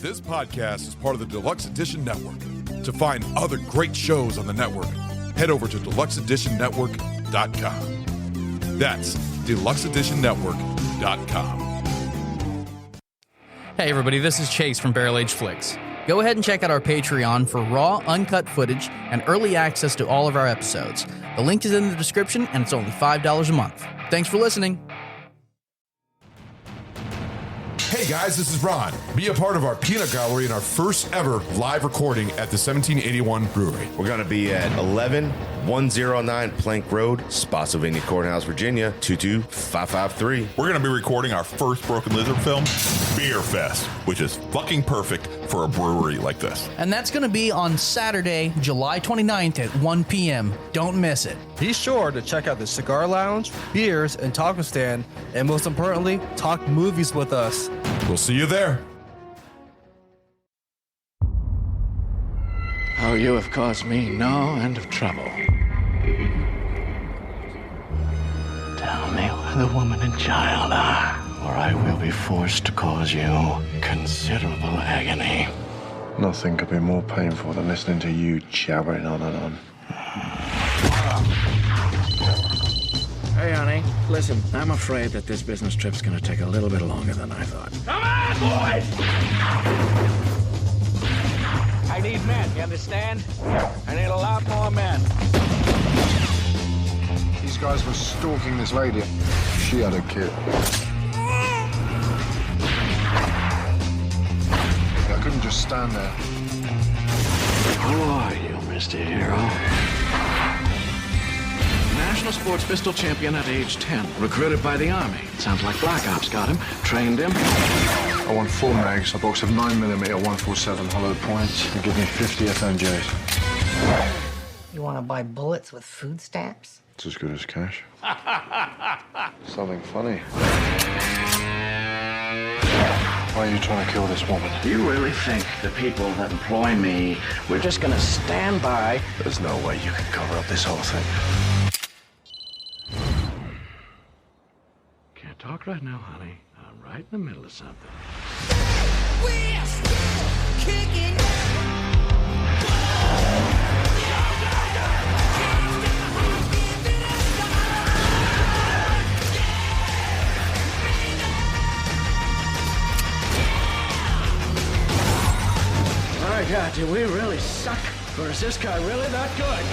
This podcast is part of the Deluxe Edition Network. To find other great shows on the network, head over to deluxeeditionnetwork.com. That's deluxeeditionnetwork.com. Hey everybody, this is Chase from Barrel Age Flicks. Go ahead and check out our Patreon for raw, uncut footage and early access to all of our episodes. The link is in the description and it's only $5 a month. Thanks for listening. Hey guys, this is Ron. Be a part of our peanut gallery in our first ever live recording at the 1781 Brewery. We're going to be at 11109 Plank Road, Spotsylvania Courthouse, Virginia, 22553. We're going to be recording our first Broken Lizard film, Beer Fest, which is fucking perfect for a brewery like this. And that's going to be on Saturday, July 29th at 1 p.m. Don't miss it. Be sure to check out the cigar lounge, beers, and taco stand, and most importantly, talk movies with us. We'll see you there. Oh, you have caused me no end of trouble. Tell me where the woman and child are, or I will be forced to cause you considerable agony. Nothing could be more painful than listening to you jabbering on and on. Hey, honey, listen, I'm afraid that this business trip's gonna take a little bit longer than I thought. Come on, boys! I need men, you understand? I need a lot more men. These guys were stalking this lady. She had a kid. I couldn't just stand there. Who are you, Mr. Hero? National Sports Pistol Champion at age 10. Recruited by the Army. Sounds like Black Ops got him. Trained him. I want 4 mags, a box of 9mm 147 hollow points, and give me 50 FMJs. You want to buy bullets with food stamps? It's as good as cash. Something funny. Why are you trying to kill this woman? Do you really think the people that employ me, we're just gonna stand by? There's no way you can cover up this whole thing. Can't talk right now, honey. I'm right in the middle of something. We're still kicking. My God, do we really suck? Or is this guy really that good?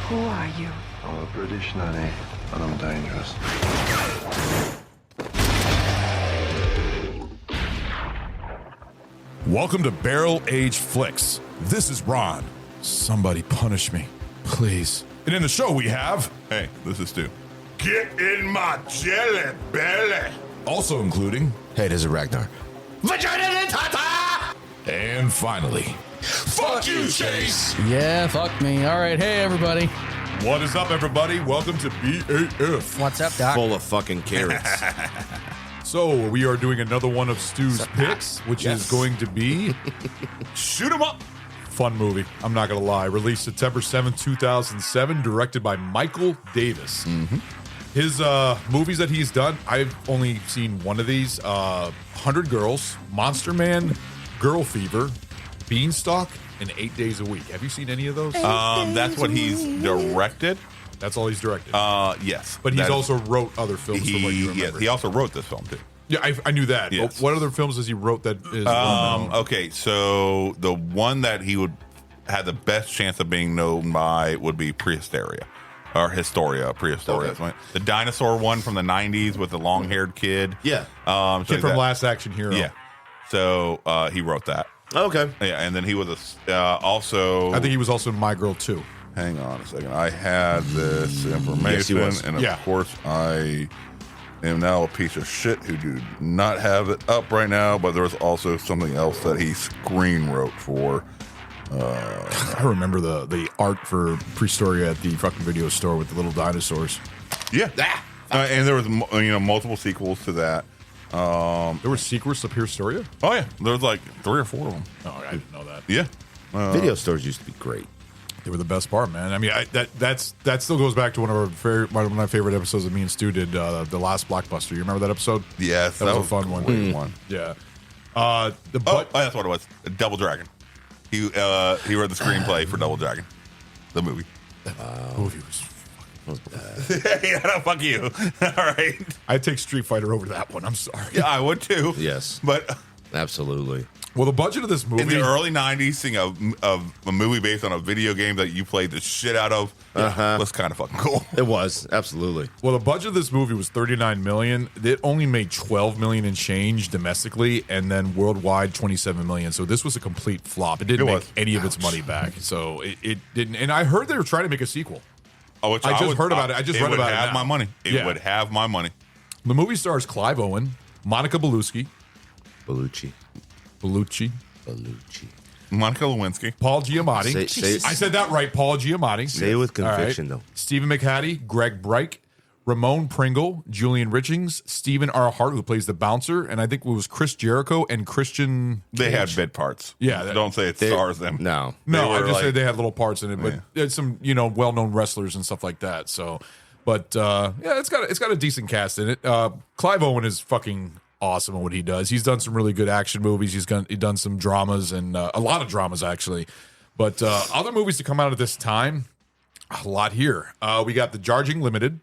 Who are you? I'm a British nanny, and I'm dangerous. Welcome to Barrel Age Flicks. This is Ron. Somebody punish me, please. And in the show we have... Hey, this is Stu. Get in my jelly belly. Also including... Hey, this is Ragnar. Vagina Tata! And finally... Fuck you, Chase! Yeah, fuck me. All right, hey everybody. What is up, everybody? Welcome to BAF. What's up, Doc? Full of fucking carrots. So, we are doing another one of Stu's picks, which is going to be Shoot 'em Up. Fun movie, I'm not going to lie. Released September 7th, 2007, directed by Michael Davis. His movies that he's done, I've only seen one of these. 100 Girls, Monster Man, Girl Fever, Beanstalk, and 8 Days a Week. Have you seen any of those? That's what he's directed. That's all he's directed. Yes. But he's That is- also wrote other films from what you remember. Yes, he also wrote this film, too. Yeah, I knew that. Yes. But what other films has he wrote that is well-known? Okay, so the one that he would have the best chance of being known by would be Prehysteria. Or Prehistoria. Okay. The dinosaur one from the 90s with the long-haired kid. Yeah. So Kid from that- Last Action Hero. Yeah. So he wrote that. Okay. Yeah, and then he was also... I think he was also in My Girl 2. Hang on a second. I had this information, Yes, he was. and of Yeah. course I am now a piece of shit who do not have it up right now, but there was also something else that he screen wrote for. I remember the art for Prehistoria at the fucking video store with the little dinosaurs. Yeah. And there was multiple sequels to that. There were sequels to Prehistoria? Oh, yeah. There was like 3 or 4 of them. Oh, I didn't know that. Yeah. Video stores used to be great. They were the best part, man. I mean, that still goes back to one of my favorite episodes that me and Stu did, the last Blockbuster. You remember that episode? Yes, that was a fun one. One. Yeah. That's what it was. Double Dragon. He wrote the screenplay for Double Dragon, the movie. Movie was Yeah, no, fuck you. All right. I'd take Street Fighter over that one. I'm sorry. Yeah, I would too. Yes. But Absolutely. Well, the budget of this movie in the early 90s, seeing a movie based on a video game that you played the shit out of was kind of fucking cool. It was. Absolutely. Well, the budget of this movie was $39 million. It only made $12 million and change domestically, and then worldwide $27 million. So this was a complete flop. It didn't make any of its money back. So it didn't. And I heard they were trying to make a sequel. Oh, I just heard about it. I just read about it. It would have now. my money. It would have my money. The movie stars Clive Owen, Monica Bellucci, Monica Lewinsky, Paul Giamatti. I said that right, Paul Giamatti. Say it with conviction, though. Stephen McHattie, Greg Breik, Ramon Pringle, Julian Richings, Stephen R. Hart, who plays the bouncer, and I think it was Chris Jericho and Christian. They had bid parts. Yeah, don't say it stars them. No, I just said they had little parts in it, but there's some well-known wrestlers and stuff like that. So, but it's got a decent cast in it. Clive Owen is fucking awesome at what he does. He's done some really good action movies. He's done some dramas and a lot of dramas actually. But other movies to come out at this time, a lot here. We got The Charging Limited.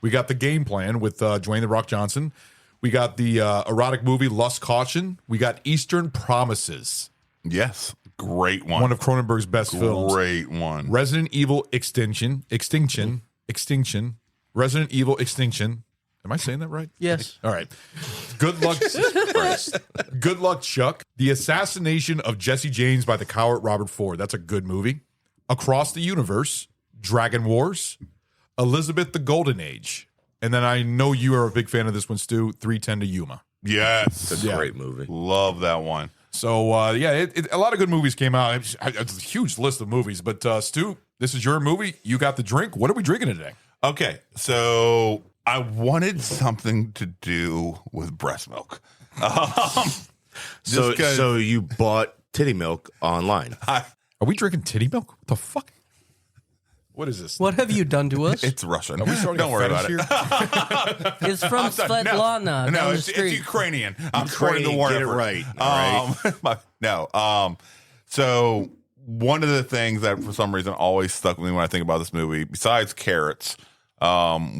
We got The Game Plan with Dwayne The Rock Johnson. We got the erotic movie Lust Caution. We got Eastern Promises. Yes, great one. One of Cronenberg's best films. Great one. Resident Evil Extinction. Resident Evil Extinction. Am I saying that right? Yes. All right. Good luck. Good luck, Chuck. The Assassination of Jesse James by the Coward Robert Ford. That's a good movie. Across the Universe. Dragon Wars. Elizabeth the Golden Age. And then I know you are a big fan of this one, Stu. 3:10 to Yuma. Yes. It's a great movie. Love that one. So, a lot of good movies came out. It's a huge list of movies. But, Stu, this is your movie. You got the drink. What are we drinking today? Okay, so I wanted something to do with breast milk. So you bought titty milk online. Are we drinking titty milk? What the fuck? What is this? What have you done to us? It's Russian. Are we starting Don't a worry fetish about it. here? It's from Svetlana. No, down the it's street. Ukrainian. I'm spreading the Ukrainian, word. get it right, all right. No. So one of the things that for some reason always stuck with me when I think about this movie, besides carrots,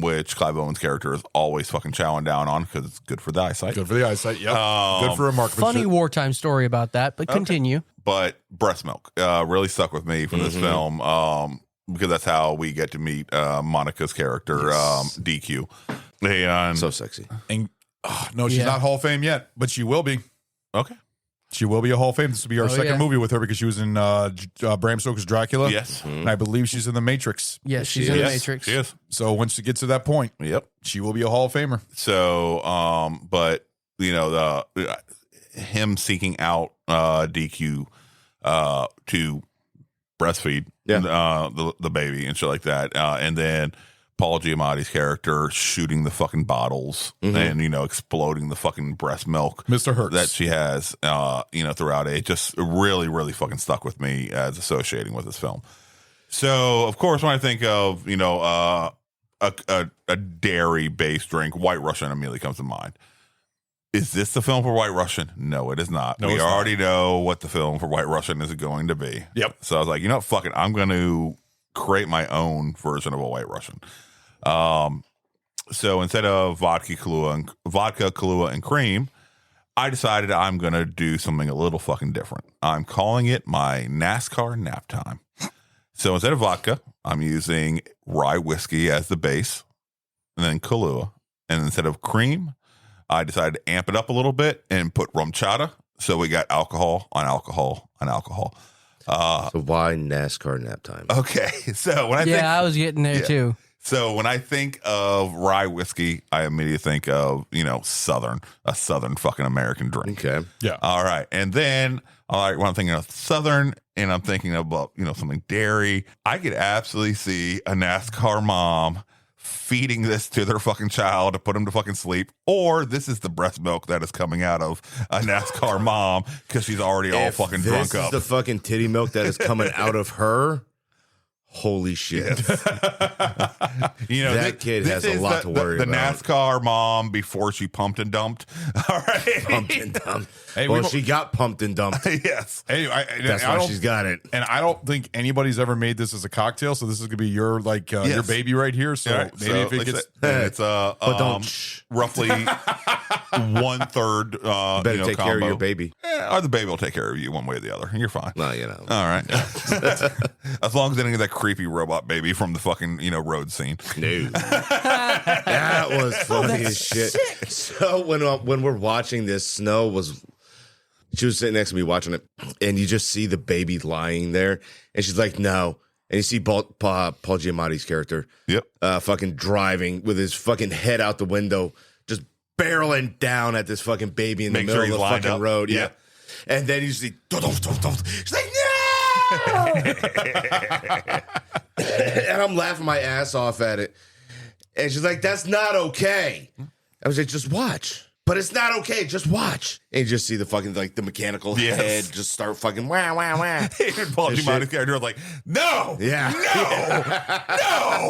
which Clive Owen's character is always fucking chowing down on because it's good for the eyesight. Good for the eyesight, yep. Good for a market. Funny wartime story about that, but continue. But breast milk really stuck with me from this film because that's how we get to meet Monica's character, DQ. And So sexy. And no, she's not Hall of Fame yet, but she will be. Okay. She will be a Hall of Fame. This will be our second movie with her because she was in Bram Stoker's Dracula. Yes. And I believe she's in The Matrix. Yes, she's in The Matrix. She is. So once she gets to that point, she will be a Hall of Famer. So, but him seeking out DQ to breastfeed the baby and shit like that, and then Paul Giamatti's character shooting the fucking bottles and exploding the fucking breast milk, Mr. Hertz, that she has, throughout it. It just really, really fucking stuck with me as associating with this film. So, of course, when I think of a dairy based drink, White Russian immediately comes to mind. Is this the film for White Russian? No, it is not. No, we it's already know what the film for White Russian is going to be. Yep. So I was like, fuck it. I'm going to create my own version of a White Russian. So instead of vodka, Kahlua, and cream, I decided I'm going to do something a little fucking different. I'm calling it my NASCAR nap time. So instead of vodka, I'm using rye whiskey as the base, and then Kahlua. And instead of cream, I decided to amp it up a little bit and put rum chata. So we got alcohol on alcohol on alcohol. So why NASCAR nap time? Okay. So when I was getting there too. So when I think of rye whiskey, I immediately think of, a southern fucking American drink. Okay. Yeah. All right. And then, when I'm thinking of southern and I'm thinking about, something dairy, I could absolutely see a NASCAR mom feeding this to their fucking child to put him to fucking sleep, or this is the breast milk that is coming out of a NASCAR mom because she's already all fucking drunk up. This is the fucking titty milk that is coming out of her. Holy shit. You know, That kid has a lot to worry the about. NASCAR mom before she pumped and dumped. All right. Pumped and dumped. Hey, Well, she got pumped and dumped. Yes. Hey, That's why she's got it. And I don't think anybody's ever made this as a cocktail, so this is gonna be your your Yes. baby right here. So Yeah, maybe if it gets it's But don't roughly 1/3 better take combo. care of your baby. Or the baby will take care of you one way or the other. You're fine. Well, you know. All right. As long as they didn't get that creepy robot baby from the fucking road scene. No. That was funny as shit. So when we're watching this, she was sitting next to me watching it, and you just see the baby lying there, and she's like, no. And you see Paul Giamatti's character fucking driving with his fucking head out the window, just barreling down at this fucking baby in the middle of the fucking road. Yeah. And then you see, she's like, no! And I'm laughing my ass off at it. And she's like, that's not okay. I was like, just watch. But it's not okay. Just watch. And you just see the fucking, like, the mechanical head just start fucking wah, wah, wah. And Paul Giamatti's character was like, no, no,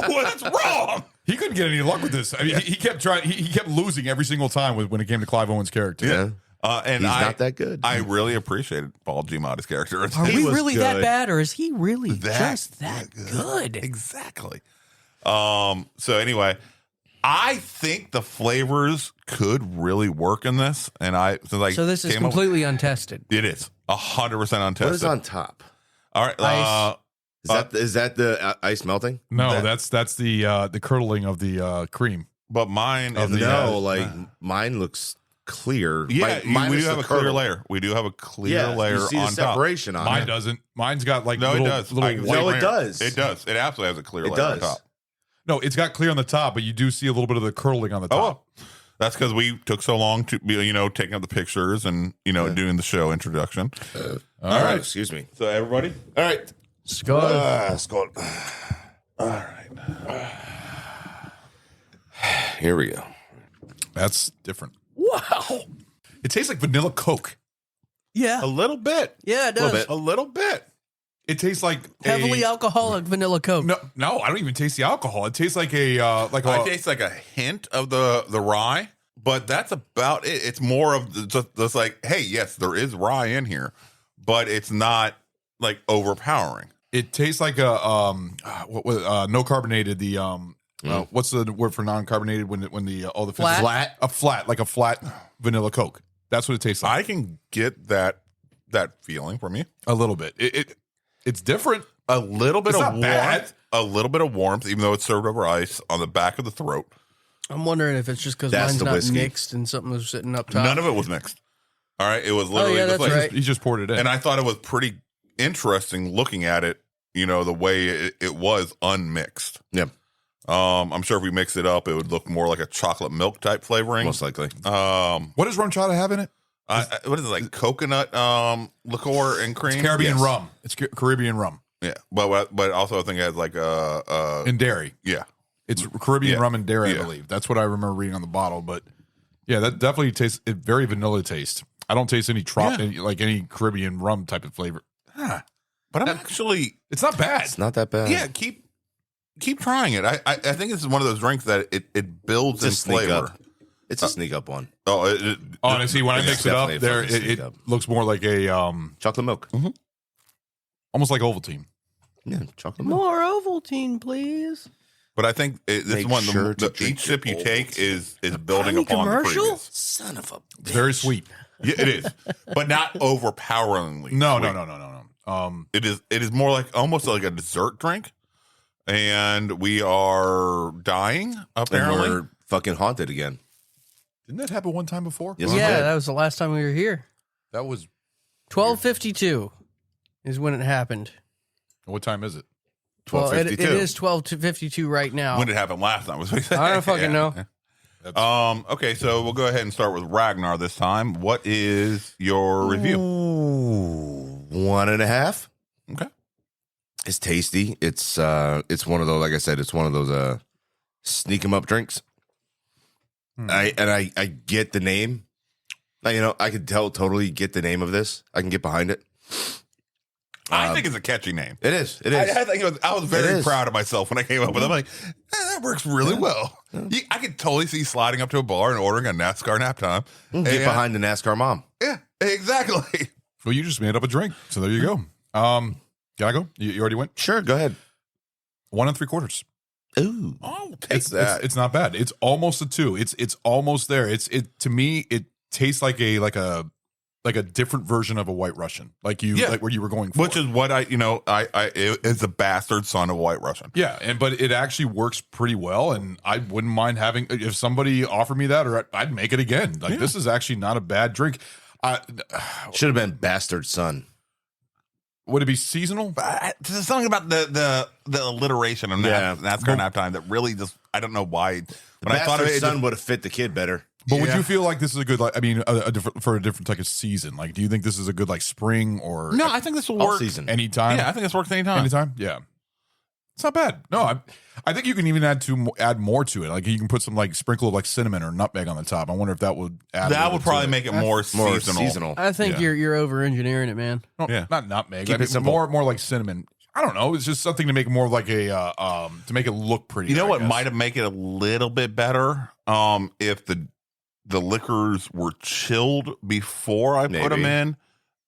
what's wrong? He couldn't get any luck with this. I mean, he kept trying. He kept losing every single time when it came to Clive Owen's character. Yeah. And he's not that good. I really appreciated Paul Giamatti's character. Are we really that bad, or is he really That's just that good? Exactly. So anyway, I think the flavors could really work in this, and so this is completely untested. It is 100% untested. What is on top? All right, ice. Is that the ice melting? No, that's the curdling of the cream. But mine is mine looks clear. Yeah, mine we is do have the a clear curdle. layer. We do have a clear layer you see on the separation top. on Mine it. doesn't. Mine's got like No, little, it does. little I- white. No, it layer. does. It does. It absolutely has a clear It layer on does. top. No, it's got clear on the top, but you do see a little bit of the curdling on the top. Oh, that's because we took so long to be, taking up the pictures and doing the show introduction. All right, excuse me. So everybody, All right, Scott. Scott. All right, here we go. That's different. Wow. It tastes like vanilla Coke. Yeah. a little bit, Yeah, it does. a little bit. It tastes like Heavily alcoholic vanilla Coke. No, I don't even taste the alcohol. It tastes like I taste like a hint of the rye, but that's about it. It's more of just like, hey, yes, there is rye in here, but it's not like overpowering. It tastes like a no carbonated. The what's the word for non-carbonated when the all the Flat? a flat vanilla Coke. That's what it tastes like. I can get that feeling from you. A little bit. It's different. A little bit It's of not bad. warmth, a little bit of warmth, even though it's served over ice on the back of the throat. I'm wondering if it's just because That's mine's the not whiskey. mixed and something was sitting up top. None of it was mixed. All right, it was literally yeah, just that's like, right. He just poured it in. and I thought it was pretty interesting looking at it. The way it was unmixed. Yeah, I'm sure if we mix it up, it would look more like a chocolate milk type flavoring. most likely. What does rum chata have in it? What is it, like coconut liqueur and cream? It's Caribbean Yes. rum. It's Caribbean rum Yeah, but also I think it has like and dairy. yeah. It's Caribbean Yeah. rum and dairy, I Yeah. believe. That's what I remember reading on the bottle. But yeah, that definitely tastes very vanilla taste. I don't taste any any Caribbean rum type of flavor. But I'm actually It's not bad. It's not that bad. yeah. Keep trying it. I think this is one of those drinks that it builds in It's a sneak flavor. up. It's a sneak up one. Oh, Honestly, when I It's mix it up, definitely a there fucking sneak it up. looks more like a Chocolate milk. almost like Ovaltine. Yeah, chocolate milk. More Ovaltine, please. But I think this Make one, sure to drink each sip you your take is building Tiny upon the commercial? previous. Son of a. It's very sweet. Yeah, it is, but not overpoweringly. No. It is more like almost like a dessert drink, and we are dying And apparently. we're fucking haunted again. Didn't that happen one time before? Yes, it Yeah, did. that was the last time we were here. That was 12:52 is when it happened. what time is it? Well, it 12:52. is 12:52 right now. When did it happen last time? Was what he said. I don't fucking know. Okay, so we'll go ahead and start with Ragnar this time. What is your review? Ooh, 1.5. Okay. It's tasty. It's one of those, like I said, it's one of those sneak 'em up drinks. I get the name. I could totally get the name of this. I can get behind it. I think it's a catchy name. It is. It is. I think I was very proud of myself when I came up with it. I'm like, that works really well. I could totally see sliding up to a bar and ordering a NASCAR nap time. Get behind the NASCAR mom. Yeah, exactly. Well, you just made up a drink, so there you go. Can I go? You already went? Sure, go ahead. 1 3/4. Ooh, It's not bad. It's almost a 2. It's almost there. To me, it tastes like a different version of a White Russian, like where you were going for. Which is what it's a bastard son of White Russian. Yeah, but it actually works pretty well, and I wouldn't mind having if somebody offered me that, or I'd make it again. Like this is actually not a bad drink. Should have been bastard son. Would it be seasonal? There's something about the alliteration of NASCAR nap time that really just I don't know why. But I thought his son would have fit the kid better. But would you feel like this is a good, like, I mean, a different type of season? Like, do you think this is a good, like, spring or no? I think this will all work season anytime. Yeah, I think this works anytime. Anytime, yeah. It's not bad. No, I think you can even add more to it. Like you can put some like sprinkle of like cinnamon or nutmeg on the top. I wonder if that would add. That would probably make it more seasonal. I think you're over engineering it, man. No, not nutmeg. Keep it simple. More like cinnamon. I don't know. It's just something to make it more like a to make it look pretty. You know what might have made it a little bit better if the liquors were chilled before I put them in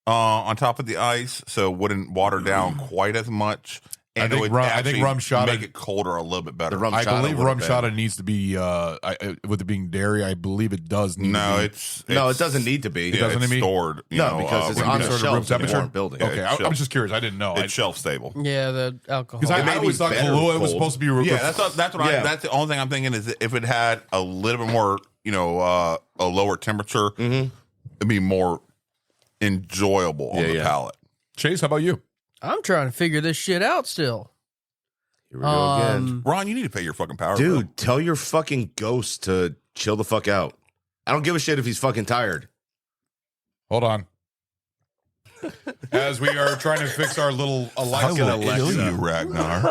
on top of the ice, so it wouldn't water down quite as much. And I think rum shot make it colder a little bit better. I believe rum shot needs to be with it being dairy. I believe it does. Need it doesn't need to be. It doesn't need to be stored. Because it's on the shelf in the building. Okay, I was just curious. I didn't know. It's shelf stable. Yeah, the alcohol. Because I always thought Kahlua was supposed to be. Yeah, that's the only thing I'm thinking is if it had a little bit more, a lower temperature, it'd be more enjoyable on the palate. Chase, how about you? I'm trying to figure this shit out still. Here we go again. Ron, you need to pay your fucking power bill. bill. Tell your fucking ghost to chill the fuck out. I don't give a shit if he's fucking tired. Hold on. As we are trying to fix our little Alexa. I will kill you, Ragnar.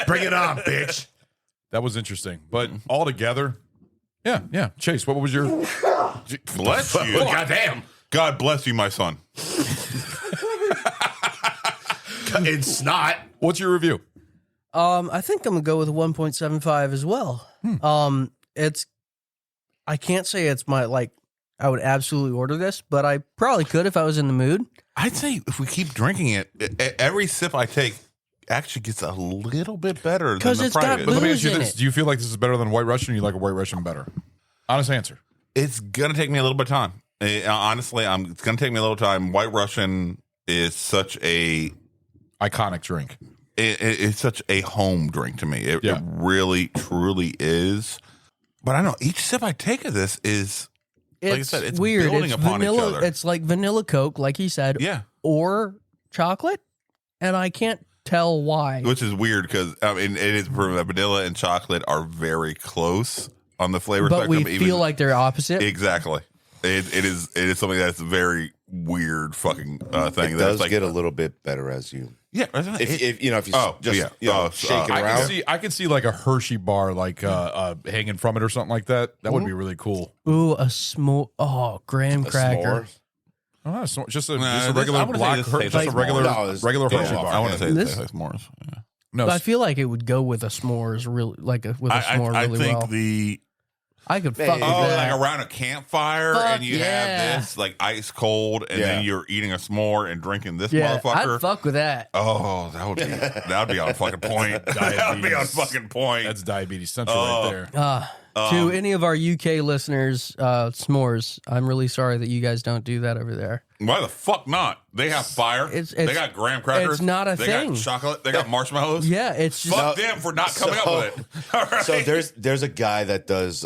Bring it on, bitch. That was interesting. But all together, yeah. Chase, what was your... Bless you. Goddamn. God bless you, my son. It's not. What's your review? I think I'm gonna go with a 1.75 as well. I can't say it's my I would absolutely order this, but I probably could if I was in the mood. I'd say if we keep drinking it, every sip I take actually gets a little bit better than the it's got private. booze Let me ask you in this. it. Do you feel like this is better than White Russian, or you like a White Russian better? Honest answer. It's gonna take me a little bit of time. Honestly, it's gonna take me a little time. White Russian is such a iconic drink. It's such a home drink to me. It really, truly is. But I don't know. Each sip I take of this is, like I said, it's weird. building It's upon vanilla. each other. It's like vanilla Coke, like he said, or chocolate, and I can't tell why. Which is weird because it is vanilla and chocolate are very close on the flavor but spectrum. we feel like they're opposite. Exactly. It is something that's a very weird fucking thing. It does get a little bit better as you. Yeah, if you shake it around. I can see like a Hershey bar hanging from it or something like that. That would be really cool. Ooh, graham cracker. Oh, so just a regular black, regular Hershey bar. I want to say this like s'mores. Yeah. No, but I feel like it would go with a s'mores really s'more I really think well. I could fuck with like that. around a campfire and you have this like ice cold and then you're eating a s'more and drinking this motherfucker. I'd fuck with that. Oh, that would be on fucking point. That would be on fucking point. That's diabetes central right there. To any of our UK listeners, s'mores, I'm really sorry that you guys don't do that over there. Why the fuck not? They have fire. They got graham crackers. It's not a thing. They got chocolate. They got marshmallows. Yeah, it's just fuck them for not coming up with it. All right. So there's a guy that does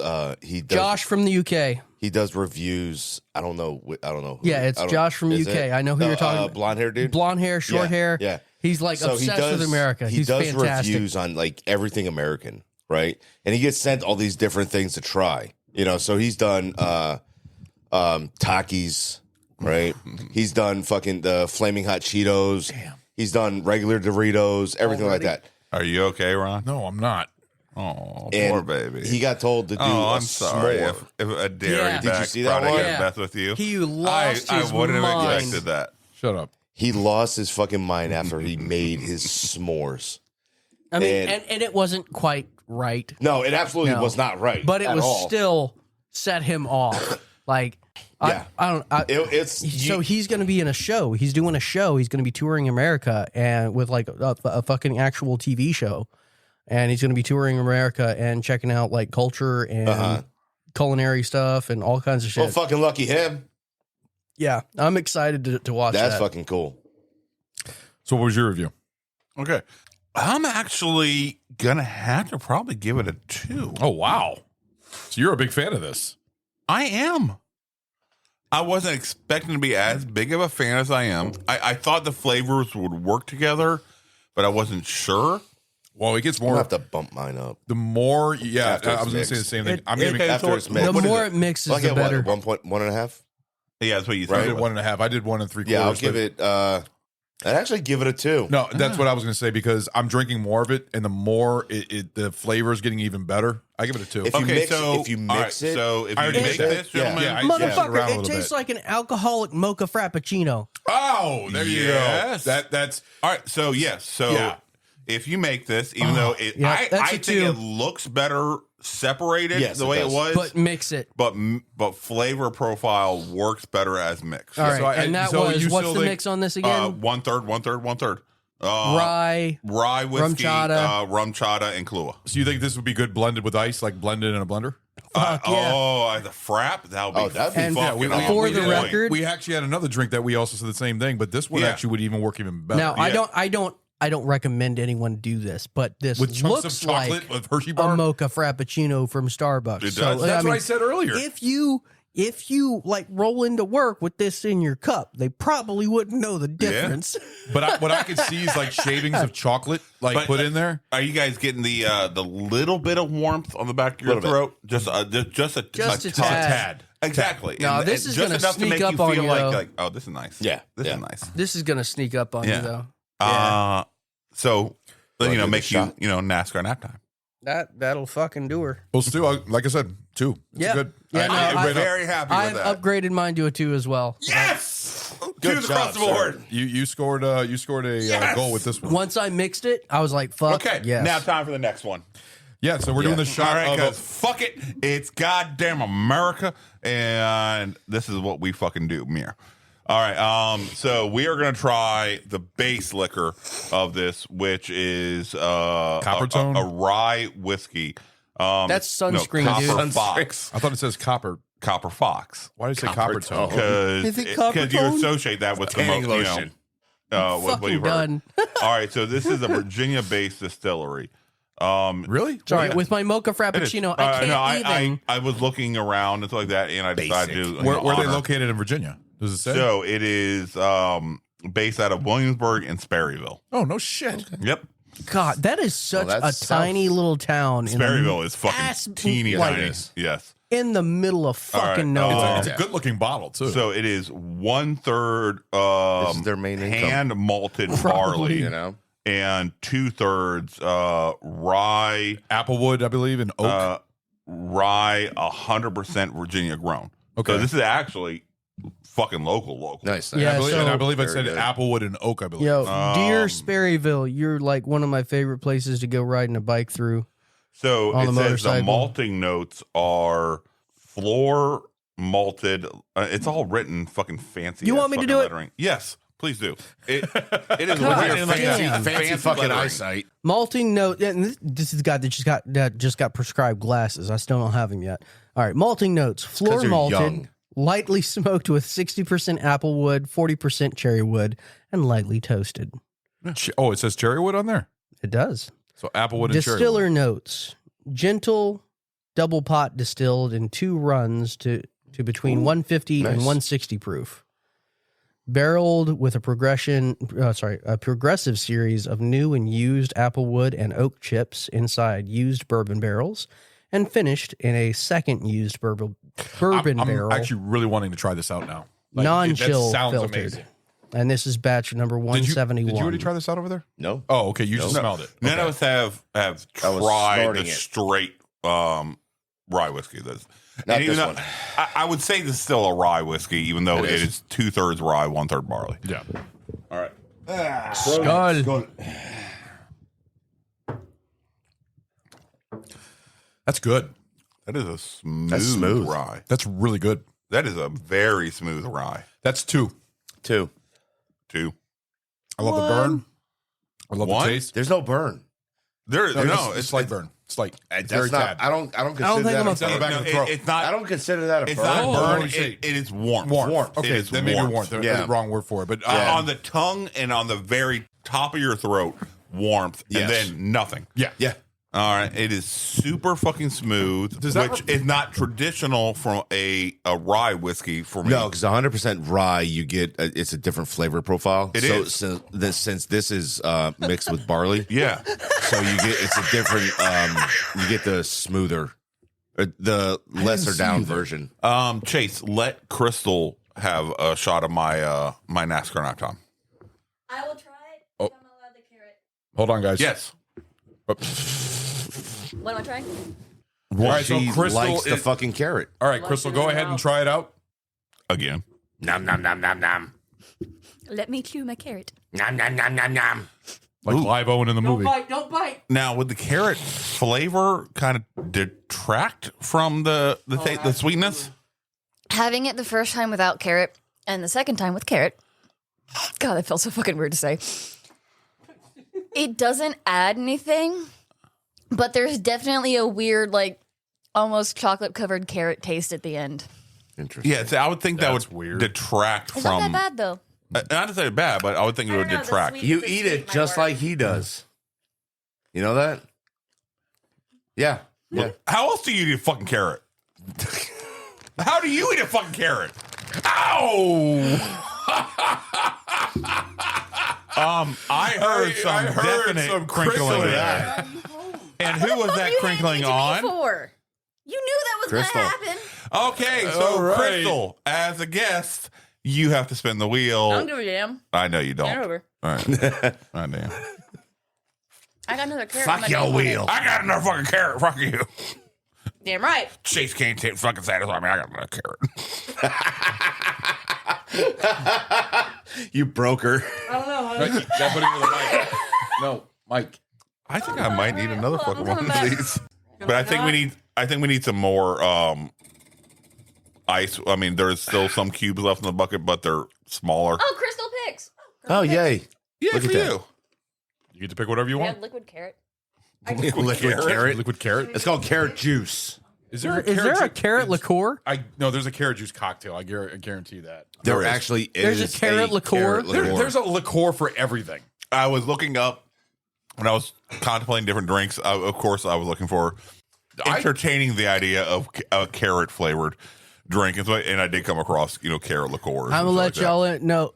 Josh from the UK. He does reviews. I don't know. Who, yeah, it's Josh from UK. I know who you're talking about. Blonde hair dude. Blonde hair, short hair. Yeah. He's obsessed with America. He's does fantastic. Reviews on like everything American, right? And he gets sent all these different things to try. So he's done Takis, right? He's done fucking the Flaming Hot Cheetos. Damn. He's done regular Doritos, everything like that. Are you okay, Ron? No, I'm not. Oh, and poor baby. He got told to do I'm sorry if a dairy Did you see that product one? is best with you. He lost his I wouldn't mind. have expected that. Shut up. He lost his fucking mind after he made his s'mores. I mean, and it wasn't quite right. No, it absolutely was not right. But it at was all. still set him off. Like, Yeah. So he's going to be in a show. He's doing a show. He's going to be touring America and with like a fucking actual TV show. And he's going to be touring America and checking out like culture and culinary stuff and all kinds of shit. Well, fucking lucky him. Yeah, I'm excited to watch That's that. fucking cool. So what was your review? Okay. I'm actually going to have to probably give it a 2. Oh, wow. So you're a big fan of this. I am. I wasn't expecting to be as big of a fan as I am. I thought the flavors would work together, but I wasn't sure. Well, it gets I'm more. gonna have to bump mine up. The more, yeah, After I it's was going to say the mixed. same thing. I'm it- giving After it's The mixed. more it mixes, Well, I the get better. what, 1.5? Yeah, that's what you I said. did 1.5. I did 1 3/4. Yeah, I'll give it. I'd actually give it a 2. No, that's what I was going to say because I'm drinking more of it, and the more the flavor is getting even better. I give it a 2. If you Okay, mix, so if you all mix right, it, so if I you already make made this, that. gentlemen, Yeah, I- around Motherfucker, a it little tastes bit. like an alcoholic mocha frappuccino. Oh, there you Yes. go. That's all right. So yes, so Yeah. if you make this, even though it, yeah, I that's a think 2. it looks better separated Yes, the it way does. it was, But mix it. but flavor profile works better as mixed. All right, so and that was you what's still the think- mix on this again? 1/3, 1/3, 1/3. Rye. Rye whiskey, rum chata. and Kahlua. So you think this would be good blended with ice, like blended in a blender? Fuck yeah. Oh, the frap, that would be that'd be And fucking for on the point. record- We actually had another drink that we also said the same thing, but this one Yeah. actually would even work even better. Now, Yeah. I don't recommend anyone do this, but this with chunks looks of chocolate like with Hershey a bar. mocha frappuccino from Starbucks. It does. That's what I said earlier. If you like roll into work with this in your cup, they probably wouldn't know the difference. But what I could see is like shavings of chocolate, like But- put in there. Are you guys getting the little bit of warmth on the back of your Little bit. throat? Just a Just a tad. tad. Exactly. No, And- this and is just gonna enough to sneak make up you on feel you, like, though. like, oh, this is nice. Yeah, this yeah. is nice. This is gonna sneak up on Yeah. you though. So Wanna give it a make you shot? NASCAR nap time. That'll fucking do her. Well, Stu, like I said, 2. It's Yeah. good. Yeah, no, I'm I- very happy I've with that. upgraded mine to a 2 as well. Yes, Good Twos across job, the board. You scored a Yes! goal with this one. Once I mixed it, I was like, "Fuck, Okay, yes." now time for the next one. Yeah, so we're doing the shot All right, of because fuck it, it's goddamn America, and this is what we fucking do, Mir. All right, so we are gonna try the base liquor of this, which is Coppertone? a rye whiskey. That's sunscreen, Copper dude. Fox. I thought it says copper. Copper Fox. Why did you say copper tone? Is it Because you Coppertone? associate that with the Tanning mo- lotion. what Fucking you've heard. done. All right, so this is a Virginia-based distillery. Really? Sorry, yeah. with my mocha It is. frappuccino, I can't no, even. I was looking around and stuff like that, and I decided to. Where are they honor. located in Virginia? Does it say? So it is based out of Williamsburg and Sperryville. Oh, no shit. Yep, God, that is such a that's south. tiny little town. Sperryville is ass- fucking teeny like- tiny. Yes. in the middle of fucking All right, nowhere. It's a good looking bottle, too. So it is 1/3 This is their main income. hand malted Probably. barley, You know, and 2/3 rye. Applewood, I believe, and oak. Rye 100% Virginia grown. Okay. So this is actually fucking local. nice. Yeah, and I believe I Very said good. Applewood and oak, I believe. Yo, dear Um, Sperryville, you're like one of my favorite places to go riding a bike through. So On it the says the motorcycle. malting notes are floor malted. It's all written fucking fancy. You ass want me to fucking do it? lettering. Yes, please do. It is God written in damn. Fancy fucking lettering. eyesight. Malting note. And this is the guy that just got prescribed glasses. I still don't have him yet. All right, malting notes: floor you're malted, young. lightly smoked with 60% apple wood, 40% cherry wood, and lightly toasted. Oh, it says cherrywood on there? It does. So Applewood and Distiller cherrywood. notes: gentle, double pot distilled in 2 runs to between 150 and nice. 160 proof. Barreled with a progressive series of new and used applewood and oak chips inside used bourbon barrels, and finished in a second used bourbon I'm barrel, actually really wanting to try this out now. Like, non-chill that sounds filtered. amazing. And this is batch number Did you 171. already try this out over there? No. Oh, okay. You just smelled it. None Okay. of us have I was tried snorting the it. straight rye whiskey. Not And even this though- one. I would say this is still a rye whiskey, even though It it is. is 2/3 rye, 1/3 barley. Yeah. All Skull. That's good. That is a smooth rye. That's really good. That is a very smooth rye. That's 2. 2. I love the burn. I love the taste. There's no burn. It's slight burn. It's like That's very not. tad. I don't consider that. It's on the back of the throat. It's not. I don't consider that a It's burn. not what burn. do you say? It is warmth. Warmth. Okay, It is then maybe warmth. Yeah. That's the wrong word for it. But On the tongue and on the very top of your throat, warmth, and Yes. then nothing. yeah. All right, it is super fucking smooth, which is not traditional from a rye whiskey for me. No, because 100% rye, you get it's a different flavor profile. It is. Since this is mixed with barley, Yeah, so it's a different. You get the smoother, the lesser down version. Chase, let Crystal have a shot of my my NASCAR nap time. I will try it. Oh. If I'm allowed the carrot. Hold on, guys. Yes. What am I trying? All right, so She Crystal likes the is- fucking carrot. All right, Crystal, go ahead and try it out. Again. Nom nom nom nom nom. Let me chew my carrot. Nom nom nom nom nom. Like Live Owen in the movie. Don't bite. Now, would the carrot flavor kind of detract from the sweetness? Having it the first time without carrot and the second time with carrot. God, that felt so fucking weird to say. It doesn't add anything, but there's definitely a weird, like, almost chocolate-covered carrot taste at the end. Interesting. Yeah, so I would think That's that would weird. detract It's from. not that bad, though. Not to say bad, but I would think it would don't know, the detract. sweet- You the eat sweet it might just work. like he does. You know that? Yeah. Yeah. How else do you eat a fucking carrot? How do you eat a fucking carrot? Ow! I heard some definite crinkling there. And who was that crinkling on? For? You knew that was Crystal. going to happen. Okay, so All right. Crystal, as a guest, you have to spin the wheel. I don't give a damn. I know you don't. Turn it over. All right. I damn. I got another carrot. Fuck in my your damn wheel. I got another fucking carrot. Fuck you. pocket. Damn right. Chase can't fucking satisfy me. I got another carrot. You broke her. No, Mike. I think I might need another Hold on, fucking I'm one of coming back. these. But I think we need some more ice. I mean, there's still some cubes left in the bucket, but they're smaller. Oh, Crystal Picks. Oh, yay. Yeah, Look for at that. you. You get to pick whatever you We want. have liquid carrot. Liquid carrot. Liquid carrot. It's called carrot juice. Is there Is there a carrot liqueur? No, there's a carrot juice cocktail. I guarantee that. There is. actually There's a is carrot liqueur? There's a liqueur for everything. I was looking up when I was contemplating different drinks. Of course, I was looking for entertaining the idea of a carrot flavored drink, and I did come across carrot liqueurs. I'm gonna let y'all in. No,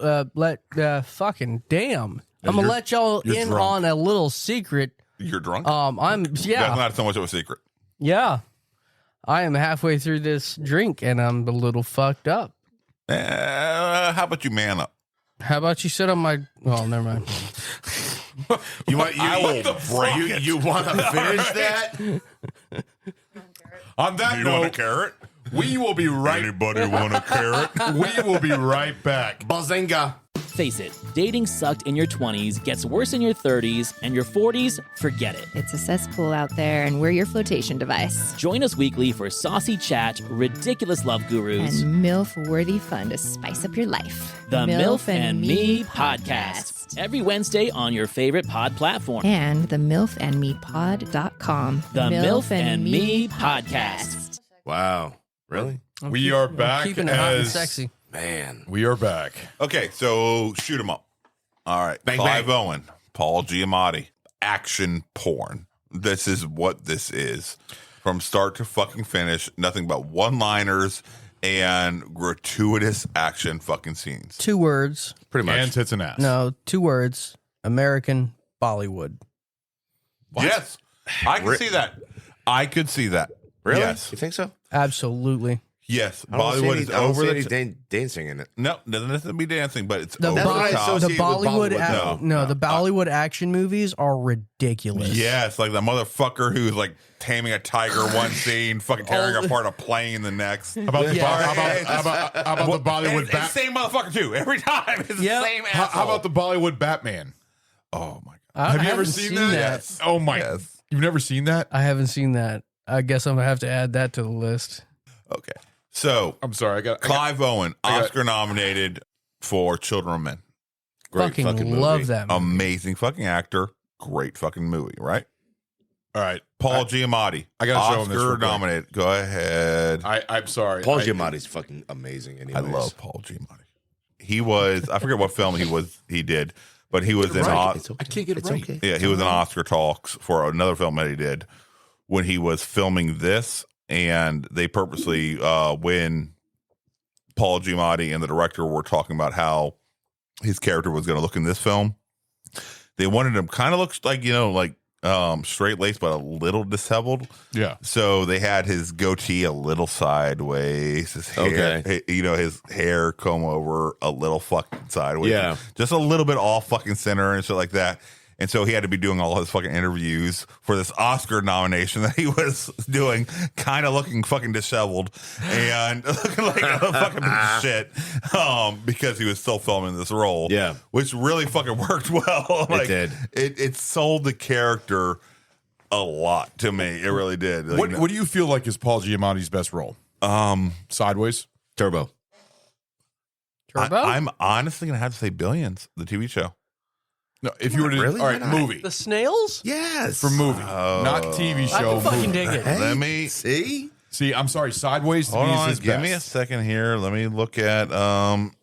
fucking damn. I'm gonna you're- let y'all you're in drunk. on a little secret. You're drunk. That's That's not so much of a secret. yeah. I am halfway through this drink and I'm a little fucked up. How about you man up? How about you sit on my? Well, never mind. You want you want to finish that? On that You want a note, carrot? we will be right. Anybody want a carrot? We will be right back. Bazinga. Face it, dating sucked in your 20s, gets worse in your 30s, and your 40s, forget it. It's a cesspool out there, and we're your flotation device. Join us weekly for saucy chat, ridiculous love gurus, And MILF-worthy fun to spice up your life. the MILF and Me podcast. Every Wednesday on your favorite pod platform. And the MILFandMePod.com. The MILF and Me podcast. Wow. Really? We are back Keeping it hot and as sexy. Man. we are back. Okay, so shoot 'em up. All right, Bang, Clive bang. Owen, Paul Giamatti, action porn. This is what this is, from start to fucking finish. Nothing but one-liners and gratuitous action fucking scenes. 2 words. Pretty much. And tits and ass. No, 2 words. American Bollywood. Yes, I can see that. I could see that. Really? Yes. You think so? Absolutely. Yes, I don't see Bollywood any- is I don't over see the any dancing in it. No, doesn't have to be dancing, but it's The, over That's what I the top. associate the Bollywood, with Bollywood, no, the Bollywood action movies are ridiculous. Yes, like the motherfucker who's like taming a tiger one scene, fucking tearing apart a plane the next. How about the Bollywood Batman? Same motherfucker too. Every time it's the same asshole. How about the Bollywood Batman? Oh my I Have you ever haven't seen that? Yes. Oh my! You've never seen that? I haven't seen that. I guess I'm gonna have to add that to the list. Okay. So I'm sorry. Clive Owen, Oscar nominated for Children of Men. Great fucking love movie. That movie. Amazing fucking actor. Great fucking movie, right? All right. Paul Giamatti. I gotta show him this real Oscar quick. nominated. Go ahead. I'm sorry. Paul Giamatti's fucking amazing. Anyways. I love Paul Giamatti. He was, I forget what film he did, but he was in, I can't get it right. Okay. yeah, he was in Oscar talks for another film that he did when he was filming this. And they purposely, when Paul Giamatti and the director were talking about how his character was going to look in this film, they wanted him kind of looks like, straight laced, but a little disheveled. Yeah. So they had his goatee a little sideways, his hair, his hair comb over a little fucking sideways. Yeah. Just a little bit off fucking center and shit like that. And so he had to be doing all his fucking interviews for this Oscar nomination that he was doing, kind of looking fucking disheveled and looking like a fucking piece of shit, because he was still filming this role. Yeah. Which really fucking worked well. It did. It sold the character a lot to me. It really did. Like, What do you feel like is Paul Giamatti's best role? Sideways, Turbo. I'm honestly gonna have to say Billions, the TV show. No, if you were to Really? all right, Why not? movie The snails? Yes. for movie, not TV I show. can fucking movie. dig it. Hey, Let me see. See, I'm sorry. Sideways to hold me is on. his Give best. me a second here. Let me look at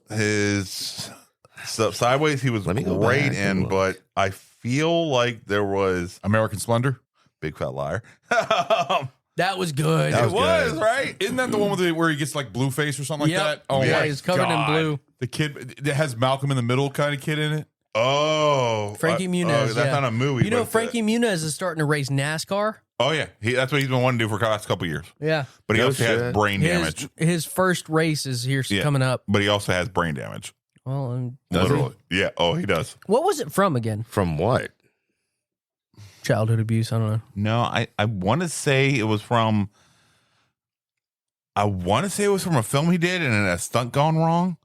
his Sideways. He was Let me go great back and in, look. but I feel like there was American Splendor. big fat liar. That was good. That It was good. right. Isn't that the one where he gets like blue face or something like Yep. that? Oh Yeah, my he's covered in God. blue. The kid that has Malcolm in the Middle kind of kid in it. Oh, Frankie Muniz. that's yeah. not a movie. You know, but- Frankie Muniz is starting to race NASCAR. Oh yeah, that's what he's been wanting to do for the last couple of years. Yeah. But he No also has shit. brain damage. His first race is here Yeah. coming up. But he also has brain damage. Well, Does he? Literally. Yeah. Oh, he does. what was it from again? From what? Childhood abuse. I don't know. No, I want to say it was from. I want to say it was from a film he did and a stunt gone wrong.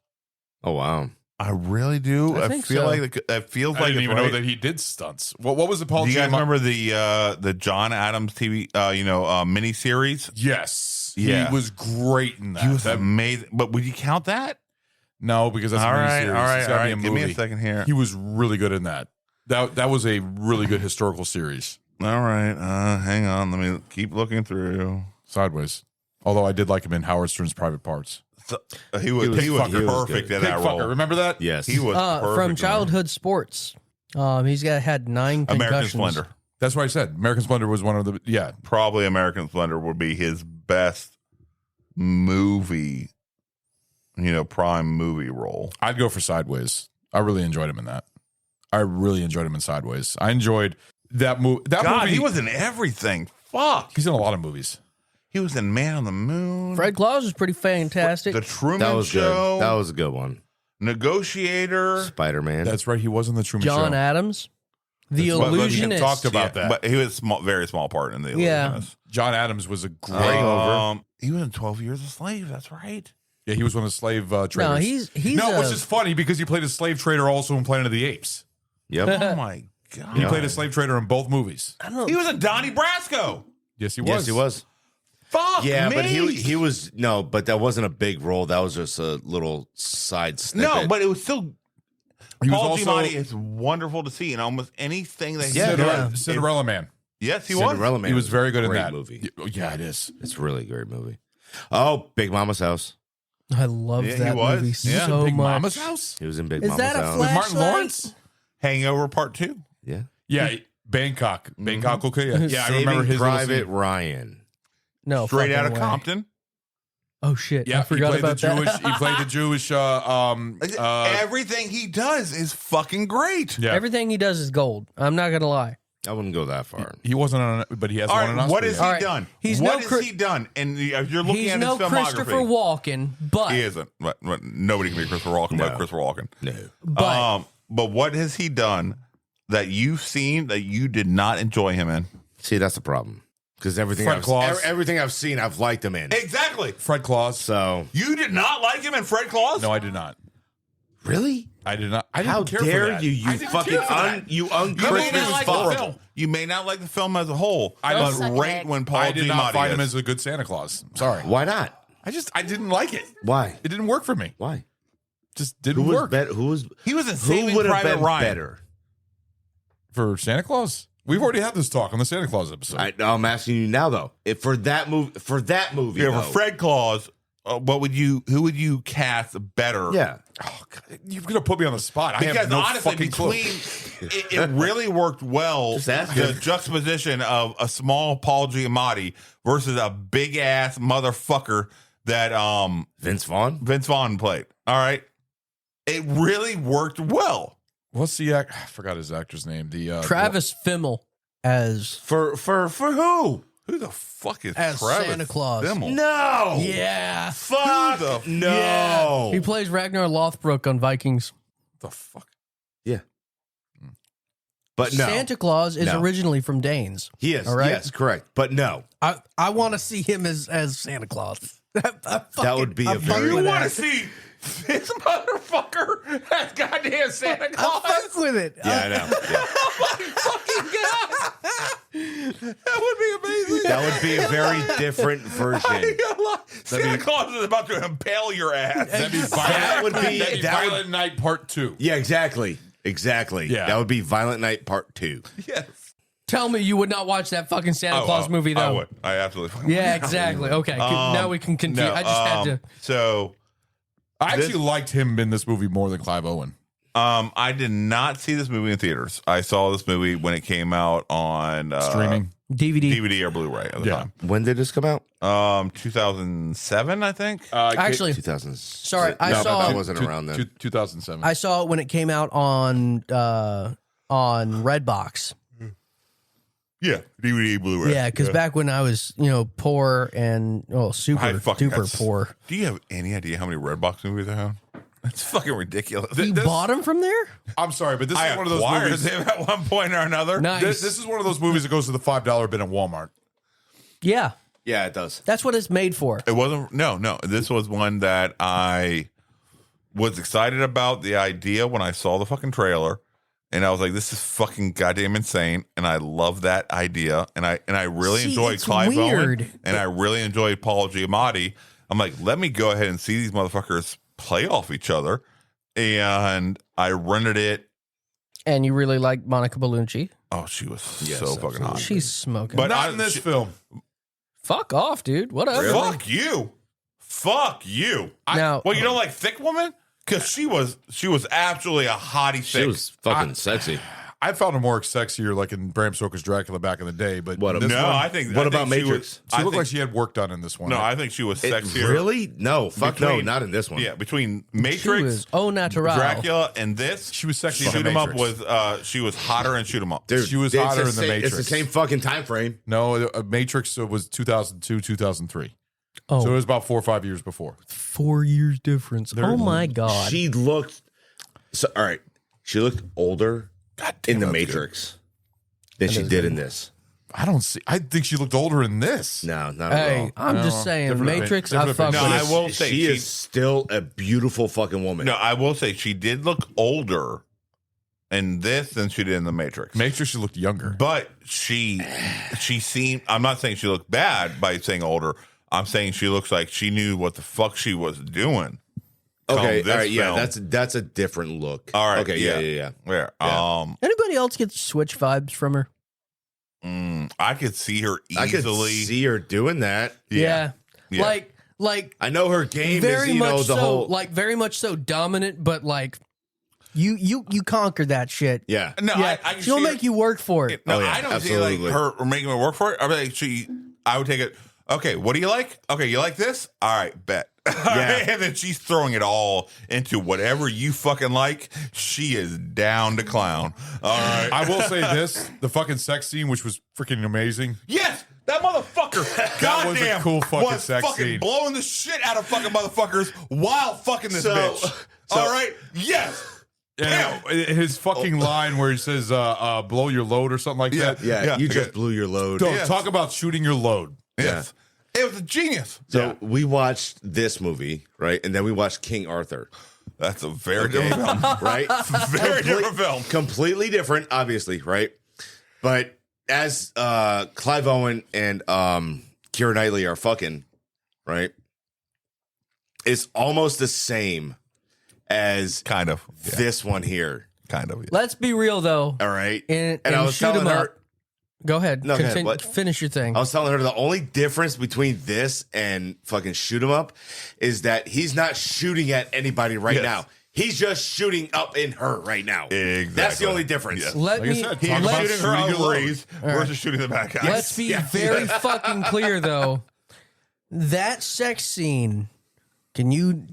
Oh wow. I really do. I I think feel so. like it feels I like didn't it's even right. know that he did stunts. What was it, Paul? Do you guys Giamatti? remember the John Adams TV mini series? Yes, Yeah. he was great in that. He was That- amazing. But would you count that? No, because that's All a right, miniseries. all right, It's gotta all be right. a Give me a movie. second here. He was really good in that. That was a really good historical series. All right, hang on. Let me keep looking through. Sideways. Although I did like him in Howard Stern's Private Parts. So, he was perfect good. in that Pig role. fucker, remember that? Yes. He was perfect From in that. childhood sports. He's had 9 American concussions. Splendor. That's what I said. American Splendor was one of the Probably American Splendor would be his best movie, prime movie role. I'd go for Sideways. I really enjoyed him in that. I really enjoyed him in Sideways. I enjoyed that movie. That God, movie, he was in everything. Fuck. He's in a lot of movies. He was in Man on the Moon. Fred Claus was pretty fantastic. The Truman That was Show. good. That was a good one. Negotiator. Spider-Man. That's right. He was in the Truman John Show. Adams. The That's what- Illusionist. talked about that. But he was a very small part in The Yeah. Illusionist. John Adams was a great. He was in 12 Years a Slave. That's right. Yeah, he was one of the slave traders. No, he's which is funny because he played a slave trader also in Planet of the Apes. Yep. Oh my God. He played a slave trader in both movies. I don't know. He was in Donnie Brasco. Yes, he was. Yes, he was. Fuck Yeah, me. but he was no, but that wasn't a big role. That was just a little side snippet. No, but it was still. He was Paul also Giamatti is wonderful to see in almost anything that he Cinderella Man. Yes, he was. Cinderella Man. He was very good in Great that movie. Yeah, it is. It's a really great movie. Oh, Big Mama's House. I love Yeah, he that was. movie Yeah. so Big much. Mama's House. He was in Big Is Mama's that a House. With flashlight? Martin Lawrence. Hangover Part 2. Yeah. Yeah, Bangkok. Bangkok. Okay. Yeah, I Saving remember his little Private scene. Ryan. No, Straight fucking out of way. Compton. Oh shit! Yeah, I forgot he played about the Jewish. that. He played the Jewish. Everything he does is fucking great. Yeah. Everything he does is gold. I'm not gonna lie. I wouldn't go that far. He wasn't on, but he has All won an right, Oscar. what has yet. he done? He's What no has Chris- he done? And if you're looking He's at no his filmography, Christopher Walken, but he isn't. Nobody can be Christopher Walken No. but Christopher Walken. No. But what has he done that you've seen that you did not enjoy him in? See, that's the problem. Because everything everything I've seen, I've liked him in. Exactly. Fred Claus. So You did not like him in Fred Claus? No, I did not. really, I did not. I didn't how care dare for that. you? I You didn't fucking care for that. you You may unchristmas not like fuck. the film. You may not like the film as a whole, Don't but suck rate it. when Paul I did not Giamatti find is. him as a good Santa Claus. Sorry. Why not? I didn't like it. Why? It didn't work for me. Why? Just didn't Who was work better? Who was? He was in Who Saving would have Private been Ryan. better? for Santa Claus. We've already had this talk on the Santa Claus episode. I'm asking you now though. If for that movie, Yeah, though, for Fred Claus, who would you cast better? yeah. Oh, God, you're gonna put me on the spot. I Because have no honestly, fucking clue. it really worked well. Just ask the him. juxtaposition of a small Paul Giamatti versus a big ass motherfucker that Vince Vaughn played. All right, it really worked well. What's the act? I forgot his actor's name. The Travis Fimmel as for who? Who the fuck is as Travis Santa Claus. Fimmel? No. Yeah. Fuck. No. Yeah. He plays Ragnar Lothbrok on Vikings. The fuck? Yeah. But no. Santa Claus is No. originally from Danes. He is. All right? Yes, correct. But no. I want to see him as Santa Claus. That would be a very- You want to see this motherfucker as goddamn Santa Claus? I fuck with it. Yeah, I know. Yeah. Fucking God. That would be amazing. That would be a very different version. Santa Claus is about to impale your ass. That'd be That would be that'd be that would- Violent Night Part 2. Yeah, exactly. Exactly. Yeah. That would be Violent Night Part 2. Yes. Tell me you would not watch that fucking Santa Claus movie, though. I would. I absolutely fucking Yeah, would. exactly. Okay, now we can continue. No, I just had to. So, I actually liked him in this movie more than Clive Owen. I did not see this movie in theaters. I saw this movie when it came out on Streaming. DVD or Blu-ray at the time. When did this come out? 2007, I think. Actually, 2000. sorry, I No, saw. I wasn't around then. 2007. I saw it when it came out on Redbox. Yeah, DVD, Blu-ray. Yeah, because back when I was poor and super I fucking duper got- poor. Do you have any idea how many Redbox movies I have? That's fucking ridiculous. You bought them from there? I'm sorry, but this I is one of those acquired movies. them at one point or another. Nice. This is one of those movies that goes to the $5 bin at Walmart. Yeah, Yeah, it does. that's what it's made for. It wasn't. No. This was one that I was excited about the idea when I saw the fucking trailer, and I was like, "This is fucking goddamn insane!" And I love that idea, and I really See, enjoyed it's Clive weird. Owen, and I really enjoyed Paul Giamatti. I'm like, let me go ahead and see these motherfuckers play off each other, and I rented it. And you really like Monica Bellucci? Oh, she was Yes, so fucking hot. She's smoking. But Not in this film. Fuck off, dude. Whatever. Fuck you. Fuck you. Now- well, you don't like thick woman? Because she was absolutely a hottie thick. She was fucking sexy. I found her more sexier, like in Bram Stoker's Dracula back in the day. But What a- this no, one, I think. What I about think Matrix? she I looked think- like she had work done in this one. No, I think she was sexier. Really? No. Fuck no. Between- Not in this one. Yeah, between She Matrix, was au natural. Dracula, and this, She was sexy in Shoot the 'em up Matrix. was she was hotter in Shoot 'em up. Dude, She was it's hotter the in The same- Matrix. It's the same fucking time frame. No, Matrix was 2002, 2003. Oh, So it was about 4 or 5 years before. 4 years difference. Oh my god. She looked. So, all right. She looked older in The Matrix than she did in this. I don't see. I think she looked older in this. No, not at Hey, all. I'm No, just saying, different Matrix. opinion. I fuck No, with. I it. will say she is still a beautiful fucking woman. No, I will say she did look older in this than she did in the Matrix. Matrix, she looked younger. But she seemed. I'm not saying she looked bad by saying older. I'm saying she looks like she knew what the fuck she was doing. Okay, Come all right, this yeah, film. that's a different look. All right. Okay, yeah. Where? Yeah. Anybody else get Switch vibes from her? I could see her I could easily. see her doing that. Yeah. Like I know her game very is, you much know, the so, whole. like very much so dominant, but like you conquered that shit. Yeah. No, Yeah, I can she'll see her- make you work for it. No, Oh, yeah, I don't absolutely. see like her making me work for it. I mean, I would take it. Okay, what do you like? Okay, you like this? All right, bet. And then she's throwing it all into whatever you fucking like. She is down to clown. All right. I will say this: the fucking sex scene, which was freaking amazing. Yes, that motherfucker. That was a cool fucking sex fucking scene. blowing the shit out of fucking motherfuckers while fucking this bitch. All right. Yes. And his fucking line where he says, blow your load or something like that. Yeah, you just blew your load. Don't talk about shooting your load. Yes. It was a genius. So we watched this movie, right? And then we watched King Arthur. That's a very different film. Right? Very different film. Completely different, obviously, right? But as Clive Owen and Keira Knightley are fucking, right? It's almost the same as kind of this one here. Kind of. Yeah. Let's be real though. All right. And I was shoot telling 'em her. up. Go ahead. No, go ahead. Continue, What? finish your thing. I was telling her the only difference between this and fucking Shoot 'em Up is that he's not shooting at anybody right now. He's just shooting up in her right now. Exactly. That's the only difference. Yes. Let Like I me. said, He's talk about shooting her ovaries versus shooting the back guys. Let's be very fucking clear though. That sex scene. Can you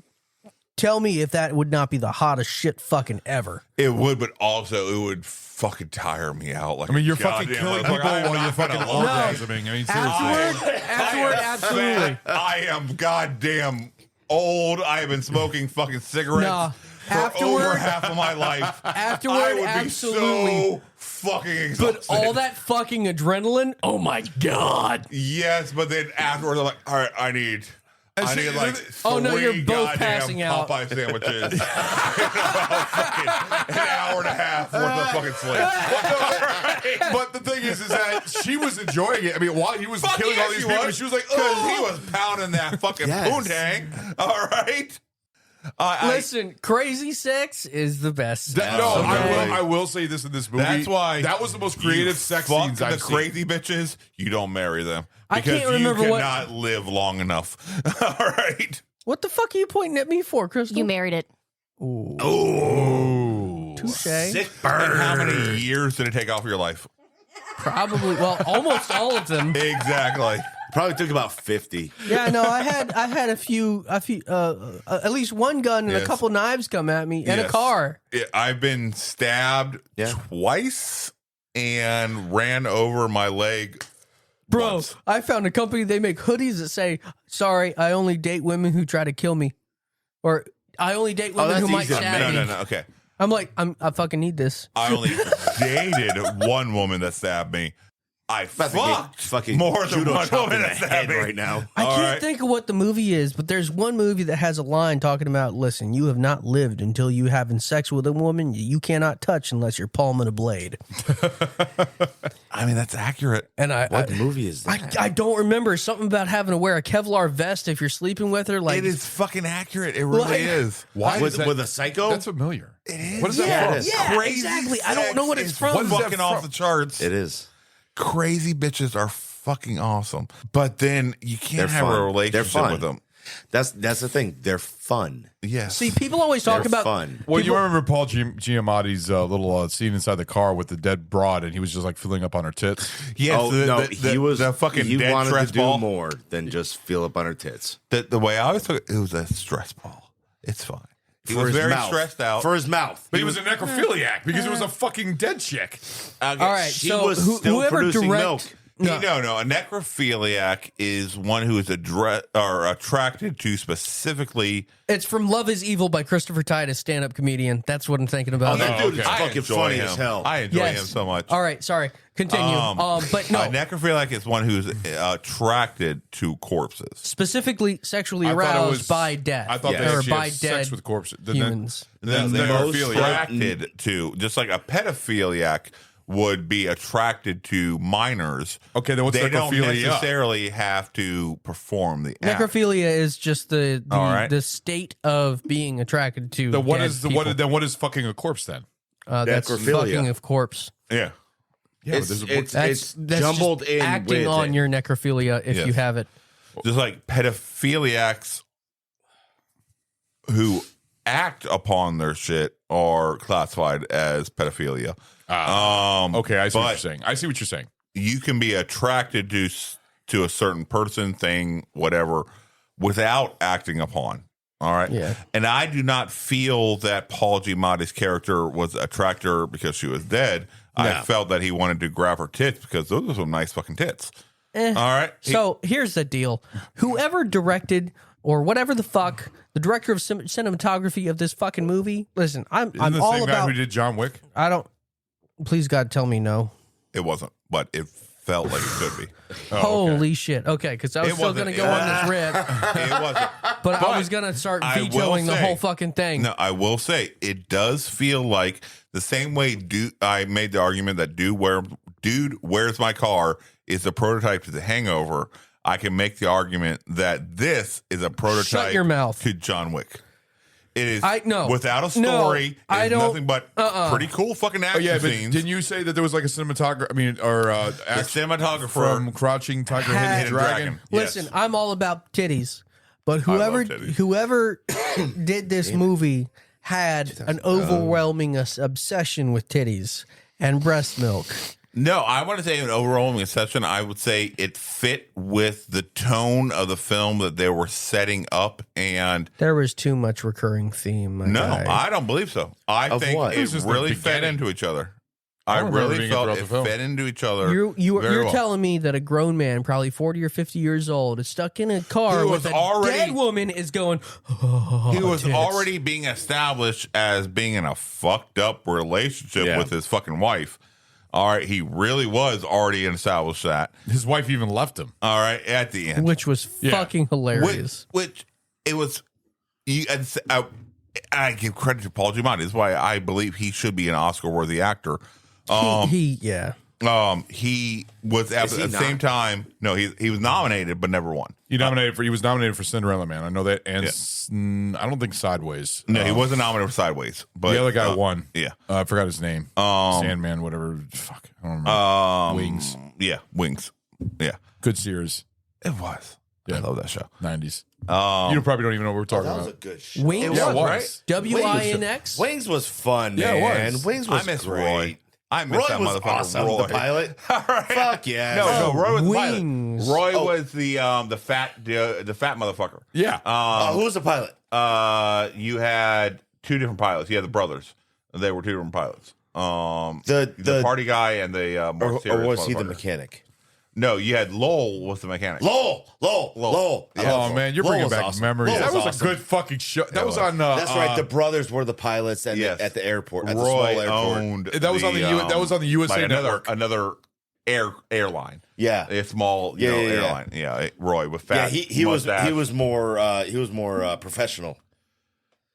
tell me if that would not be the hottest shit fucking ever? It would, but also it would fucking tire me out. Like, I mean, you're fucking goddamn killing motherfucker. people I am while you're not fucking gonna lie. orgasming. I mean, seriously. Afterward, absolutely. I am goddamn old. I have been smoking fucking cigarettes No. for Afterward- over half of my life. Afterward, I would absolutely. be so fucking exhausted. But all that fucking adrenaline. Oh my god. Yes, but then afterwards, I'm like, all right, I need like Oh, no, you're three both goddamn passing out. Popeye sandwiches. Fucking an hour and a half worth of fucking sleep. But the thing is that she was enjoying it. I mean, while he was Fuck killing yes, all these he people, was. she was like, Because oh. he was pounding that fucking Yes. poontang. All right. Listen, crazy sex is the best. That- no, I will say this in this movie. That's why that was the most creative sex fuck scenes the I've seen. crazy bitches. You don't marry them I because can't remember you what- cannot live long enough. All right. What the fuck are you pointing at me for, Crystal? You married it. Oh, Touche. Sick And burn. how many years did it take off your life? Probably. Well, almost all of them. Exactly. Probably took about 50. Yeah, no, I had a few, at least one gun and a Yes. couple knives come at me and a Yes. car. I've been stabbed twice and ran over my leg. Bro, once. I found a company, they make hoodies that say, sorry, I only date women who try to kill me. Or I only date women that's who might easy to stab me. No. Okay. I'm like, I fucking need this. I only dated one woman that stabbed me. I About to get fucked fucking more than judo one chopped woman in the that stabbed head me right now. I All can't right. think of what the movie is, but there's one movie that has a line talking about, listen, you have not lived until you having sex with a woman you cannot touch unless you're palming a blade. I mean, that's accurate. And What movie is that? I don't remember something about having to wear a Kevlar vest if you're sleeping with her. Like It is fucking accurate. It really Like- is. Why with, is that? with a psycho? That's familiar. It is. What is Yeah, that it from? is. Yeah, Crazy exactly. I don't know what it's sex from. is What is that fucking off from? the charts. It is. Crazy bitches are fucking awesome, but then you can't They're have fun. a They're relationship fun. with them. That's the thing. They're fun. Yes. See, people always talk They're about fun. Well, you remember Paul Giamatti's little scene inside the car with the dead broad, and he was just like filling up on her tits. yes, Oh, no, he was the fucking he dead wanted stress to do ball. more than just feel up on her tits. The way I always took it, it was a stress ball. It's fine. He For was his very mouth. stressed out. For his mouth. But he was a necrophiliac because it was a fucking dead chick. all right, She so was still whoever producing direct milk. No. A necrophiliac is one who is attracted to specifically. it's from Love Is Evil by Christopher Titus, stand-up comedian. That's what I'm thinking about. Oh, that dude is I fucking enjoy funny him. as hell. I enjoy Yes. him so much. All right, sorry. Continue. But no, A necrophiliac is one who's attracted to corpses. specifically sexually I thought it aroused was- by death. I thought Yes. they or actually by had sex dead with corpses. humans. Then The most Attracted to, just like a pedophiliac would be attracted to minors. Okay, then what's they don't necrophilia? necessarily have to perform the act. Necrophilia is just the All right. the state of being attracted to. Then what dead is the people. what is fucking a corpse then? That's Necrophilia. fucking of corpse. Yeah. Yeah, It's, but there's a- it's jumbled just in acting with on it. your necrophilia if Yes. you have it. Just like pedophiliacs who act upon their shit are classified as pedophilia. okay, I see what but you're saying. I see what you're saying. you can be attracted to a certain person, thing, whatever, without acting upon. All right. Yeah. And I do not feel that Paul Giamatti's character was attracted to her because she was dead. I felt that he wanted to grab her tits because those are some nice fucking tits. All right. So here's the deal. Whoever directed or whatever the fuck, the director of cinematography of this fucking movie, listen, I'm Isn't the all same guy about. who did John Wick? I don't. Please God, tell me no. It wasn't, but it felt like it could be. Holy shit. Okay, because I was still going to go on this rip. It wasn't. But I was going to start I will vetoing the say- whole fucking thing. No, I will say it does feel like the same way I made the argument that Dude, Where's My Car is a prototype to The Hangover. I can make the argument that this is a prototype Shut your mouth. to John Wick. It is without a No, story. I It's don't- nothing but pretty cool fucking action yeah, but scenes. didn't you say that there was like a cinematographer? I mean, or cinematographer from Crouching Tiger, Hidden Dragon. Listen, I'm all about titties, but whoever did this movie had an overwhelming obsession with titties and breast milk. No, I want to say an overwhelming exception. I would say it fit with the tone of the film that they were setting up, and There was too much recurring theme. my no, guy. I don't believe so. I Of think what? It was it just the really fed beginning. into each other. I I remember really being felt throughout it the film. fed into each other. You're very well. telling me that a grown man, probably 40 or 50 years old, is stuck in a car Who with was a already- dead woman is going, He was tits. already being established as being in a fucked up relationship with his fucking wife. All right, he really was already established that. His wife even left him. All right, at the end, which was fucking hilarious. Which it was. I give credit to Paul Giamatti. That's why I believe he should be an Oscar-worthy actor. He was at Is he the not? same time. No, he was nominated but never won. He was nominated for Cinderella Man. I know that, and I don't think Sideways. No, he wasn't nominated for Sideways. But the other guy won. Yeah, I forgot his name. Sandman, whatever. Fuck, I don't remember. Wings. Yeah, Wings. Yeah, Good Sears. it was. Yeah. I love that show. 90s. You probably don't even know what we're talking That was a about. good show. Wings, It was, right? WINX. Wings was fun, Yeah, it man. was. Wings was I miss great. Roy. I miss Roy that was motherfucker. awesome. Roy. The pilot. Fuck yeah. No, Roy was the pilot. Wings. Roy was the fat motherfucker. Yeah. Who was the pilot? You had two different pilots. You had the brothers. They were two different pilots. The party guy and the more Or serious was he the motherfucker. mechanic? No, you had Lowell was the mechanic. Lowell. Oh man, you're bringing back memories. Lowell That was awesome. a good fucking show. That was was. on. That's right. The brothers were the pilots at, Yes. at the airport. At the Roy small airport. owned. That was on the that was on the USA like Network. Another airline. Yeah. A small Yeah. airline. Yeah, Roy with Yeah, fat. he was mustache, more professional.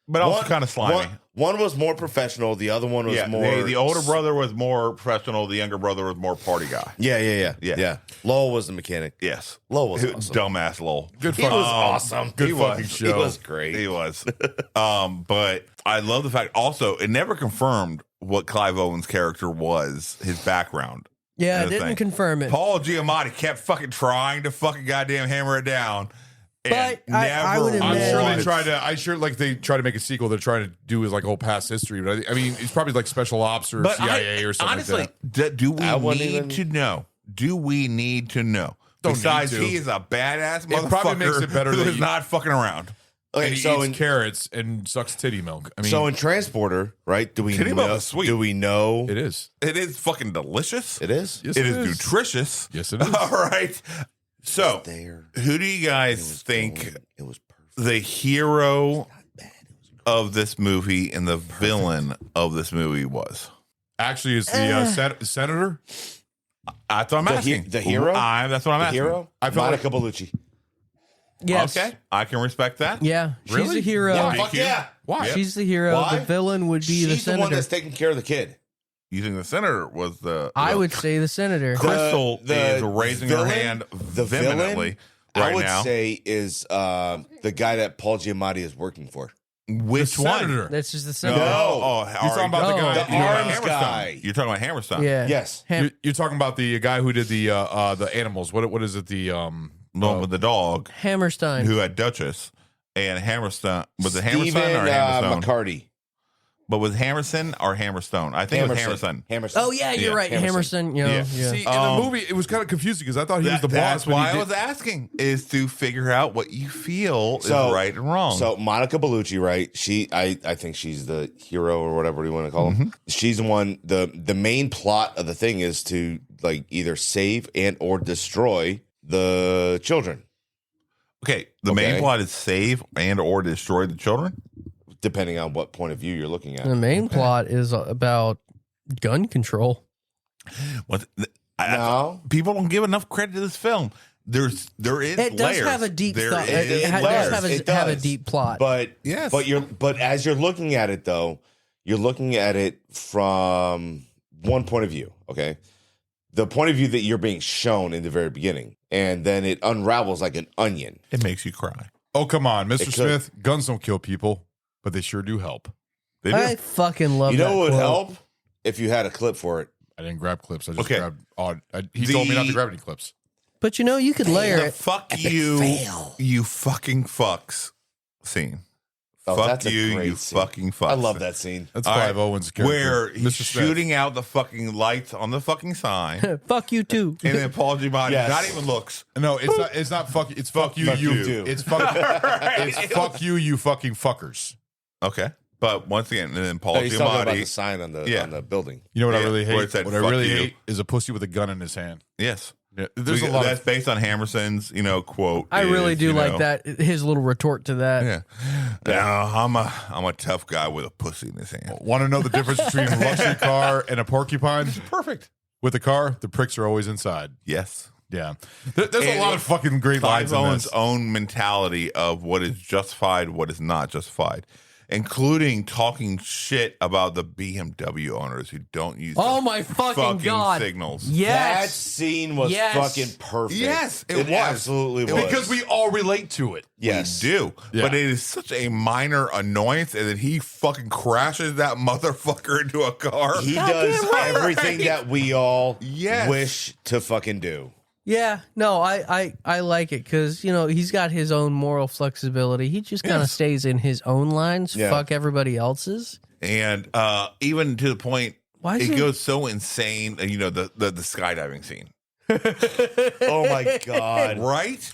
but also kind of slimy. One was more professional. The other one was Yeah, more. the older brother was more professional. The younger brother was more party guy. Yeah. Lowell was the mechanic. Yes, Lowell was awesome. dumbass Lowell. Good He fucking. was awesome. Good He fucking was. show. He was great. He was. But I love the fact. Also, it never confirmed what Clive Owen's character was. His background. Yeah, and the didn't thing. confirm it. Paul Giamatti kept fucking trying to fucking goddamn hammer it down. And But I would never I'm admit- sure they once. tried to. they try to make a sequel. They're trying to do his like whole past history. But I mean, it's probably like special ops or But CIA or something honestly, like that. do we I wouldn't need even- to know? Do we need to know? Don't Besides, need to. he is a badass motherfucker. It probably makes it better who that is you- not fucking around. Okay, And he so eats in carrots and sucks titty milk. I mean, so in Transporter, right? Do we Titty milk know? is sweet. Do we know it is. It is fucking delicious. it is? Yes, it is nutritious. Yes, it is. All right. So, There. who do you guys It was think going. It was perfect. the hero of this movie and the villain of this movie was? Actually, it's the senator. That's what I'm asking. The hero? That's what I'm The asking. hero? I felt Monica Bellucci. Yes. Okay, I can respect that. Yeah, she's Really? the hero. Yeah, DQ? fuck yeah. Why? She's the hero. Why? The villain would be She's the the senator. one that's taking care of the kid. You think the senator was the? I would say the senator. Crystal The is raising her villain- hand the vehemently villain, right I would now. say is the guy that Paul Giamatti is working for. Which the one? senator. That's just the No. senator. Oh, You're talking about the guy. The You're talking about arms Hammerstone. guy. You're talking about Hammerstone. Yeah. Yes. You're talking about the guy who did the animals. What is it? The No, with the dog Hammerstein. who had Duchess and Hammerstone. Was it Steven Hammerstone or Hammerstone? McCarty. But was Hammerson or Hammerstone? I think it was Hammerson. Oh yeah, you're right, Hammerson. Yeah. See, in the movie, it was kind of confusing because I thought he was the boss. That's why I was asking, is to figure out what you feel is right and wrong. So Monica Bellucci, right? I think she's the hero or whatever you want to call him. She's the one. The main plot of the thing is to like either save and or destroy the children. Okay, the main plot is save and or destroy the children? Depending on what point of view you're looking at. The main plot is about gun control. People don't give enough credit to this film. There is It does layers. have a deep thought. It It does have a deep plot. But but as you're looking at it though, you're looking at it from one point of view, okay? The point of view that you're being shown in the very beginning, and then it unravels like an onion. It makes you cry. Oh, come on, Mr. Smith. Guns don't kill people, but they sure do help. They do. I fucking love You that know what would quote. help? If you had a clip for it. I didn't grab clips. I just Okay. grabbed odd. He told me not to grab any clips. But you know, you could layer The it. fuck you fucking fucks scene. Oh, Fuck that's a you, great you scene. fucking fucks. I love that scene. That's All Clive right. Owen's character. Where he's Mr. Smith. shooting out the fucking lights on the fucking sign. Fuck you too. And then Paul Giamatti Yes. not even looks. No, it's not fuck. It's fuck you. Fuck You. you, too. It's fuck. It's fuck you. You fucking fuckers. Okay. But once again, and then Paul No, he's talking about the Giamatti. sign on the Yeah. on the building. You know what I Yeah, really where hate? it said, What I "Fuck really you." hate is a pussy with a gun in his hand. Yes. Yeah, there's a lot That's of. based on Hammerson's, quote. I really is, do you like know, that. His little retort to that. Yeah. Now, I'm a tough guy with a pussy in his hand. Want to know the difference between a luxury car and a porcupine? Perfect. With a car, the pricks are always inside. Yes. Yeah, there's a And lot of fucking great Clive lines in Owen's this. own mentality of what is justified, what is not justified, including talking shit about the BMW owners who don't use Oh the my fucking God. signals. That Yes. scene was Yes. fucking perfect. Yes, it was. absolutely was. Because we all relate to it. yes. We do. Yeah. But it is such a minor annoyance, and then he fucking crashes that motherfucker into a car. He Goddamn does right. everything that we all Yes. wish to fucking do. Yeah. No, I like it because, he's got his own moral flexibility. He just kind of Yes. stays in his own lines. Yeah. Fuck everybody else's. And even to the point, Why is it it- goes so insane. The skydiving scene, Oh my god. right?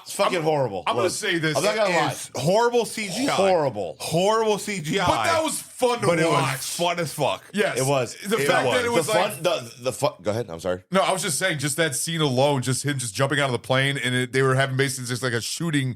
It's fucking horrible. I'm gonna Look, say this. I'm not gonna lie. It's horrible CGI. Horrible. Horrible CGI. But that was fun to But it watch. was fun as fuck. Yes, It was. The It fact was. that it was the like fun. The fun. Go ahead. I'm sorry. no, I was just saying, just that scene alone, just him just jumping out of the plane, and they were having basically just like a shooting,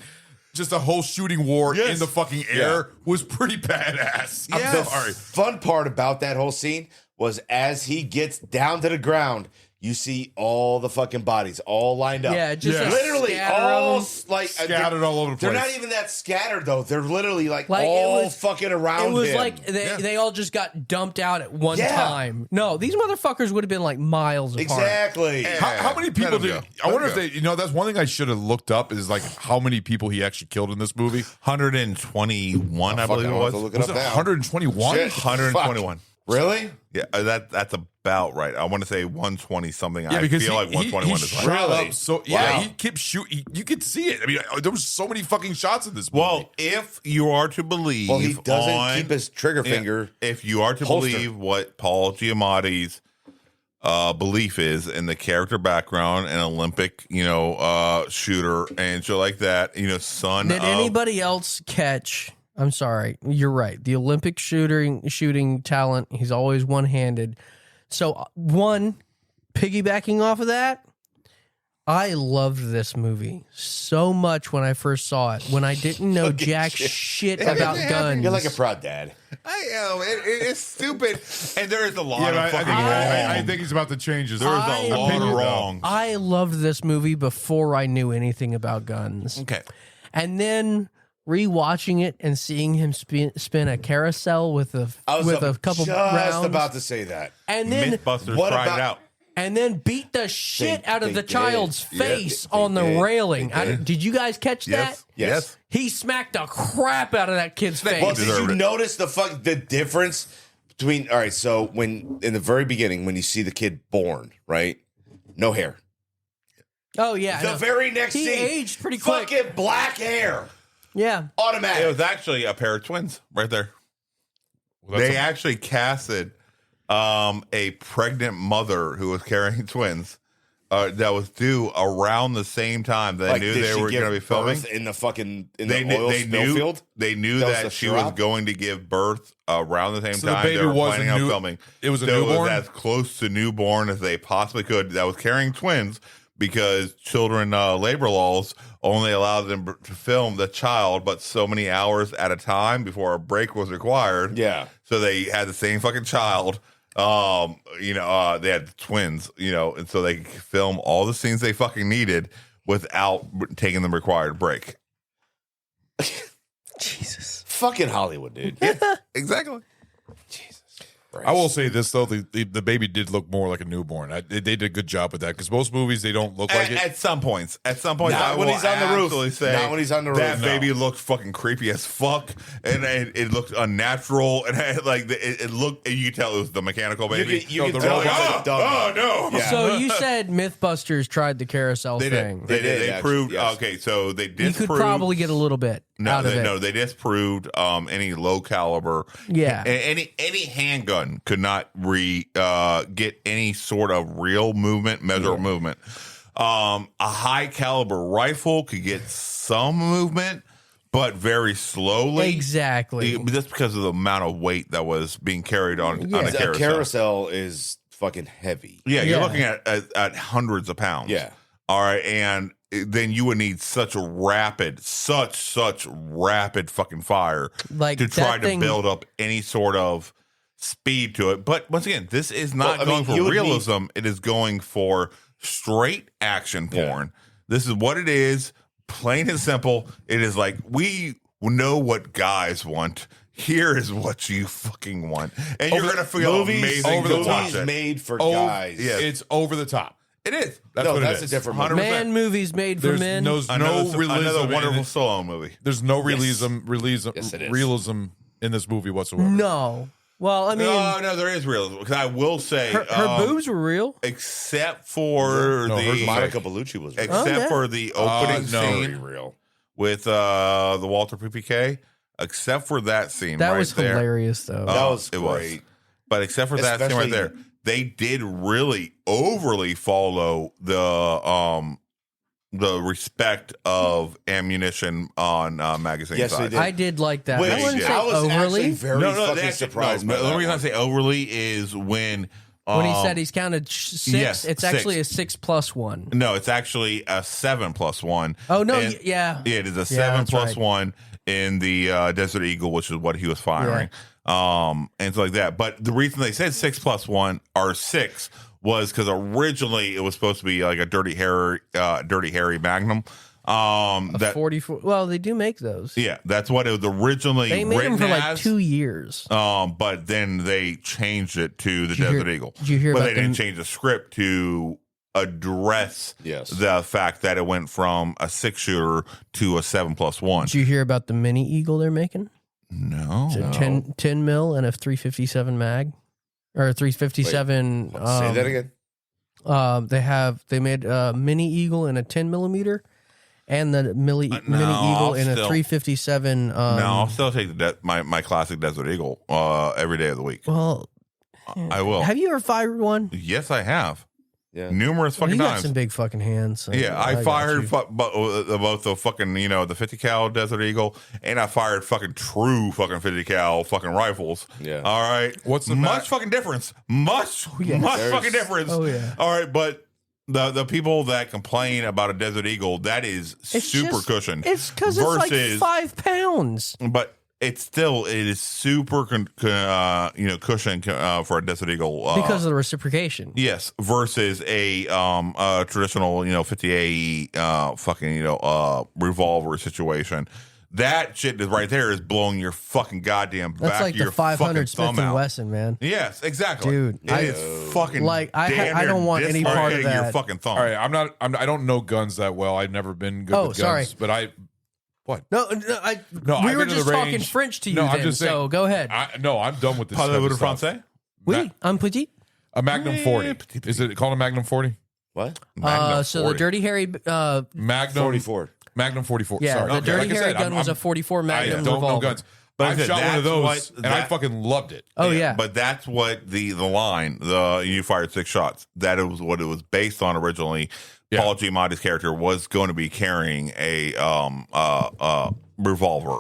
just a whole shooting war Yes. in the fucking air was pretty badass. I'm Yes. sorry. Fun part about that whole scene was as he gets down to the ground, you see all the fucking bodies all lined up. Yeah, just Yeah. a literally scatter all of them. like Scattered all over the They're place. not even that scattered though. They're literally like Like, it all was- fucking around. It was him. like they all just got dumped out at one Yeah. time. No, these motherfuckers would have been like miles apart. exactly. How many people Let him did? go. I Let wonder him if go. they. That's one thing I should have looked up is like how many people he actually killed in this movie. 121, I Fuck, believe it I'll have was. to look it Was up it now. 121? Shit. 121. Really? Yeah, that's about right. I want to say 120 something. Yeah, I because feel like 121 he is shot right. up. So yeah, Wow. he kept shooting. You could see it. I mean, there was so many fucking shots in this movie. Well, if you are to believe, Well, he doesn't on- keep his trigger Yeah, finger. if you are to holster. believe what Paul Giamatti's belief is in the character background, an Olympic, shooter and shit like that, son Did of anybody else catch? I'm sorry, you're right. The Olympic shooting talent. He's always one handed. So piggybacking off of that, I loved this movie so much when I first saw it. When I didn't know jack shit about guns. You're like a proud dad. I am. It's stupid, and there is a lot yeah, of but fucking I think he's about to change his. There's a lot opinion, of though. wrong. I loved this movie before I knew anything about guns. Okay. And then rewatching it and seeing him spin a carousel with a couple just rounds, about to say that. and then Mythbusters what tried about- it out. and then beat the shit out of they the did. child's Yeah, face they on the did. railing. They did. Did you guys catch Yes. that? Yes. He smacked the crap out of that kid's face. Well, did you deserved it. notice the difference between? All right, so when in the very beginning, when you see the kid born, right, no hair. Oh yeah, The no. very next he scene, aged pretty quick. fucking black hair, Yeah, automatic. It was actually a pair of twins right there. They actually casted a pregnant mother who was carrying twins that was due around the same time they knew they were going to be filming in the fucking oil spill field. They knew that she was going to give birth around the same time. The baby they were was planning on filming. It was a so newborn. It was as close to newborn as they possibly could. That was carrying twins because children labor laws only allowed them to film the child, but so many hours at a time before a break was required. Yeah. So they had the same fucking child. They had twins, and so they could film all the scenes they fucking needed without taking the required break. Jesus. Fucking Hollywood, dude. Yeah, exactly. I will say this though, the baby did look more like a newborn. They did a good job with that because most movies they don't look like it. At some points, Not when he's on the roof. Say Not when he's on the roof. That baby looked fucking creepy as fuck, and it looked unnatural, and it looked. You could tell it was the mechanical baby. You can tell. Oh no! Yeah. So you said MythBusters tried the carousel thing. They proved. Yes. Okay, so they disproved. You could probably get a little bit out of it. No, they disproved any low caliber. Yeah, any handgun could not get any sort of real movement, movement. A high caliber rifle could get some movement, but very slowly. Exactly. Just because of the amount of weight that was being carried on a carousel. A carousel is fucking heavy. Yeah, you're looking at hundreds of pounds. Yeah. All right, and then you would need such rapid fucking fire to try to build up any sort of speed to it. But once again, this is not going for realism. It is going for straight action porn. This is what it is, plain and simple. It is like, we know what guys want. Here is what you fucking want. And you're going to feel amazing over to watch it. Made for guys. Yes. It's over the top. It is. That's a different movie. Man movies made for men. Another wonderful Stallone movie. There's no realism in this movie whatsoever. No. Well, I mean, no, there is realism. Because I will say, her boobs were real, except for the Monica Bellucci was real. Except for the opening scene real with the Walter PPK. Except for that scene, that right was there. Hilarious, though. That was great. But except for that scene right there, they did really overly follow the respect of ammunition on magazine yes, size. I did like that. Wait, I wouldn't say I was overly. actually very fucking surprised. The only reason I say overly is when he said he's counted 6, yes, it's 6. actually a 6+1. No, it's actually a 7+1. Oh no, and yeah, it is a 7+1 in the Desert Eagle, which is what he was firing, and stuff like that. But the reason they said 6+1 or 6 was because originally it was supposed to be like a Dirty Harry Magnum. That 44. Well, they do make those. Yeah, that's what it was originally. They made them for like as, 2 years. But then they changed it to the Desert Eagle. Did you hear but about they didn't change the script to address the fact that it went from a 6-shooter to a 7+1. Did you hear about the mini Eagle they're making? No. It's a 10 mil and a 357 mag, or a 357. Say that again. They made a mini Eagle in a 10 millimeter, and the mini Eagle in a 357. No, I'll still take my classic Desert Eagle every day of the week. Well, I will. Have you ever fired one? Yes, I have. Yeah. Numerous fucking you got times. some big fucking hands. So yeah, I fired both the fucking, the 50 cal Desert Eagle, and I fired fucking true fucking 50 cal fucking rifles. Yeah. All right. What's the much fucking difference? Much fucking difference. Oh yeah. All right, but the people that complain about a Desert Eagle, that is super cushioned. It's because it's like 5 pounds. But it is super cushioned for a Desert Eagle because of the reciprocation. Yes, versus a traditional 50A fucking revolver situation. That shit is right there is blowing your fucking goddamn back. That's like your the 500 Smith & out. Wesson, man. Yes, exactly, dude. It's fucking like I don't want any part of that. Your fucking thumb. All right, I don't know guns that well. I've never been good with guns. But what? No, we were just talking French to you. No, then, I'm just saying. So go ahead. I'm done with this. Parlez-vous français? Oui, I'm petit. A Magnum 40. Is it called a Magnum 40? What? Magnum 40. The Dirty Harry Magnum 44. Magnum 44. Yeah, Sorry. the Dirty Harry gun was a 44 Magnum I don't revolver. know guns. But I I said shot one of that's those, what- and I fucking loved it. Oh yeah. But that's what the line, you fired 6 shots. That was what it was based on originally. Yeah. Paul Giamatti's character was going to be carrying a revolver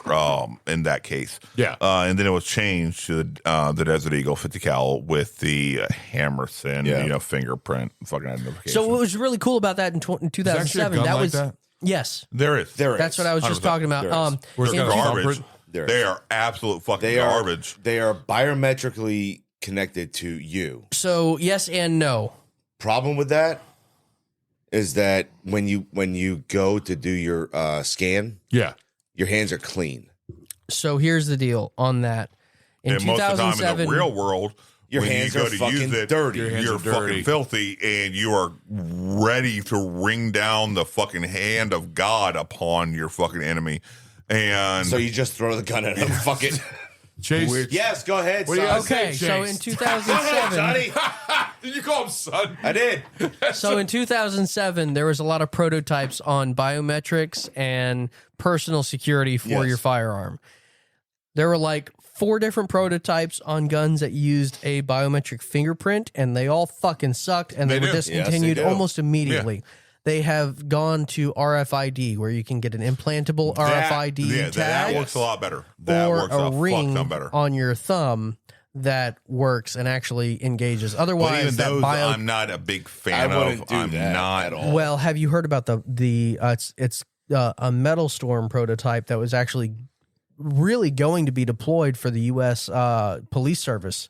in that case. Yeah. And then it was changed to the Desert Eagle 50 cal with the Hammerson, fingerprint fucking identification. So what was really cool about that in 2007? gun That like was that? yes. there is. That's what I was just 100%. talking about. Where's in it got a Garbage. thumbprint? They are absolute fucking They garbage. They are biometrically connected to you. So yes and no. Problem with that is that when you go to do your scan, Yeah. your hands are clean. So here's the deal on that. In And most of the time in 2007, the real world, Your when hands you go are to fucking use it, dirty. Your hands you're are dirty. fucking filthy, and you are ready to wring down the fucking hand of God upon your fucking enemy. And So you just throw the gun at him. Fuck it. Chase. Yes, go ahead. What do you son. gotta say, okay, so Chase? in 2007, Johnny. Did you call him son? I did. so in 2007, there was a lot of prototypes on biometrics and personal security for Yes. your firearm. There were like 4 different prototypes on guns that used a biometric fingerprint, and they all fucking sucked, and they, They were do. discontinued Yes, they do. almost immediately. They have gone to RFID, where you can get an implantable RFID tag. that works a lot better. That or works a a fuck ring ton better. on your thumb that works and actually engages. But Otherwise, even that those, bio. I'm not a big fan I wouldn't of. do I'm that not at all. Well, have you heard about the it's a Metal Storm prototype that was actually really going to be deployed for the U.S. Police Service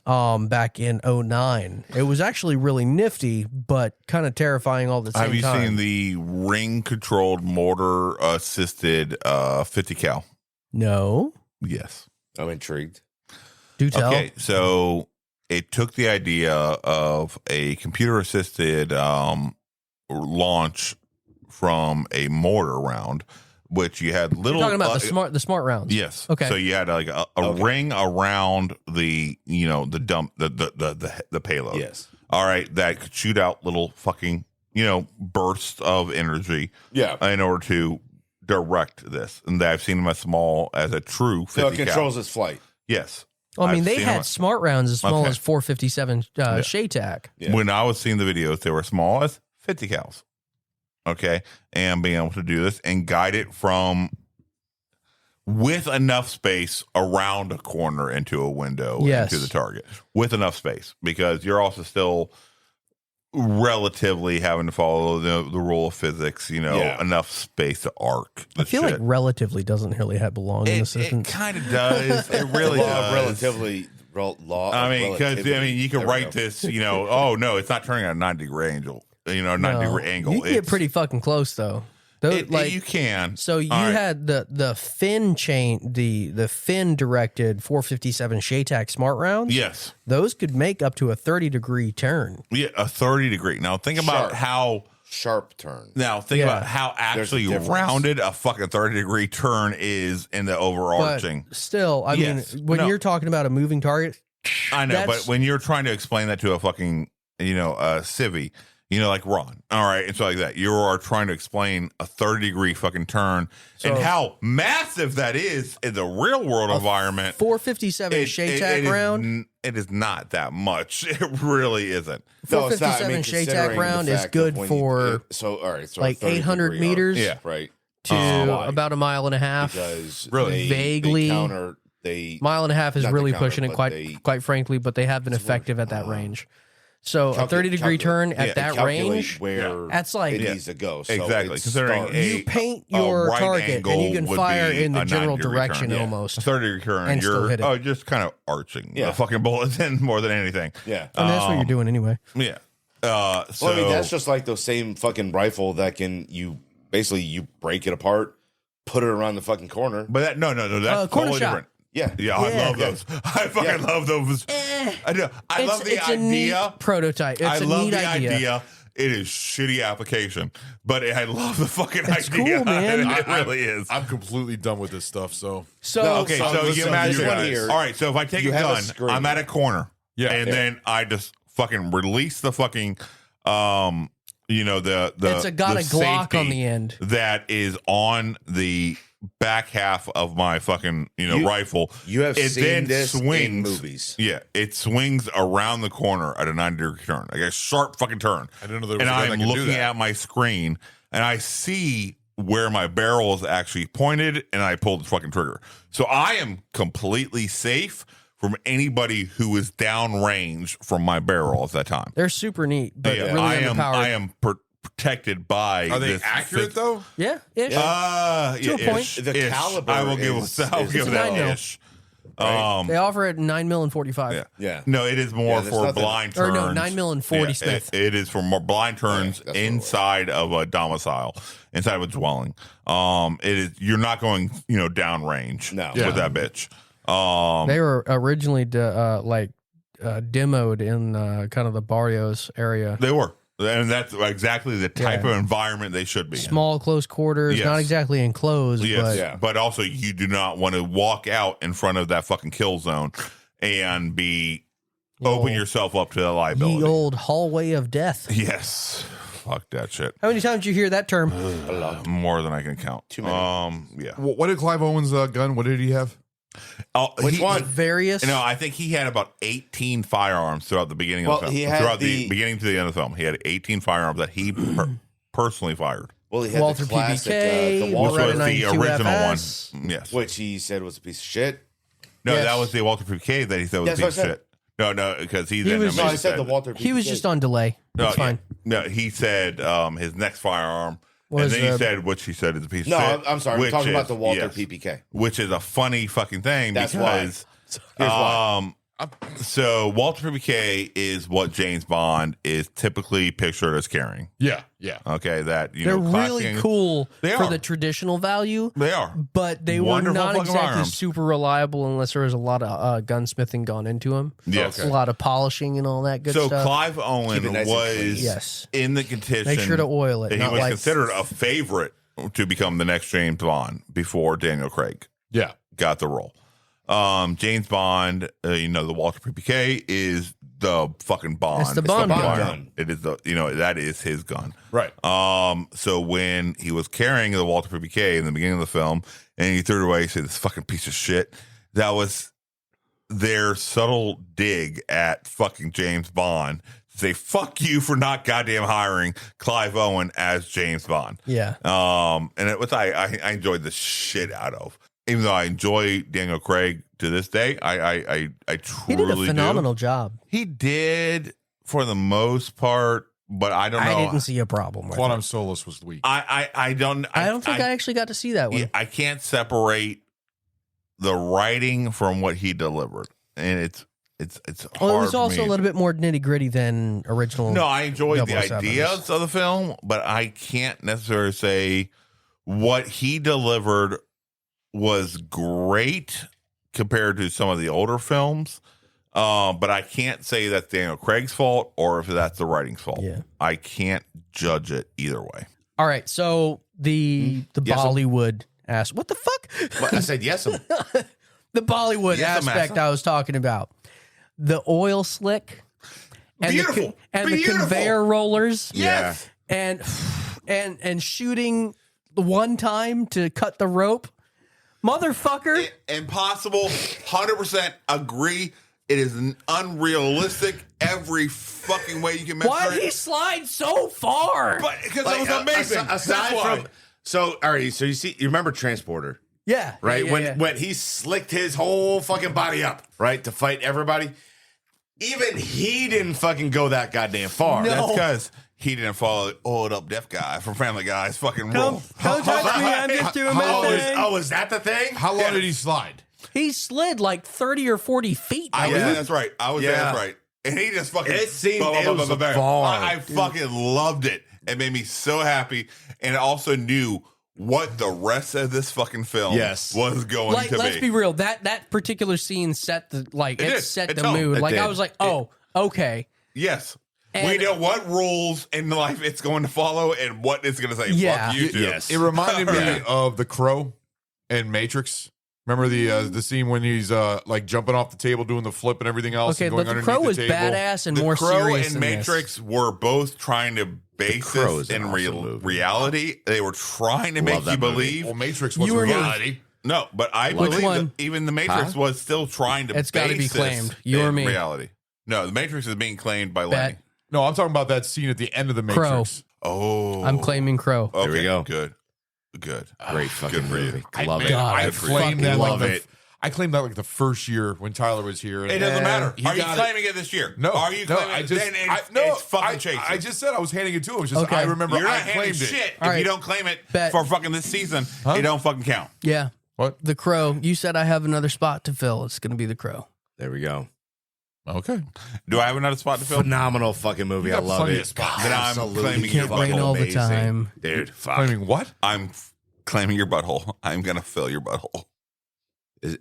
back in 2009. It was actually really nifty, but kind of terrifying all at the same Have you time. seen the ring controlled mortar assisted 50 cal? No. Yes. I'm intrigued. Do tell. Okay, so it took the idea of a computer assisted launch from a mortar round, which you had little. You're talking about the smart rounds. Yes. Okay. So you had like a ring around the the payload. Yes. All right, that could shoot out little fucking bursts of energy. Yeah. In order to direct this, and I've seen them as small as a true 50 So it cal. controls its flight. Yes. Well, I mean, I've they seen had them- smart rounds as small Okay. as 457 SHATAC. Yeah. When I was seeing the videos, they were small as 50 cals. Okay. And being able to do this and guide it from with enough space around a corner into a window Yes. into the target with enough space, because you're also still relatively having to follow the rule of physics, Yeah. enough space to arc. I feel like relatively doesn't really belong in this it instance. kind of does. It really Law does. of relatively law. I of mean, because relativity. you can There we write go. this. Oh no, it's not turning at a 90-degree angle. 90-degree angle. You can get pretty fucking close though. You can. So you All right. had the fin chain, the fin directed 457 SHATAC smart rounds. Yes. Those could make up to a 30-degree turn. Yeah, a 30-degree. Now think about Sharp. how. Sharp turn. Now think Yeah. about how There's a actually difference. rounded a fucking 30-degree turn is in the overarching. But still, I Yes. mean, when No. you're talking about a moving target, I know, that's- but when you're trying to explain that to a fucking civvy, like Ron, all right, and so like that, you are trying to explain a 30-degree fucking turn and how massive that is in the real world environment. 457 SHATAC round. It is not that much. It really isn't. No, it's not. I 457 mean, SHATAC considering the round is fact good of when for all right, so like 800 30-degree meters. Yeah. right? To Why? about a mile and a half. Because Really? Vaguely. Mile and a half is not really the counter, pushing it but quite frankly, but they have been effective at that range. So a 30-degree turn at that range, where that's like it needs to go. So Exactly. it Considering starts- you paint your right target and you angle can would fire be in the a general 90-degree direction turn. almost. A 30-degree turn, And still you're hit it. just kind of arching Yeah. the fucking bullets in more than anything. Yeah. And that's what you're doing anyway. Yeah. So Well, I mean, that's just like those same fucking rifle that you break it apart, put it around the fucking corner. But that no, that's corner totally shot. different. Yeah. Yeah, I love those. I fucking love those. I know. I love the it's a neat idea. prototype. It's I a love neat the idea. idea. It is shitty application, but I love the fucking It's idea. cool, man. It really is. I'm completely done with this stuff. So So Okay, So so listen, you imagine this one this. here, All right, so if I take you a have a gun, screen. I'm at a corner, Yeah. and then I just fucking release the fucking the it's got the a Glock on safety the end. that is on the back half of my fucking rifle. You have it seen then this swings, in movies. Yeah, it swings around the corner at a 90-degree turn, like a sharp fucking turn. I didn't know there was and a gun that I'm could do looking that. at my screen, and I see where my barrel is actually pointed, and I pulled the fucking trigger. So I am completely safe from anybody who is downrange from my barrel at that time. They're super neat, but really I am underpowered. protected by. Are they this accurate though? Yeah, ish. To a point. The caliber I will give is that 9 mil. ish. They offer it 9 mil and 45. Yeah. No, it is more there's for nothing- blind Or turns. no, 9 mil and 40 Smith. It is for more blind turns that's what it inside of a domicile, inside of a dwelling. It is you're not going downrange with that bitch. They were originally demoed in kind of the Barrios area. They were. And that's exactly the type of environment they should be. Small, close quarters, Yes. not exactly enclosed, Yes, but but also you do not want to walk out in front of that fucking kill zone and open yourself up to the liability. the old hallway of death. Yes, fuck that shit. How many times did you hear that term? More than I can count. Too many. Yeah. What did Clive Owen's gun? What did he have? Which one? Various. I think he had about 18 firearms throughout the beginning of the film. he had Throughout the the beginning to the end of the film, he had 18 firearms that he personally fired. Well, he had Walther the classic, PPK, the Which Walther, was the 92 original FS. one. Yes. which he said was a piece of shit. No, Yes. that was the Walter PPK that he said was That's a what piece I of said. shit. No, because he He then was- No, I immediately said the Walter. He was PPK. just on delay. No, It's fine. No, he said his next firearm, Was, and then he uh, said what she said is a piece No, of shit. I'm sorry. I'm which talking is- about the Walter yes, PPK. which is a funny fucking thing That's why. because Here's why. so Walter PPK is what James Bond is typically pictured as carrying. Yeah. Okay, that They're really classic- cool They for are. the traditional value, They are. but they Wonderful were not fucking exactly firearms. super reliable unless there was a lot of gunsmithing gone into them. Yes. A lot of polishing and all that good So stuff. Clive Owen Keep it nice and was clean. Yes. in the contention. Make sure to oil it, He not was like- considered a favorite to become the next James Bond before Daniel Craig Yeah. got the role. James Bond, the Walter PPK is the fucking Bond. It's the Bond gun. It is that is his gun. Right. So when he was carrying the Walter PPK in the beginning of the film, and he threw it away, he said, "This fucking piece of shit." That was their subtle dig at fucking James Bond to say, "Fuck you for not goddamn hiring Clive Owen as James Bond." Yeah. And it was I enjoyed the shit out of. Even though I enjoy Daniel Craig to this day, I He truly did a phenomenal job. do. He did for the most part, but I don't know. I didn't see a problem with Quantum it. Solace was weak. I don't think I actually got to see that one. Yeah, I can't separate the writing from what he delivered, and it's hard. Well, it was for also me. a little bit more nitty gritty than original. No, I enjoyed the 007s. ideas of the film, but I can't necessarily say what he delivered was great compared to some of the older films. But I can't say that's Daniel Craig's fault or if that's the writing's fault. Yeah. I can't judge it either way. All right, so the Yes, Bollywood aspect. What the fuck? But I said yes. The Bollywood Yes, aspect Massa. I was talking about. The oil slick and Beautiful. the Beautiful. conveyor rollers. Yes. And shooting one time to cut the rope. Motherfucker. Impossible. 100% agree. It is unrealistic every fucking way you can measure Why'd he it. slide so far? But because Like, it was amazing. aside That's why. from all right. So you remember Transporter, Yeah. right? Yeah, when he slicked his whole fucking body up, right, to fight everybody. Even he didn't fucking go that goddamn far. No. That's because he didn't follow the oiled up deaf guy from Family Guy's fucking rule. Don't touch me. I'm just doing my thing. Is that the thing? How long did he slide? He slid like 30 or 40 feet. I was Yeah. there, that's right. I was there, Yeah. that's right. And he just fucking It seemed- blah, blah, it blah, was blah, blah, blah. far. I fucking loved it. It made me so happy. And I also knew what the rest of this fucking film Yes. was going Like, to let's be real. That particular scene set the It did. set It the told. mood. It Like I did. was like, oh, okay. Yes. And- we know what rules in life it's going to follow and what it's going to say. Yeah. Fuck you two. Yes. It reminded me of The Crow and Matrix. Remember the scene when he's like jumping off the table, doing the flip and everything else? Okay, and but going the Crow underneath was the table? badass and The more Crow serious and than Matrix this. were both trying to base Crow this is an in awesome movie. reality. They were trying to Love make you that movie. believe. Well, Matrix was You were reality. No, but I Which believe one? that even the Matrix was still trying to It's gotta base be this claimed. You or in me? reality. No, the Matrix is being claimed by Lenny. No, I'm talking about that scene at the end of the Crow. Matrix. Oh. I'm claiming Crow. Okay, we go. Good. Great fucking Good for you. movie. I, Love man, it. I Good for you. claimed that Love like it. I claimed that like the first year when Tyler was here. It doesn't matter. He Are you got claiming it this year? No, Are you no, claiming I it? just, Then it's fucking Chase. I just said I was handing it to him. It's just Okay. I remember You're I not handing claimed it. shit. All If you right. don't claim it Bet. for fucking this season, it don't fucking count. Yeah. What? The Crow. You said I have another spot to fill. It's going to be the Crow. There we go. Okay. Do I have another spot to fill? Phenomenal fucking movie. You I got love plenty it. of spots. Then I'm Absolutely claiming Can't your wait fucking all the amazing. time. Dude, fuck. Claiming what? I'm claiming your butthole. I'm gonna fill your butthole.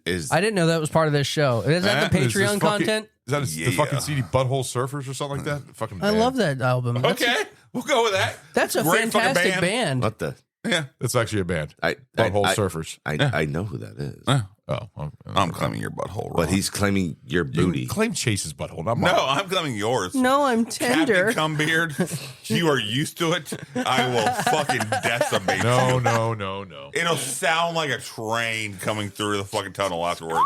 Is I didn't know that was part of this show. Is that the Is this Patreon fucking- content? Is that the fucking CD Butthole Surfers or something like that? Fucking I band. love that album. That's Okay, we'll go with that. That's a Great fucking fantastic band. what the? Yeah. It's actually a band. I Butthole I, Surfers. I know who that is. Oh, I'm claiming your butthole. But Ron. he's claiming your you booty. claim Chase's butthole, not mine. No, I'm claiming yours. No, I'm tender. Captain Cumbeard, you are used to it. I will fucking decimate you. No. It'll sound like a train coming through the fucking tunnel afterwards.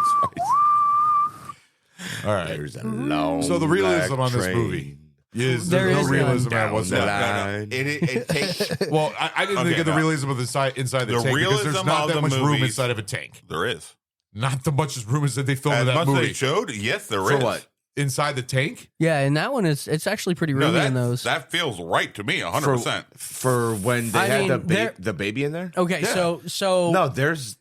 All right. There's a long So the realism black on this train movie is There no is realism down at whatsoever. the No. line. It takes. Well, I didn't Okay, get the no. realism of the inside the The tank because there's realism not of that the much room movies- inside of a tank. There is. Not the much room as that they filmed As in that much as movie. they showed, yes, there is. For what? Inside the tank? Yeah, and that one it's actually pretty No, roomy in those. that feels right to me, 100%. For when they I had mean, the baby in there? Okay, Yeah. so No, there's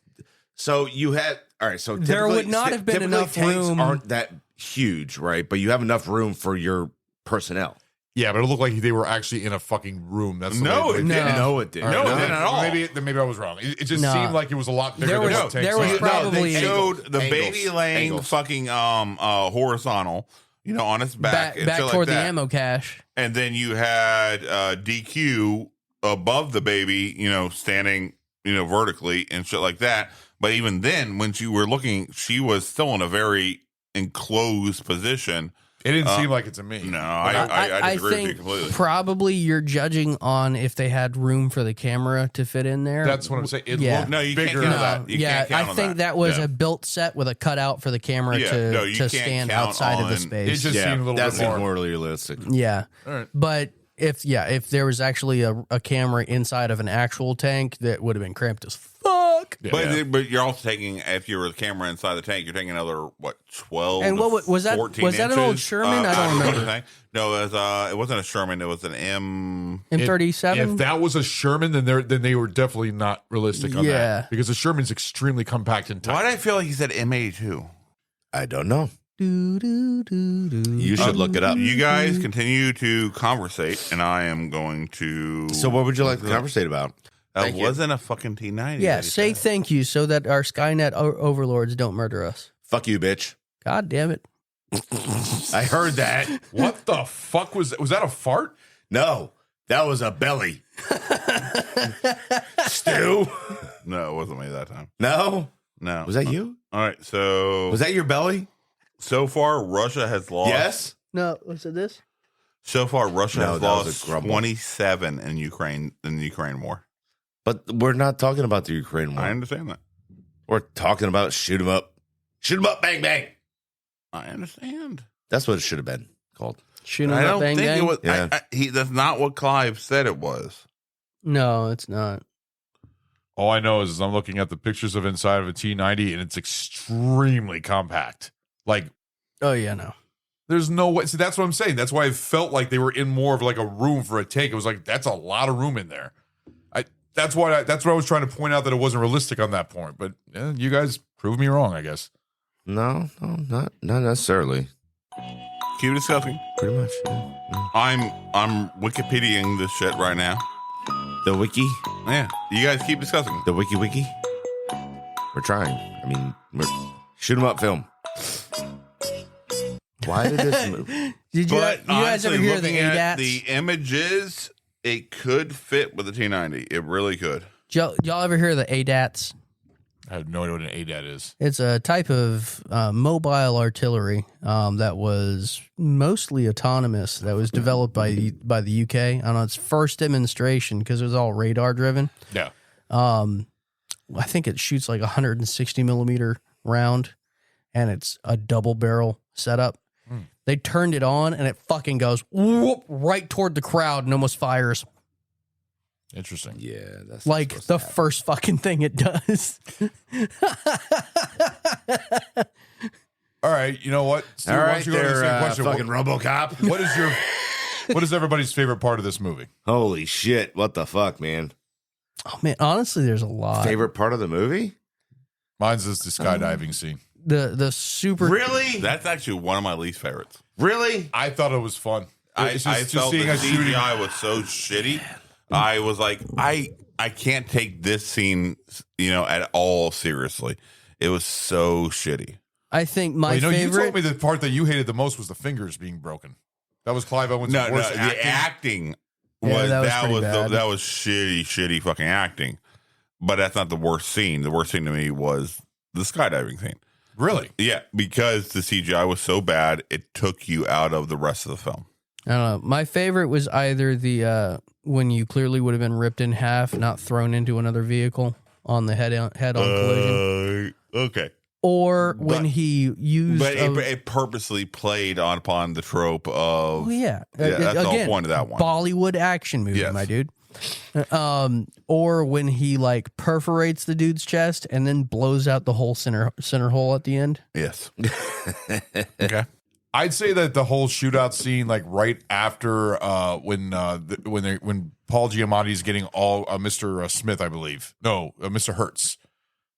so you had all right. So There typically- would not have been typically enough tanks room. Aren't that huge, right? But you have enough room for your personnel. Yeah, but it looked like they were actually in a fucking room. That's the No, way it they didn't. No, it didn't. All right, No, it no, didn't at all. Maybe I was wrong. It just No. seemed like it was a lot bigger There than was- what the tank there was size. probably- they showed the Angles. baby laying Angles. fucking horizontal, on its back, and back shit toward like the that. ammo cache. And then you had DQ above the baby, standing, vertically and shit like that. But even then, when you were looking, she was still in a very enclosed position. It didn't seem like it to me. No, I disagree with you think completely. probably you're judging on if they had room for the camera to fit in there. That's what I'm saying. It Yeah. looked No, you can't bigger. count No, that. You yeah, can't count I on think that was Yeah. a built set with a cutout for the camera Yeah, to no, you can't stand count outside of the on- space. It just seemed a little that's bit more. more realistic. Yeah. All right. But if there was actually a camera inside of an actual tank, that would have been cramped as fuck. Yeah. But you're also taking, if you were the camera inside the tank, you're taking another 12 And to what was that? 14 Was that an old inches, Sherman? I out don't of the remember. tank. No, it wasn't a Sherman. It was an M. M37. If that was a Sherman, then they were definitely not realistic on Yeah. that. Because the Sherman's extremely compact and tight. Why did I feel like he said M82? I don't know. Do, do, do, do. You should look it up. You guys continue to conversate, and I am going to. So, what would you like to conversate about? That Thank you. wasn't a fucking T90. Yeah, that he say said. thank you so that our Skynet overlords don't murder us. Fuck you, bitch. God damn it. I heard that. What the fuck was that a fart? No, that was a belly. Stu? No, it wasn't me that time. No? No. Was that you? All right. So Was that your belly? so far, Russia has lost. Yes. No, was it this? So far, Russia No, has that was lost a grumble. 27 in the Ukraine war. But we're not talking about the Ukraine war. I understand that. We're talking about shoot 'em up. Shoot 'em up, bang, bang. I understand. That's what it should have been called. Shooting I up don't bang think bang? it was. Yeah. That's not what Clive said it was. No, it's not. All I know is I'm looking at the pictures of inside of a T90 and it's extremely compact. Like, Oh yeah, no. there's no way. See, that's what I'm saying. That's why I felt like they were in more of like a room for a tank. It was like, that's a lot of room in there. That's what I was trying to point out, that it wasn't realistic on that point. But you guys proved me wrong, I guess. No, not necessarily. Keep discussing. Pretty much. Yeah. I'm Wikipediaing this shit right now. The wiki? Yeah. You guys keep discussing. The wiki? We're trying. I mean, we're shoot 'em up film. Why did this move? Did you But guys ever honestly, hear the looking at ADATs? the images, it could fit with the T90. It really could. Y'all ever hear the ADATs? I have no idea what an ADAT is. It's a type of mobile artillery that was mostly autonomous. That was developed by the UK on its first demonstration because it was all radar driven. Yeah. I think it shoots like 160 millimeter round, and it's a double barrel setup. They turned it on, and it fucking goes whoop, right toward the crowd and almost fires. Interesting. Yeah, that's like the first fucking thing it does. All right, you know what? Steve, All why right, don't you go to the same there, question? fucking RoboCop. What is everybody's favorite part of this movie? Holy shit! What the fuck, man? Oh man, honestly, there's a lot. Favorite part of the movie? Mine's is the skydiving scene. The super Really? That's actually one of my least favorites. Really? I thought it was fun. I It's just felt the seeing us shooting. CGI was so shitty. I was like, I can't take this scene, at all seriously. It was so shitty. I think my You favorite. told me the part that you hated the most was the fingers being broken. That was Clive Owen's No, worst the acting Yeah, was that was pretty bad. that was shitty fucking acting. But that's not the worst scene. The worst scene to me was the skydiving scene. Really? Yeah, because the CGI was so bad, it took you out of the rest of the film. I don't know. My favorite was either the when you clearly would have been ripped in half, not thrown into another vehicle on the head-on collision, Okay. or when he used. But it purposely played upon the trope of. Oh yeah, That's the whole point of that one. Bollywood action movie, Yes. my dude. Or when he like perforates the dude's chest and then blows out the whole center hole at the end. Yes. Okay. I'd say that the whole shootout scene, like right after when Paul Giamatti's getting all Mr. Smith, I believe, Mr. Hertz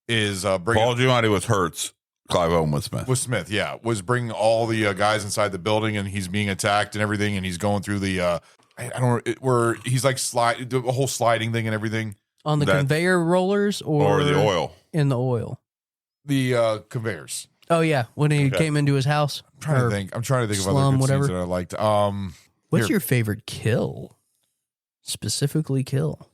is bringing Paul Giamatti was Hertz. Clive Owen was Smith. Was bringing all the guys inside the building, and he's being attacked and everything, and he's going through the where he's like the whole sliding thing and everything On the conveyor rollers or the oil. In the oil. The conveyors. Oh yeah, when he came into his house. I'm trying to think of other slum, good whatever. scenes that I liked. What's here. your favorite kill? Specifically kill.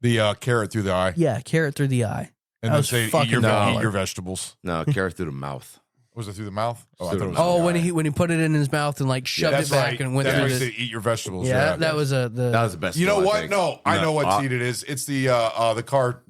The carrot through the eye. Yeah, carrot through the eye. And That then was say eat fucking your baller. vegetables. No, carrot through the mouth. Was it through the mouth? Oh, I thought it was Oh, through the when he put it in his mouth and like shoved that's it back right. and went That's through right. the. Say eat your vegetables. Yeah, that was the best. You know kill, I what? think. No, I know what scene it is. It's the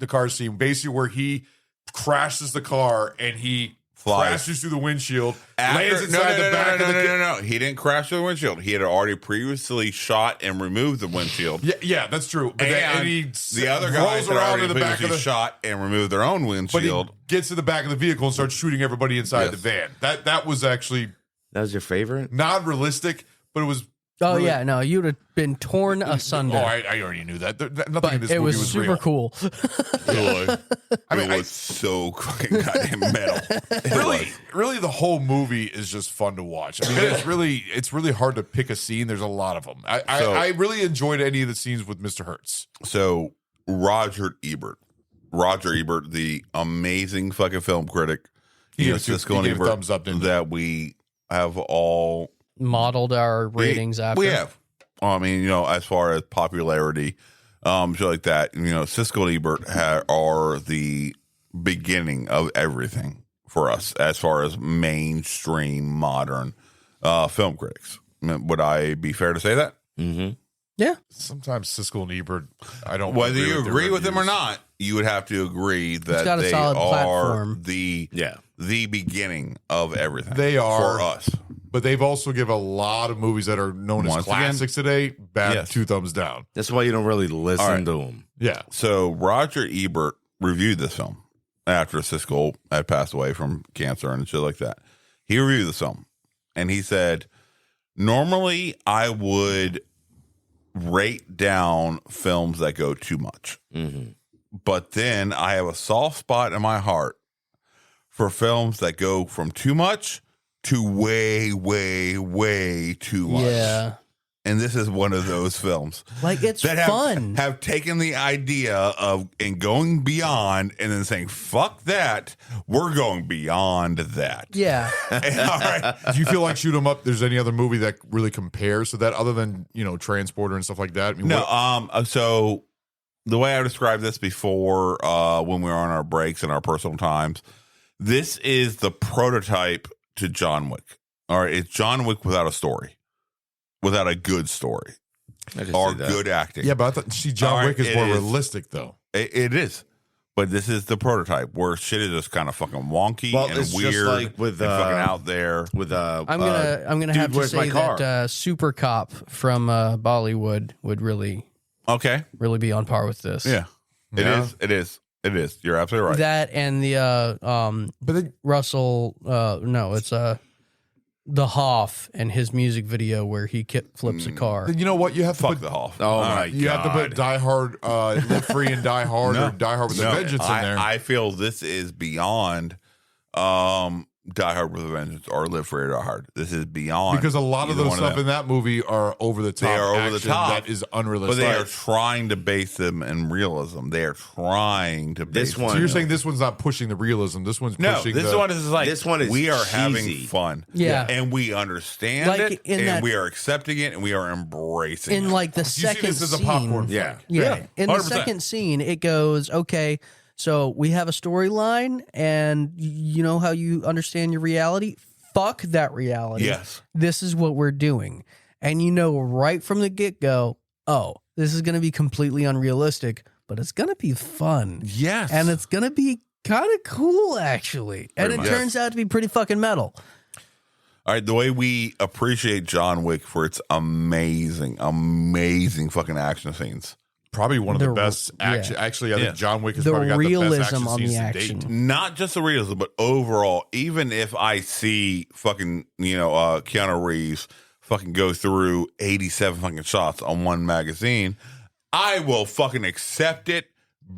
car scene, basically where he crashes the car and he crashes through the windshield, lands inside the back of the No. He didn't crash through the windshield. He had already previously shot and removed the windshield. Yeah, that's true. But And the other guys rolls had around already to the back of previously the shot and removed their own But windshield. he gets to the back of the vehicle and starts shooting everybody inside the van. That was actually That was your favorite? not realistic, but it was. Oh really- yeah, no, you'd have been torn asunder. Oh, I already knew that. Nothing but in this it movie was super real. cool. It was so fucking goddamn metal. Really, the whole movie is just fun to watch. I mean, it's really hard to pick a scene. There's a lot of them. I really enjoyed any of the scenes with Mr. Hertz. So Roger Ebert, the amazing fucking film critic, He gave Siskel and a Ebert, thumbs up, didn't he? that we have all Modeled our ratings after. We have. I mean, as far as popularity, shit like that. Siskel and Ebert are the beginning of everything for us as far as mainstream modern film critics. Would I be fair to say that? Mm-hmm. Yeah. Sometimes Siskel and Ebert, I don't. Whether you agree with them or not, you would have to agree that got a they solid are platform. the beginning of everything. They are for us. But they've also given a lot of movies that are known as Once again, classics today. Bad yes. 2 thumbs down. That's why you don't really listen All right. to them. Yeah. So Roger Ebert reviewed this film after Siskel had passed away from cancer and shit like that. He reviewed this film and he said, normally I would rate down films that go too much. Mm-hmm. But then I have a soft spot in my heart for films that go from too much to way, way, way too much. Yeah. And this is one of those films. Like it's that fun. have taken the idea of and going beyond and then saying, fuck that, we're going beyond that. Yeah. All right. Do you feel like Shoot 'em Up? There's any other movie that really compares to that other than Transporter and stuff like that? I mean, No, so the way I described this before, when we were on our breaks and our personal times, this is the prototype to John Wick. All right, it's John Wick without a story, without a good story, or good acting. Yeah, but I thought John Wick is more realistic, though. It is, but this is the prototype where shit is just kind of fucking wonky and it's weird, just like with and fucking out there. With I'm gonna have to say that Super Cop from Bollywood would really be on par with this. Yeah, it is. You're absolutely right. That and the Russell it's the Hoff and his music video where he flips a car. You know what? You have to Fuck put the Hoff. Oh my god! You have to put Die Hard, Live Free and Die Hard, or Die Hard with a Vengeance in there. I feel this is beyond Die Hard with a Vengeance or Live Free or Die Hard. This is beyond, because a lot of those stuff in that movie are over the top. They are over the top. That is unrealistic. But they are trying to base them in realism. They are trying to base So you're saying this one's not pushing the realism. This one's pushing this one is like, this one is we are cheesy. having fun. Yeah. And we understand Like it, in and that- we are accepting it, and we are embracing In it. like the You see second this as a scene, popcorn flick. Yeah. In the 100%. second scene, it goes, okay, so we have a storyline, and you know how you understand your reality? Fuck that reality. Yes. This is what we're doing. And you know right from the get-go, oh, this is going to be completely unrealistic, but it's going to be fun. Yes. And it's going to be kind of cool, actually. And Pretty it much. turns out to be pretty fucking metal. All right, the way we appreciate John Wick for its amazing fucking action scenes. Probably one of the best action. Actually, I think John Wick has The probably got the best realism action on scenes the to action. date. Not just the realism, but overall, even if I see fucking, Keanu Reeves fucking go through 87 fucking shots on one magazine, I will fucking accept it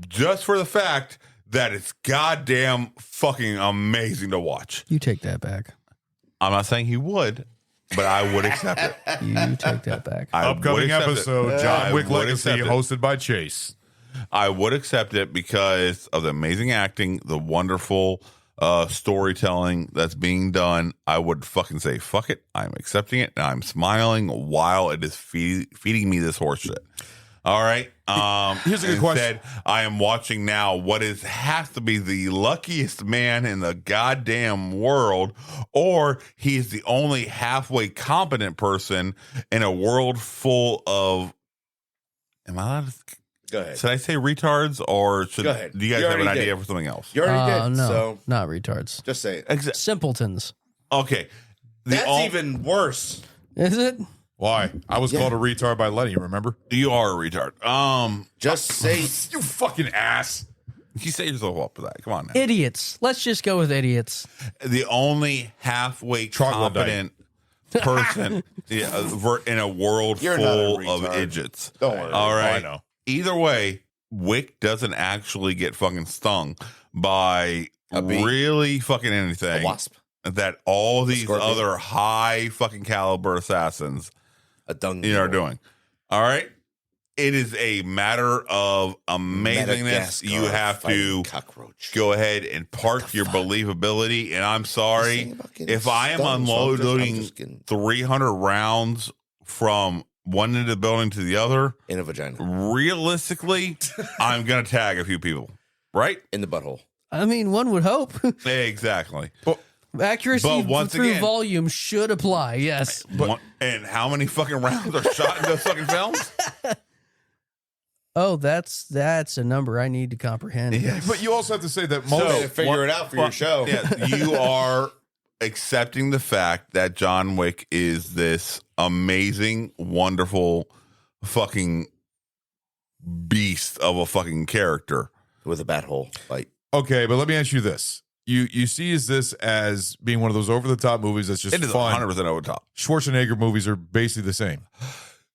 just for the fact that it's goddamn fucking amazing to watch. You take that back. I'm not saying he would, but I would accept it. You take that back. I would Upcoming accept it. episode, John I Wick would Legacy, accept it. hosted by Chase. I would accept it because of the amazing acting, the wonderful storytelling that's being done. I would fucking say, fuck it. I'm accepting it, and I'm smiling while it is feeding me this horse shit. All right. Here's a good question. I am watching now what has to be the luckiest man in the goddamn world, or he's the only halfway competent person in a world full of. Am I allowed to? Go ahead. Should I say retards, or Go ahead. do you guys You have an already idea did. for something else? You already did. No, So not retards. just say it. Simpletons. Okay. That's even worse. Is it? Why? I was called a retard by Lenny, remember? You are a retard. Just say You fucking ass. You set yourself up for that. Come on now. Idiots. Let's just go with idiots. The only halfway Troglodyte. competent person in a world You're not a full of retard. idiots. Don't worry. All right. I know. Either way, Wick doesn't actually get fucking stung by A bee? really fucking anything A wasp. that all these scorpion. other high fucking caliber assassins A dung. are doing. All right. It is a matter of amazingness. Madagascar You have to fighting cockroach. go ahead and park your believability. And I'm sorry This ain't about getting if I am stung, so I'm unloading just getting 300 rounds from one end of the building to the other. in a vagina. Realistically, I'm going to tag a few people, right? In the butthole. I mean, one would hope. Exactly. Accuracy But once through again- volume should apply. Yes. And how many fucking rounds are shot in those fucking films? Oh, that's a number I need to comprehend. But you also have to say that So, most. figure it out for your show. Yeah, you are accepting the fact that John Wick is this amazing, wonderful fucking beast of a fucking character with a bat hole. Like, Okay, but let me ask you this. You see this as being one of those over-the-top movies that's just It is fun. 100% over the top. Schwarzenegger movies are basically the same.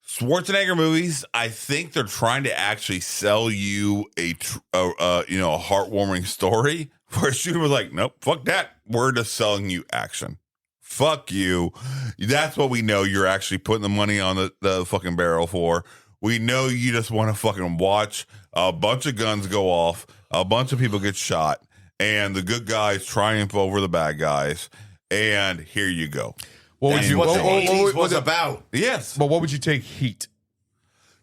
Schwarzenegger movies, I think they're trying to actually sell you a heartwarming story. Where Shooter was like, nope, fuck that. We're just selling you action. Fuck you. That's what we know you're actually putting the money on the fucking barrel for. We know you just want to fucking watch a bunch of guns go off, a bunch of people get shot, and the good guys triumph over the bad guys. And here you go. What would that's you? what the what- 80s what- was about. Yes. But what would you take Heat?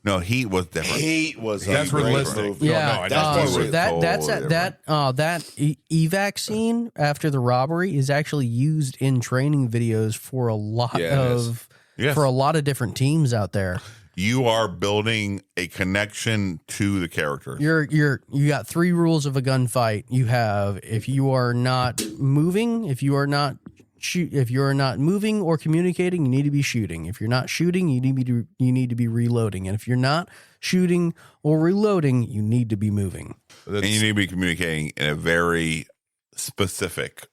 No, Heat was different. Heat was That's a great realistic. movie. Yeah, that's that evac scene after the robbery is actually used in training videos for a lot of different teams out there. You are building a connection to the character. You got 3 rules of a gunfight. You have if you are not moving, if you are not moving or communicating, you need to be shooting. If you're not shooting, you need to be reloading. And if you're not shooting or reloading, you need to be moving. And you need to be communicating in a very specific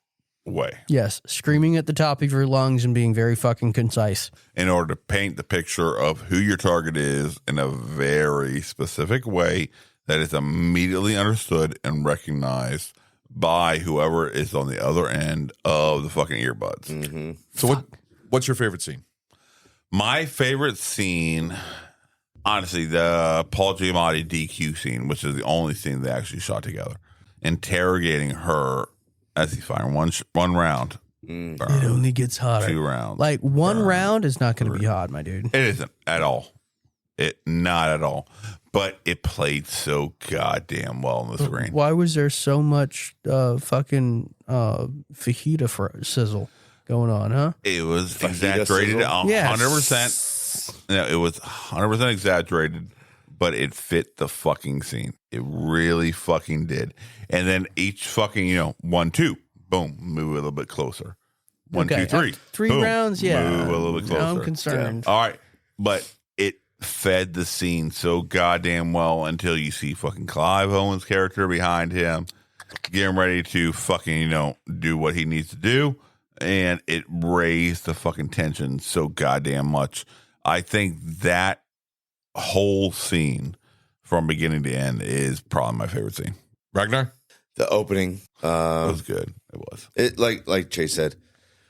way. Yes, screaming at the top of your lungs and being very fucking concise. In order to paint the picture of who your target is in a very specific way that is immediately understood and recognized by whoever is on the other end of the fucking earbuds. Mm-hmm. So what's your favorite scene? My favorite scene, honestly, the Paul Giamatti DQ scene, which is the only scene they actually shot together. Interrogating her as he's firing one round. It only gets hotter. 2 rounds. Like one round is not going to be hot, my dude. It isn't at all. Not at all. But it played so goddamn well on the screen. Why was there so much fucking fajita sizzle going on, huh? It was Fajita exaggerated sizzle? 100%. No, it was 100% exaggerated, but it fit the fucking scene. It really fucking did. And then each fucking, 1, 2, boom, move a little bit closer. 1, 2, 3. 3 boom, rounds, yeah. Move a little bit closer. I'm concerned. All right. But it fed the scene so goddamn well until you see fucking Clive Owen's character behind him getting ready to fucking, do what he needs to do. And it raised the fucking tension so goddamn much. I think that whole scene from beginning to end is probably my favorite scene. Ragnar? The opening. It was good. It was. It like Chase said,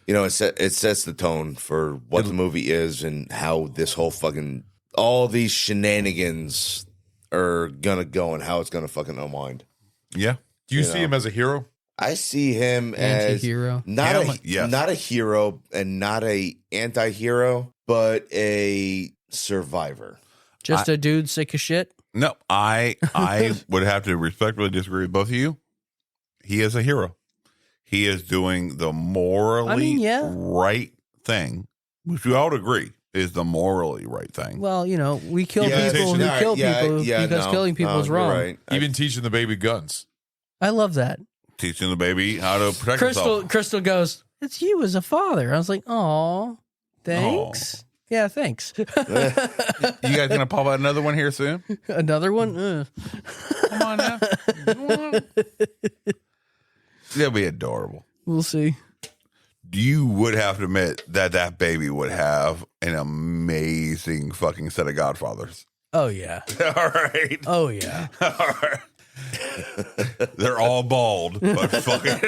it sets the tone for what the movie is and how this whole fucking all these shenanigans are gonna go and how it's gonna fucking unwind. Yeah. Do you see him as a hero? I see him Anti-hero. as not a hero and not a anti-hero, but a survivor. Just a dude sick of shit? No, I would have to respectfully disagree with both of you. He is a hero. He is doing the morally right thing, which we all agree is the morally right thing. Well, we kill people who kill people because killing people is wrong. Right. Even teaching the baby guns. I love that. Teaching the baby how to protect himself. Crystal goes, "It's you as a father." I was like, "Oh, thanks." Yeah, thanks. You guys gonna pop out another one here soon? Another one? Come on now. They'll be adorable. We'll see. You would have to admit that baby would have an amazing fucking set of godfathers. Oh, yeah. All right. Oh, yeah. All right. They're all bald, but fucking.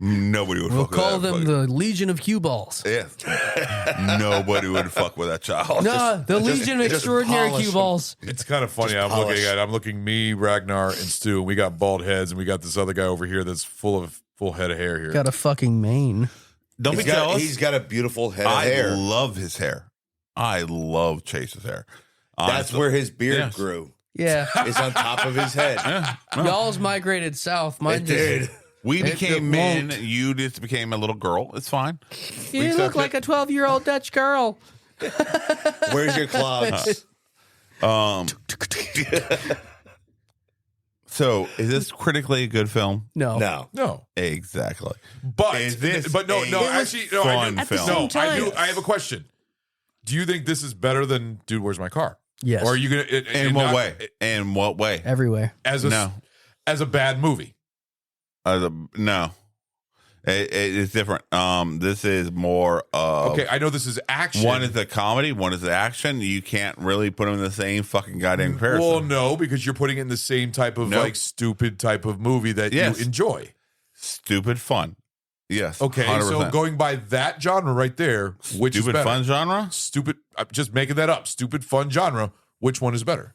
Nobody would We'll fuck with call that. them the Legion of Cue Balls. Yeah. Nobody would fuck with that child. No, the Legion of Extraordinary Cue Balls. It's kind of funny. I'm looking me, Ragnar, and Stu, and we got bald heads, and we got this other guy over here that's full head of hair here. Got a fucking mane. Don't be jealous. He's got a beautiful head of hair. I love his hair. I love Chase's hair. That's where his beard grew. Yeah. It's on top of his head. Y'all's migrated south. Mine did. We became men. You just became a little girl. It's fine. You look like a 12-year-old Dutch girl. Where's your clogs? So, is this critically a good film? No. No. Exactly. But Is this but no, actually, no. fun I do, film? no, time. I do. I have a question. Do you think this is better than Dude, Where's My Car? Yes. Or are you gonna? In what way? In what way? Everywhere. As a bad movie. No. It's different. This is more of Okay, I know this is action. one is a comedy, one is action. You can't really put them in the same fucking goddamn comparison. Well, no, because you're putting it in the same type of Nope. like stupid type of movie that Yes. you enjoy. Stupid fun. Yes. Okay, 100%. so going by that genre right there, which is Stupid better? fun genre? Stupid. I'm just making that up. Stupid fun genre. Which one is better?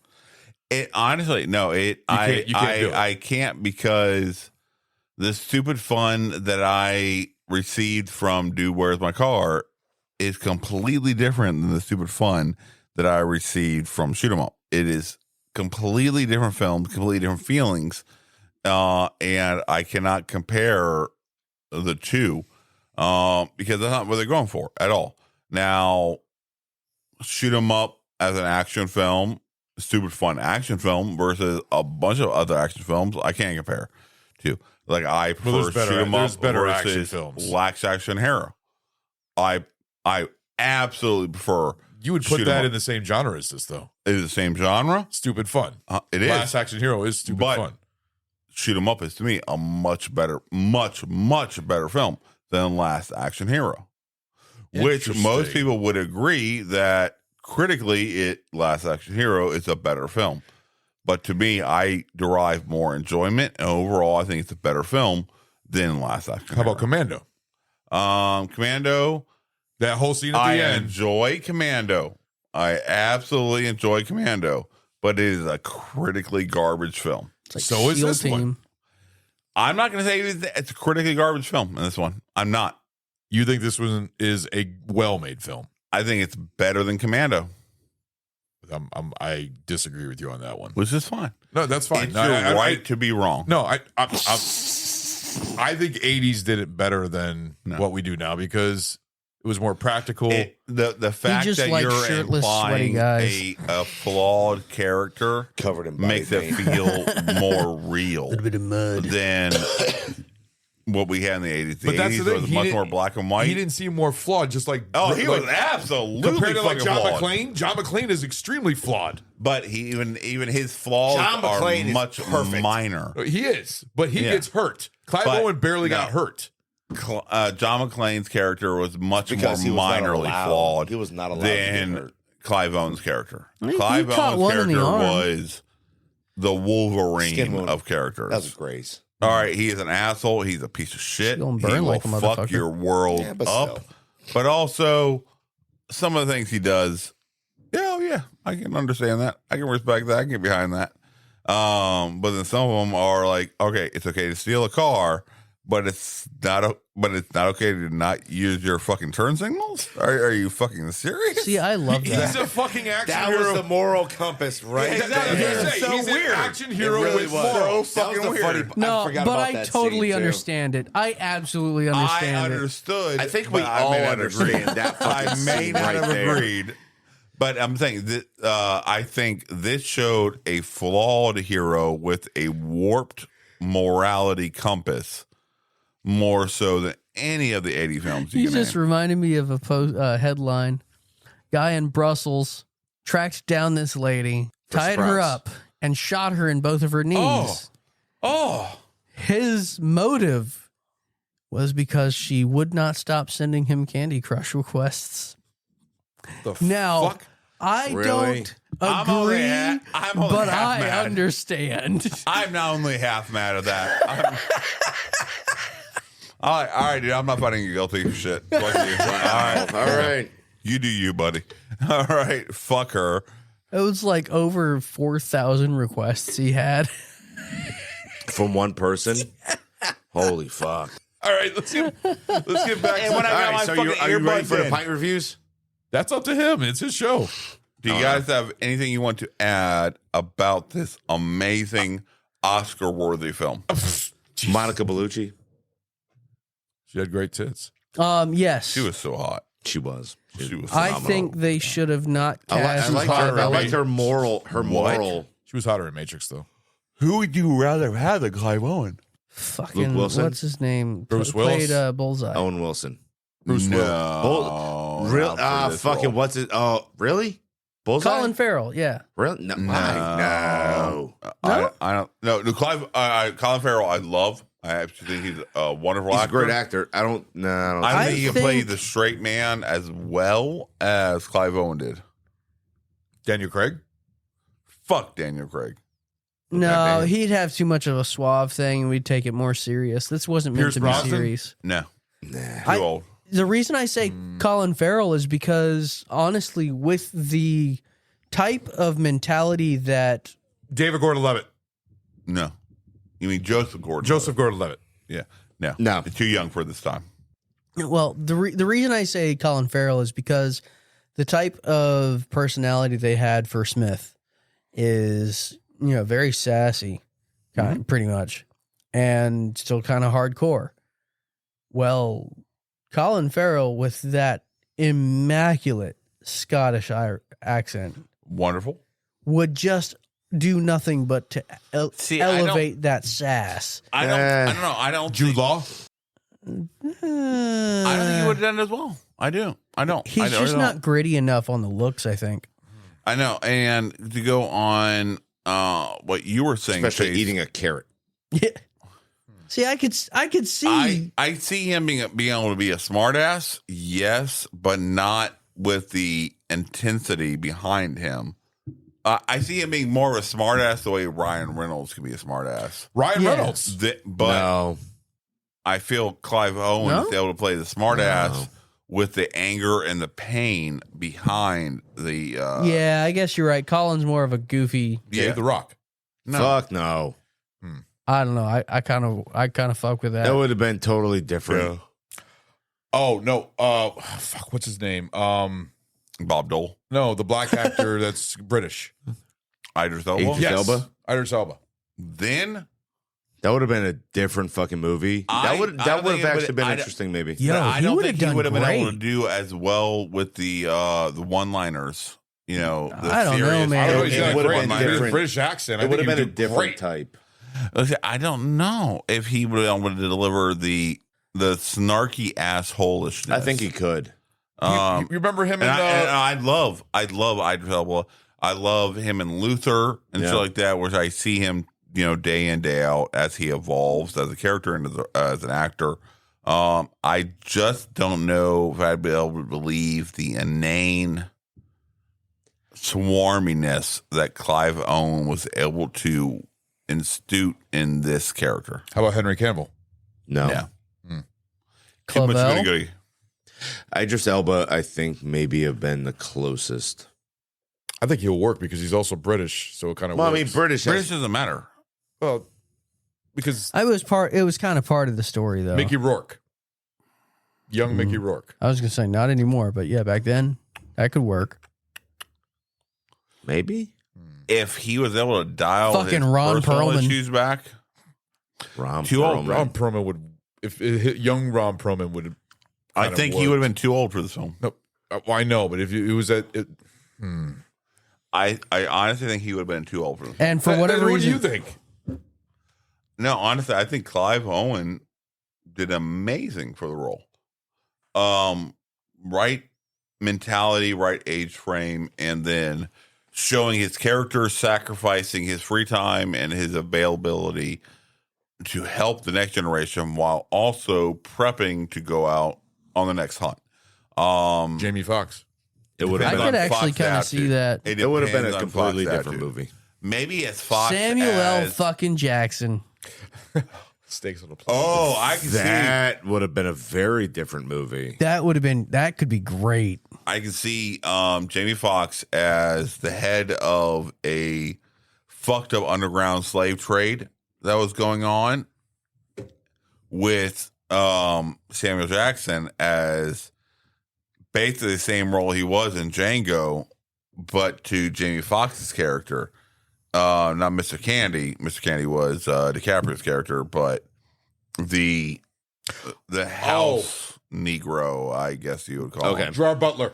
It honestly, no. You can't do it. I can't because the stupid fun that I received from Dude, Where's My Car is completely different than the stupid fun that I received from Shoot 'Em Up. It is completely different films, completely different feelings, and I cannot compare the two because that's not what they're going for at all. Now, Shoot 'Em Up as an action film, stupid fun action film versus a bunch of other action films, I can't compare to. Like I prefer Shoot 'Em Up versus Wax Action Hero. I absolutely prefer. You would put that in the same genre as this, though. It is the same genre. Stupid fun. It is. Last Action Hero is stupid fun. Shoot 'Em Up is to me a much better film than Last Action Hero, which most people would agree that critically, Last Action Hero is a better film. But to me, I derive more enjoyment, and overall, I think it's a better film than Last Action Hero. How about Commando? Commando. That whole scene at the end. I enjoy Commando. I absolutely enjoy Commando, but it is a critically garbage film. Like so is this one. I'm not going to say it's a critically garbage film in this one. I'm not. You think this one is a well-made film? I think it's better than Commando. I disagree with you on that one. Which is fine. No, that's fine. It's your right to be wrong. No, I think 80s did it better than what we do now because it was more practical. The fact that you're implying a flawed character covered in makes it feel more real. A little bit of mud than what we had in the 80s. The but that's 80s the thing. was much more black and white. He didn't seem more flawed, just like he was absolutely compared to like John flawed. McClane. John McClane is extremely flawed, but even his flaws are much minor. He is, but he gets hurt. Clive Owen barely got hurt. John McClane's character was much more minorly flawed. He was not allowed to get hurt. Clive Owen's character. Clive Owen's character was the Wolverine of characters. That was Grace. All right, he is an asshole. He's a piece of shit. He will like a fuck your world up. But also, some of the things he does, yeah, I can understand that. I can respect that. I can get behind that. But then some of them are like, okay, it's okay to steal a car, but it's not okay to not use your fucking turn signals. Are you fucking serious? See, I love that. He's a fucking action that hero. That was the moral compass, right? Yeah, exactly. He's weird. An action hero with morals. So fucking weird. No, but I totally understand it. I absolutely understand it. I understood. I think we all understand that. I may not have agreed. But I'm saying that I think this showed a flawed hero with a warped morality compass more so than any of the 80 films. You just reminded me of a headline. Guy in Brussels tracked down this lady, tied her up, and shot her in both of her knees. Oh. His motive was because she would not stop sending him Candy Crush requests. Now, fuck? I don't agree, but I understand. I'm not only half mad at that. All right, dude. I'm not finding you guilty for shit. Fuck you. All right. You do you, buddy. All right. Fuck her. It was like over 4,000 requests he had. From one person? Holy fuck. All right, let's get back to when I got my fucking are you ready for the pint reviews? That's up to him. It's his show. Do you guys have anything you want to add about this amazing Oscar-worthy film? Monica Bellucci. She had great tits. Yes. She was so hot. She was. She was I phenomenal. think they should have not cast. I liked her moral. She was hotter in Matrix, though. Who would you rather have than Clive Owen? Fucking Luke Wilson? what's his name? Bruce Willis? Played Bullseye. Owen Wilson. Bruce Willis. Fucking what's it? Oh, really? Bullseye? Colin Farrell. Yeah. Really? No. I don't. No, Clive. Colin Farrell. I love. I actually think he's a wonderful actor. He's a great actor. I think he can play the straight man as well as Clive Owen did. Daniel Craig? Fuck Daniel Craig. No, he'd have too much of a suave thing, and we'd take it more serious. This wasn't meant to be serious. No, too old. The reason I say Colin Farrell is because, honestly, with the type of mentality that David Gordon-Levitt. No, you mean Joseph Gordon? Joseph Gordon-Levitt. Yeah, no, No. Too young for this time. Well, the reason I say Colin Farrell is because the type of personality they had for Smith is, very sassy, pretty much, and still kind of hardcore. Well, Colin Farrell with that immaculate Scottish accent, wonderful, would just do nothing but to elevate that sass. I don't know. I don't. Jude Law. I don't think he would have done it as well. I don't. He's just not gritty enough on the looks, I think. I know. And to go on what you were saying, especially Chase, eating a carrot. Yeah. See, I could see. I see him being able to be a smartass, yes, but not with the intensity behind him. I see him being more of a smartass the way Ryan Reynolds can be a smartass. Ryan Reynolds, but no. I feel Clive Owen is able to play the smartass with the anger and the pain behind the. Yeah, I guess you're right. Colin's more of a goofy. Yeah, The Rock. No. Fuck no. I don't know. I kind of fuck with that. That would have been totally different. Yeah. Oh no. Fuck. What's his name? Bob Dole. No, the black actor that's British. Idris Elba. Yes. Idris Elba. Then. That would have been a different fucking movie. That would have actually been interesting, maybe. Yo, I don't think he would have been great. able to do as well with the one-liners. You know, the I don't know, man. It would have been different. British accent. It would have been a different great type. I don't know if he would have able to deliver the snarky assholishness. I think he could. You remember him in? I love Idris Elba. I love him in Luther and shit like that, where I see him, day in, day out as he evolves as a character and as an actor. I just don't know if I'd be able to believe the inane swarminess that Clive Owen was able to institute in this character. How about Henry Cavill? No. Yeah. Too much goody-goody. Idris Elba, I think, maybe have been the closest. I think he'll work because he's also British, so it kind of. Well, works. I mean, British doesn't matter. Well, because It was kind of part of the story, though. Mickey Rourke, young Mickey Rourke. I was gonna say not anymore, but yeah, back then that could work. Maybe if he was able to dial fucking his Ron personal Perlman issues back. Too old. Ron Perlman would, if young Ron Perlman would. I think he would have been too old for this film. No, I know, but if it was at. I honestly think he would have been too old for this. And for whatever reason, what do you think? No, honestly, I think Clive Owen did amazing for the role. Right mentality, right age frame, and then showing his character sacrificing his free time and his availability to help the next generation while also prepping to go out on the next hunt. Jamie Foxx. It would have I been. could actually kind of see that. It would have been a completely different movie. Maybe it's Fox. Samuel L. fucking Jackson. Stakes on the plate. Oh, I can see That would have been a very different movie. That could be great. I can see Jamie Foxx as the head of a fucked up underground slave trade that was going on, with Samuel Jackson as basically the same role he was in Django, but to Jamie Foxx's character. Not Mr. Candy. Mr. Candy was DiCaprio's character, but the house Negro, I guess you would call him. Gerard Butler.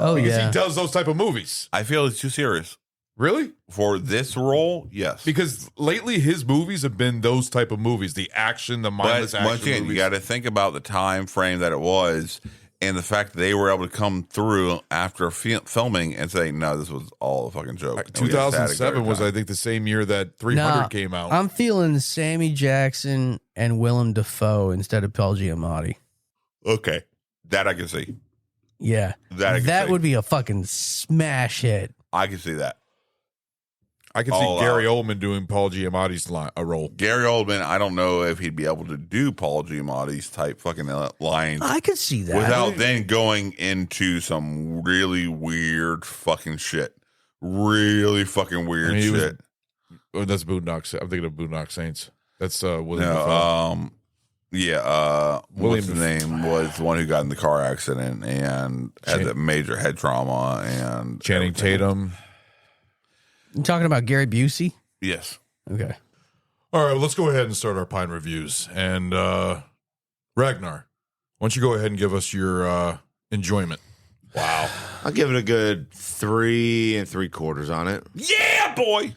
Because he does those type of movies. I feel it's too serious. Really? For this role, yes. Because lately his movies have been those type of movies. The action, the mindless But action once again, movies. you got to think about the time frame that it was and the fact that they were able to come through after filming and say, no, this was all a fucking joke. And we had static 2007 was, I think, the same year that 300 came out. I'm feeling Sammy Jackson and Willem Dafoe instead of Paul Giamatti. Okay. That I can see. Yeah. That would be a fucking smash hit. I can see that. I can see Gary Oldman doing Paul Giamatti's role. Gary Oldman, I don't know if he'd be able to do Paul Giamatti's type fucking lines. I could see that. Without then going into some really weird fucking shit. Really fucking weird shit. That's Boondock. I'm thinking of Boondock Saints. That's William No, Dafoe. Yeah, what's his name was the one who got in the car accident and had that major head trauma and Channing Tatum. You talking about Gary Busey? Yes. Okay. All right, let's go ahead and start our Pine reviews. And Ragnar, why don't you go ahead and give us your enjoyment? Wow. I'll give it a good 3 3/4 on it. Yeah, boy.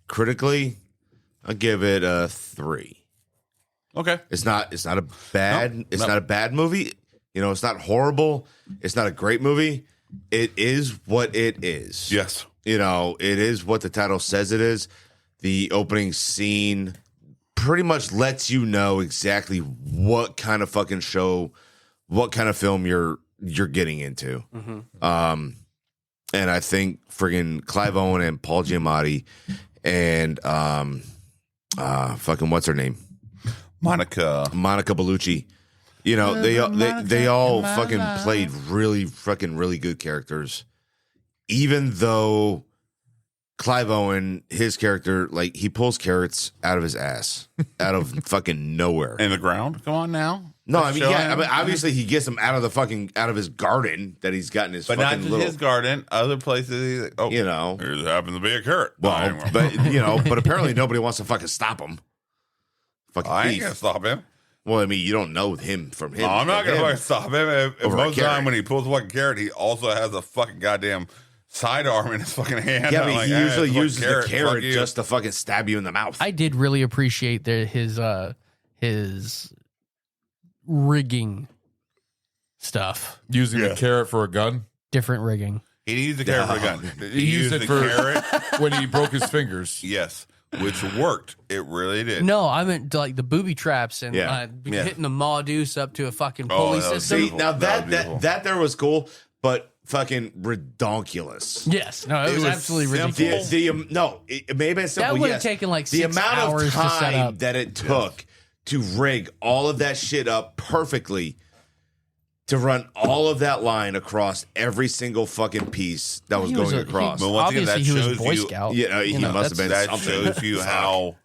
Critically, I'll give it a 3. Okay. It's not a bad not a bad movie. You know, it's not horrible. It's not a great movie. It is what it is. Yes. You know, it is what the title says it is. The opening scene pretty much lets you know exactly what kind of fucking show, what kind of film you're getting into. Mm-hmm. And I think friggin' Clive Owen and Paul Giamatti and fucking what's her name? Monica Bellucci. You know, they all fucking played really good characters. Even though Clive Owen, his character, like he pulls carrots out of his ass, out of fucking nowhere. in the ground. Come on now. No, I mean, yeah, I mean, obviously he gets them out of his garden that he's got in his But fucking not just little, his garden, other places. Oh, you know, there happens to be a carrot. well, but you know, but apparently nobody wants to fucking stop him. Fucking I ain't thief. gonna stop him. Well, I mean, you don't know him from him. No, I'm not from gonna him. fucking stop him. If Over a most of the time carrot. when he pulls a fucking carrot, he also has a fucking goddamn sidearm in his fucking hand. Yeah, I'm but like, he "Hey, usually it's a fucking uses the fuck carrot you." just to fucking stab you in the mouth. I did really appreciate his rigging stuff. Using the carrot for a gun? Different rigging. He needs the carrot for a gun. He used it the for carrot. when he broke his fingers. Yes, which worked. It really did. No, I meant like the booby traps and Yeah. Yeah. hitting the maw deuce up to a fucking Oh, pulley that was system. See, beautiful. now That was beautiful. that there was cool, but fucking redonkulous. Yes, no, it was absolutely simple. ridiculous. It may have been simple. That would have yes. taken like the 6 amount hours of to set time up. that it took to rig all of that shit up perfectly, to run all of that line across every single fucking piece that was He was going a- across. But once again, Obviously, that he was a shows Boy you. Scout. Yeah, he You know, must have been That something. shows you how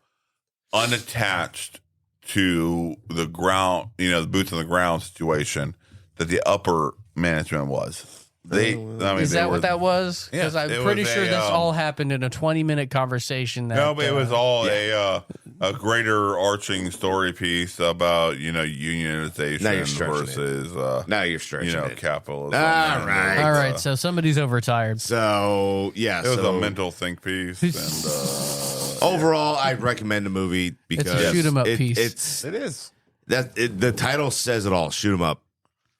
unattached to the ground, the boots on the ground situation that the upper management was. Is that what that was? Because Yeah, I'm it pretty was sure a, this all happened in a 20-minute conversation. That, No, but it was all a greater arching story piece about unionization Now you're stretching versus now you're stretching it. capitalism. All and right. all right. So somebody's overtired. So yeah, It was so a mental think piece, and overall, I'd recommend the movie because It's a shoot 'em up piece. It is the title says it all. Shoot 'em up.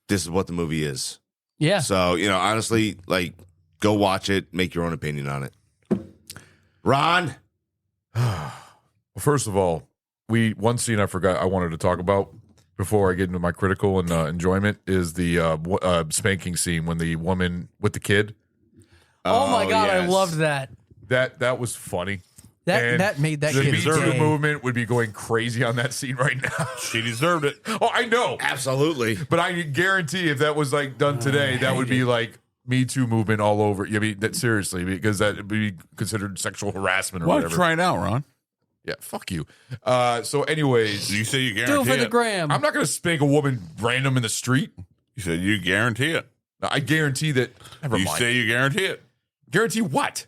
This is what the movie is. Yeah. So honestly, like, go watch it. Make your own opinion on it. Ron. Well, first of all, one scene I forgot I wanted to talk about before I get into my critical and enjoyment is the spanking scene when the woman with the kid. Oh my God, I yes. loved that. That was funny. That And that made that the kid Me Too day. movement would be going crazy on that scene right now. she deserved it. Oh, I know. Absolutely. But I guarantee if that was like done today, that would be like Me Too movement all over. I mean, that seriously, because that would be considered sexual harassment or Why whatever. try it out, Ron? Yeah, fuck you. So, anyways, You say you Do guarantee it for the it. gram. I'm not going to spank a woman random in the street. You said you guarantee it. I guarantee that. Never You mind. say you guarantee it. Guarantee what?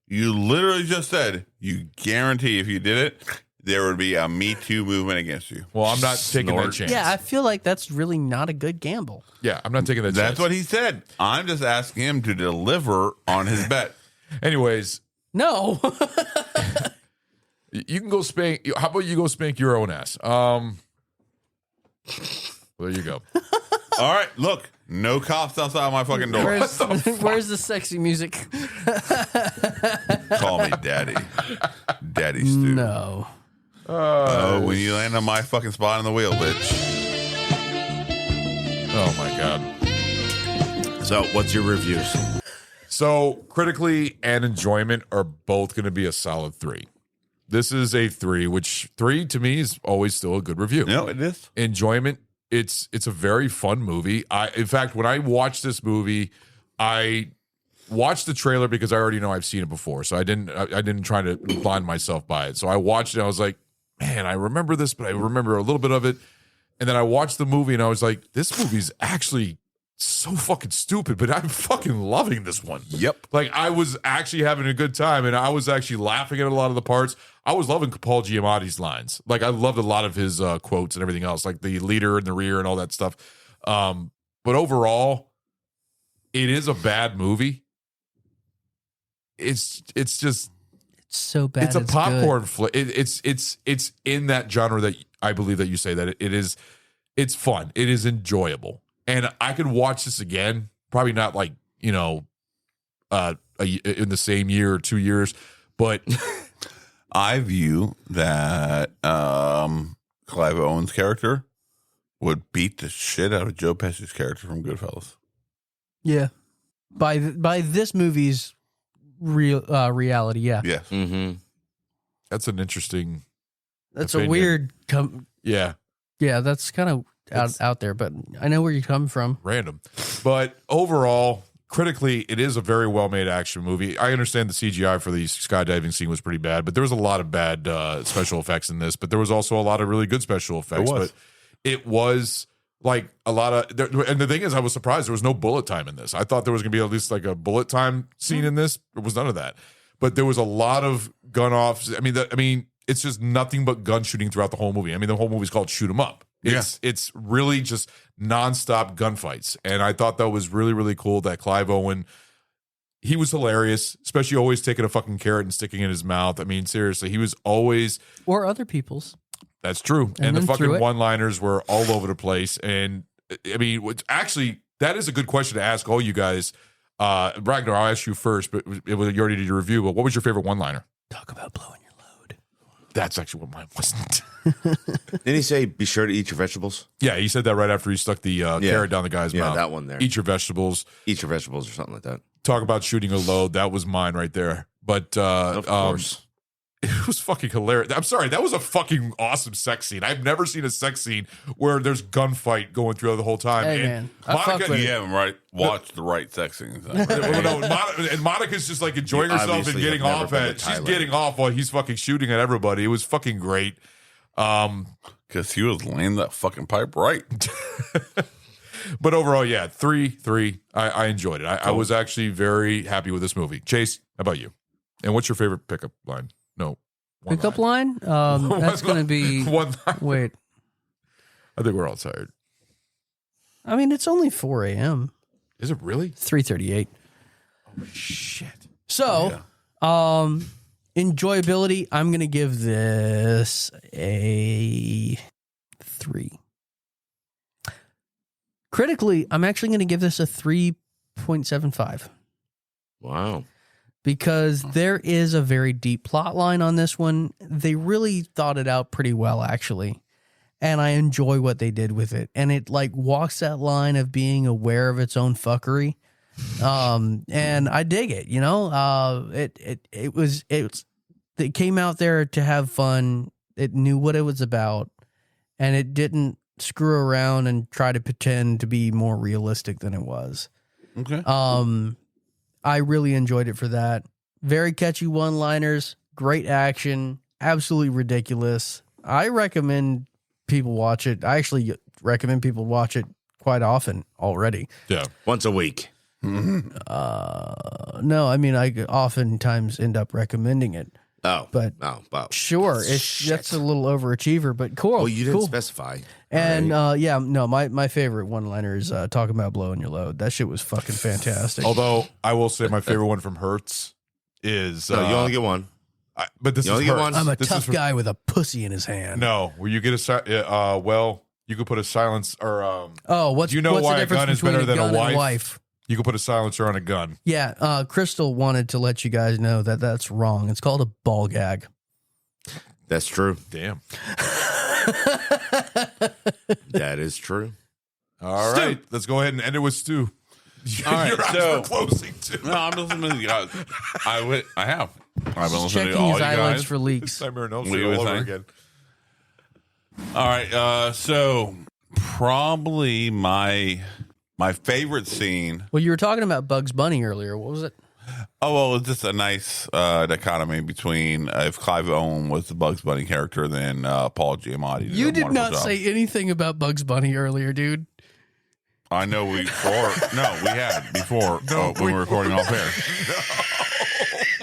You literally just said you guarantee if you did it, there would be a Me Too movement against you. Well, I'm not taking that Snort. chance. Yeah, I feel like that's really not a good gamble. Yeah, I'm not taking that That's chance. what he said. I'm just asking him to deliver on his bet. Anyways, No. you can go spank. How about you go spank your own ass? There you go. All right, look, no cops outside my fucking door. Where's the sexy music? Call me daddy. Daddy Stu. No. Oh, when you land on my fucking spot on the wheel, bitch. Oh my god. So, what's your reviews? So, critically and enjoyment are both going to be a solid 3. This is a 3, which 3 to me is always still a good review. No, it is. Enjoyment, it's a very fun movie. In fact, when I watched this movie, I watched the trailer because I already know I've seen it before. So I didn't try to blind myself by it. So I watched it and I was like, man, I remember this, but I remember a little bit of it. And then I watched the movie and I was like, this movie's actually so fucking stupid, but I'm fucking loving this one. Yep. Like, I was actually having a good time and I was actually laughing at a lot of the parts. I was loving Paul Giamatti's lines. Like, I loved a lot of his quotes and everything else, like the leader in the rear and all that stuff. But overall, it is a bad movie. It's just so bad. It's a popcorn flick. It's in that genre that I believe that you say that it is. It's fun. It is enjoyable, and I could watch this again. Probably not like in the same year or 2 years, but I view that Clive Owen's character would beat the shit out of Joe Pesci's character from Goodfellas. Yeah, by this movie's reality, yeah. Yes. Mm-hmm. That's an interesting. That's opinion. a weird. Yeah. Yeah, that's kind of out there, but I know where you come from. Random, but overall, critically, it is a very well made action movie. I understand the CGI for the skydiving scene was pretty bad, but there was a lot of bad special effects in this. But there was also a lot of really good special effects. But it was like a lot of, and the thing is, I was surprised there was no bullet time in this. I thought there was going to be at least like a bullet time scene in this. There was none of that. But there was a lot of gun offs. I mean, it's just nothing but gun shooting throughout the whole movie. I mean, the whole movie's called Shoot 'Em Up. It's really just nonstop gunfights. And I thought that was really, really cool that Clive Owen, he was hilarious, especially always taking a fucking carrot and sticking it in his mouth. I mean, seriously, he was always. Or other people's. That's true. And the fucking one-liners were all over the place. And I mean, actually, that is a good question to ask all you guys. Ragnar, I'll ask you first, but you already did your review. But what was your favorite one-liner? Talk about blowing your load. That's actually what mine wasn't. Didn't he say, be sure to eat your vegetables? Yeah, he said that right after he stuck the carrot down the guy's mouth. Yeah, that one there. Eat your vegetables. Eat your vegetables or something like that. Talk about shooting a load. That was mine right there. But of course. It was fucking hilarious. I'm sorry, that was a fucking awesome sex scene. I've never seen a sex scene where there's gunfight going through the whole time. Hey, and man, Monica, You haven't watched the right sex scenes. and Monica's just like enjoying herself and getting off at. She's getting off while he's fucking shooting at everybody. It was fucking great. Because he was laying that fucking pipe right. But overall, yeah, 3-3. I enjoyed it. I was actually very happy with this movie. Chase, how about you? And what's your favorite pickup line? No. Pickup line? That's going to be. One line. Wait. I think we're all tired. I mean, it's only 4 a.m. Is it really? 3:38. Oh, shit. So, enjoyability, I'm going to give this a 3. Critically, I'm actually going to give this a 3.75. Wow. Because there is a very deep plot line on this one. They really thought it out pretty well, actually. And I enjoy what they did with it. And it like walks that line of being aware of its own fuckery. And I dig it, you know? It came out there to have fun. It knew what it was about. And it didn't screw around and try to pretend to be more realistic than it was. Okay. I really enjoyed it for that. Very catchy one-liners, great action, absolutely ridiculous. I recommend people watch it. I actually recommend people watch it quite often already. Yeah. Once a week. No, I mean, I oftentimes end up recommending it. Oh. But wow. Sure, that's a little overachiever, but cool. Well, you didn't cool. specify. And my favorite one-liner is talking about blowing your load. That shit was fucking fantastic. Although I will say my favorite one from Hertz is you only get one. But this You is only get Hertz. one? I'm a This tough is guy with a pussy in his hand. No, where you get you could put a silence or what's do you know what's why the a difference gun is between better a than gun a and wife? You could put a silencer on a gun. Yeah, Crystal wanted to let you guys know that that's wrong. It's called a ball gag. That's true. Damn. That is true. All right, let's go ahead and end it with Stu. All right, Your eyes so- were closing too. No, I'm listening to you guys. I have. I've been listening Checking to all his you eyelids guys. for leaks. Nightmare on Elm What do Street you all over think? again. All right, so probably my favorite scene. Well, you were talking about Bugs Bunny earlier. What was it? Oh, well, it's just a nice dichotomy between if Clive Owen was the Bugs Bunny character, then Paul Giamatti. You did not say anything about Bugs Bunny earlier, dude. I know we had before when we were recording off air.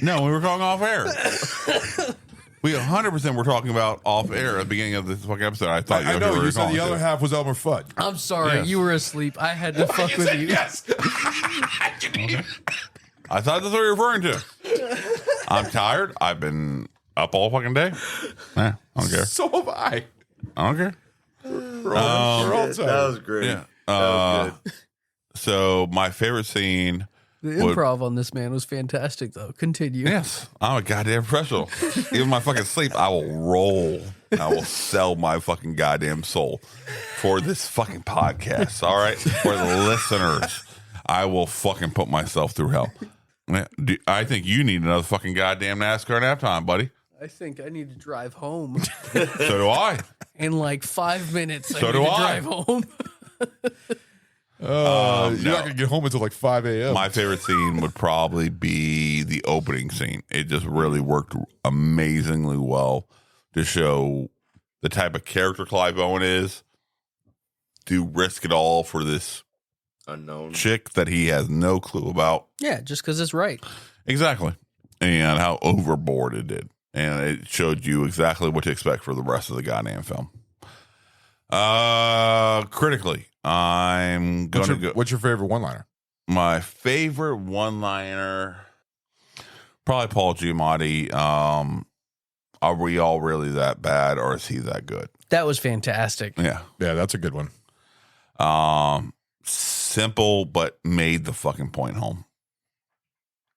No, we were talking off air. We 100% were talking about off air at the beginning of this fucking episode. I thought I know you said the other half was Elmer Fudd. I'm sorry, Yes. you were asleep. I had to fuck with you. Yes. Okay. I thought that's what you were referring to. I'm tired. I've been up all fucking day. I don't care. So have I. I don't care. We're all tired. That was great. Yeah. That was good. So my favorite scene. The improv on this man was fantastic, though. Continue. Yes, I'm a goddamn professional. Even my fucking sleep, I will roll. I will sell my fucking goddamn soul for this fucking podcast. All right, for the listeners, I will fucking put myself through hell. I think you need another fucking goddamn NASCAR nap time, buddy. I think I need to drive home. So do I. In like 5 minutes, So I do need to I. drive home. You're not gonna get home until like 5 a.m. My favorite scene would probably be the opening scene. It just really worked amazingly well to show the type of character Clive Owen is, to risk it all for this unknown chick that he has no clue about. Yeah, just because it's right. Exactly. And how overboard it did. And it showed you exactly what to expect for the rest of the goddamn film. Critically, I'm going to go. What's your favorite one-liner? My favorite one-liner, probably Paul Giamatti. Are we all really that bad, or is he that good? That was fantastic. Yeah, that's a good one. Simple, but made the fucking point home.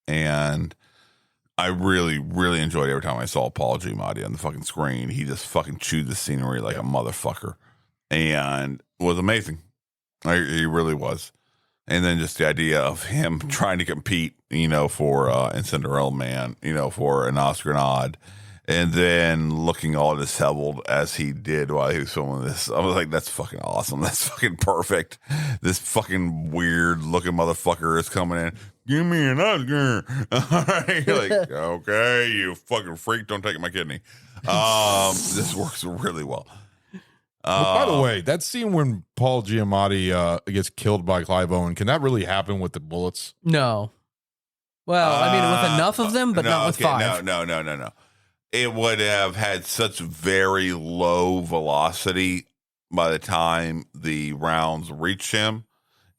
And I really, really enjoyed every time I saw Paul Giamatti on the fucking screen. He just fucking chewed the scenery like a motherfucker, and was amazing. He really was. And then just the idea of him trying to compete, for in Cinderella Man, for an Oscar nod, and then looking all disheveled as he did while he was filming this. I was like, that's fucking awesome. That's fucking perfect. This fucking weird looking motherfucker is coming in. Give me an Oscar. All right. You're like, okay, you fucking freak. Don't take my kidney. This works really well. By the way, that scene when Paul Giamatti gets killed by Clive Owen, can that really happen with the bullets? No. Well, I mean, with enough of them, but not with 5. No. It would have had such very low velocity by the time the rounds reached him.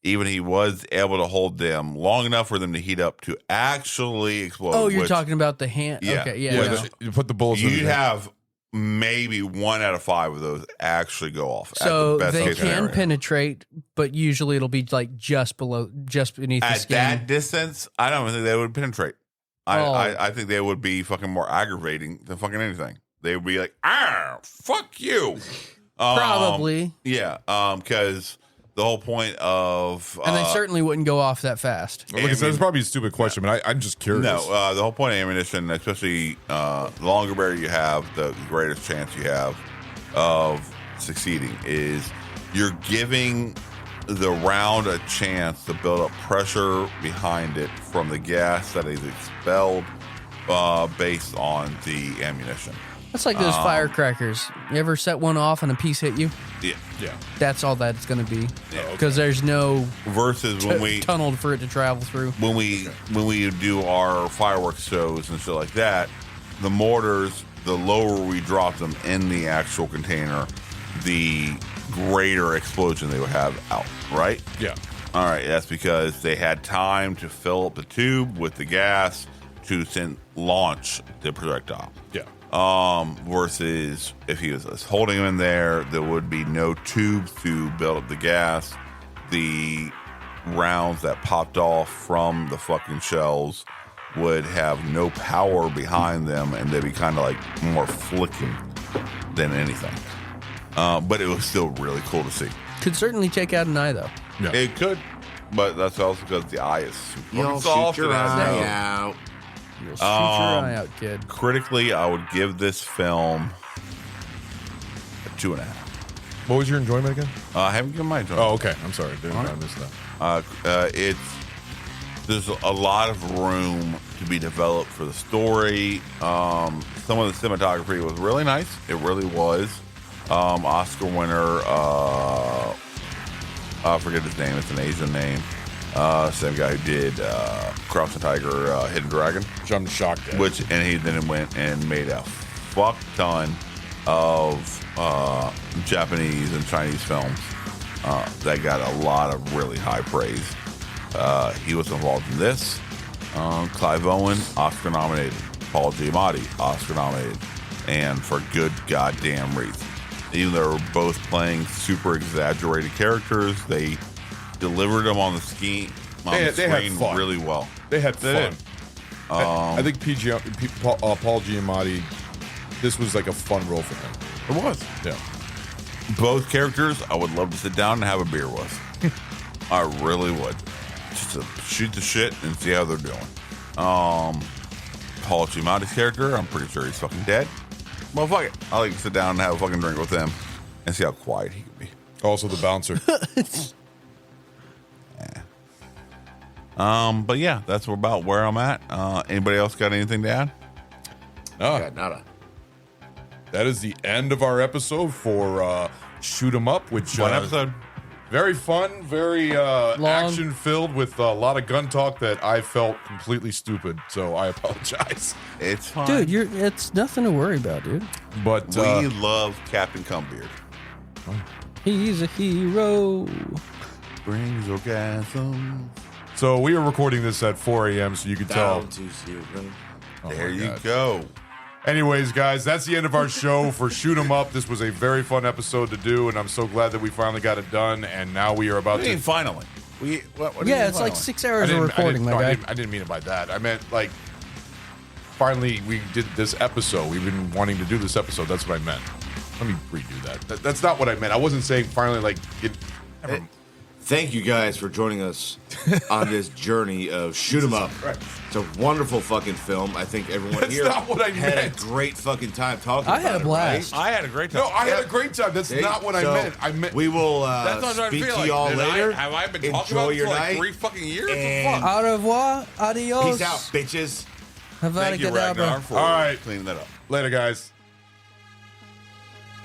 Even he was able to hold them long enough for them to heat up to actually explode. Oh, you're talking about the hand. Yeah. Okay, yeah. You put the bullets in You'd his hand. have maybe 1 out of 5 of those actually go off. So at the best they case can scenario. penetrate, but usually it'll be like just beneath the At skin. that distance, I don't think they would penetrate. I think they would be fucking more aggravating than fucking anything. They would be like, fuck you. Probably. Yeah, because the whole point of... And they certainly wouldn't go off that fast. Like I said, it's probably a stupid question, but I'm just curious. No, the whole point of ammunition, especially the longer barrel you have, the greatest chance you have of succeeding is you're giving the round a chance to build up pressure behind it from the gas that is expelled based on the ammunition. That's like those firecrackers. You ever set one off and a piece hit you? Yeah. That's all that's going to be. Yeah. Because there's no Versus when we tunnel for it to travel through. when we do our fireworks shows and shit like that, the mortars, the lower we drop them in the actual container, the greater explosion they would have out, right? Yeah. All right, that's because they had time to fill up the tube with the gas to launch the projectile. Yeah. Versus if he was holding them in there, there would be no tubes to build up the gas. The rounds that popped off from the fucking shells would have no power behind them, and they'd be kind of like more flicking than anything. But it was still really cool to see. Could certainly take out an eye, though. Yeah. It could, but that's also because the eye is super You'll soft. shoot your and has eye no- out. You'll shoot your eye out, kid. Critically, I would give this film a 2.5. What was your enjoyment again? I haven't given my enjoyment. Oh, okay. I'm sorry. I missed that. It's there's a lot of room to be developed for the story. Some of the cinematography was really nice. It really was. Oscar winner, I forget his name. It's an Asian name. Same guy who did Crouching Tiger, Hidden Dragon. Which I'm shocked at. And he then went and made a fuck ton of Japanese and Chinese films that got a lot of really high praise. He was involved in this. Clive Owen, Oscar nominated. Paul Giamatti, Oscar nominated. And for good goddamn reason. Even though they were both playing super exaggerated characters, they delivered them on the screen really well. They had fun. I think Paul Giamatti, this was like a fun role for him. It was. Yeah. Both characters, I would love to sit down and have a beer with. I really would. Just to shoot the shit and see how they're doing. Paul Giamatti's character, I'm pretty sure he's fucking dead. Well, fuck it. I like to sit down and have a fucking drink with him and see how quiet he can be. Also the bouncer. But yeah, that's about where I'm at. Anybody else got anything to add? No. Nada. That is the end of our episode for Shoot 'Em Up, which fun episode. Very fun, very action filled with a lot of gun talk that I felt completely stupid. So I apologize. It's fine, dude. It's nothing to worry about, dude. But we love Captain Cumbeard. He's a hero. Brings orgasm. So we are recording this at 4 a.m. So you can tell. There you go. Anyways, guys, that's the end of our show for Shoot 'Em Up. This was a very fun episode to do, and I'm so glad that we finally got it done. And now we are about to. Finally. What do you Yeah, mean it's like finally? 6 hours of recording, my guy. I didn't mean it by that. I meant like finally we did this episode. We've been wanting to do this episode. That's what I meant. Let me redo that. That's not what I meant. I wasn't saying finally like it. Thank you guys for joining us on this journey of Shoot 'Em Up. Right. It's a wonderful fucking film. I think everyone That's here not what I had meant. a great fucking time talking I about had a it, blast. right? I had a great time. No, I had a great time. That's See? not what I So, meant. I meant we will That's not what I speak feel to like. y'all Did later. have I been talking Enjoy about it your for like night. 3 fucking years? And Fuck. Au revoir. Adios. peace out, bitches. Thank you, Ragnar, for All right. cleaning that up. Later, guys.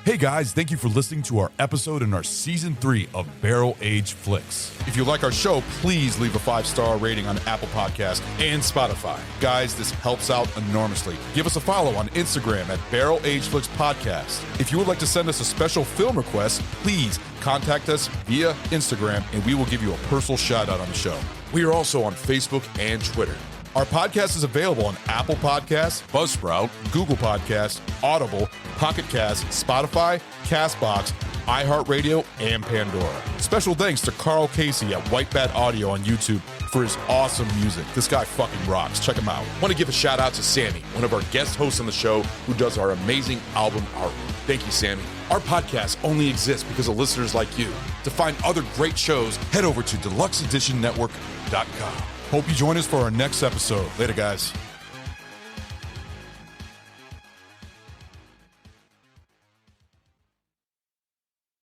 Hey guys, thank you for listening to our episode in our season 3 of Barrel Age Flicks. If you like our show, please leave a 5-star rating on Apple Podcasts and Spotify. Guys, this helps out enormously. Give us a follow on Instagram at Barrel Age Flicks Podcast. If you would like to send us a special film request, please contact us via Instagram and we will give you a personal shout out on the show. We are also on Facebook and Twitter. Our podcast is available on Apple Podcasts, Buzzsprout, Google Podcasts, Audible, Pocket Cast, Spotify, CastBox, iHeartRadio, and Pandora. Special thanks to Carl Casey at White Bat Audio on YouTube for his awesome music. This guy fucking rocks. Check him out. Want to give a shout out to Sammy, one of our guest hosts on the show, who does our amazing album art. Thank you, Sammy. Our podcast only exists because of listeners like you. To find other great shows, head over to deluxeeditionnetwork.com. Hope you join us for our next episode. Later, guys.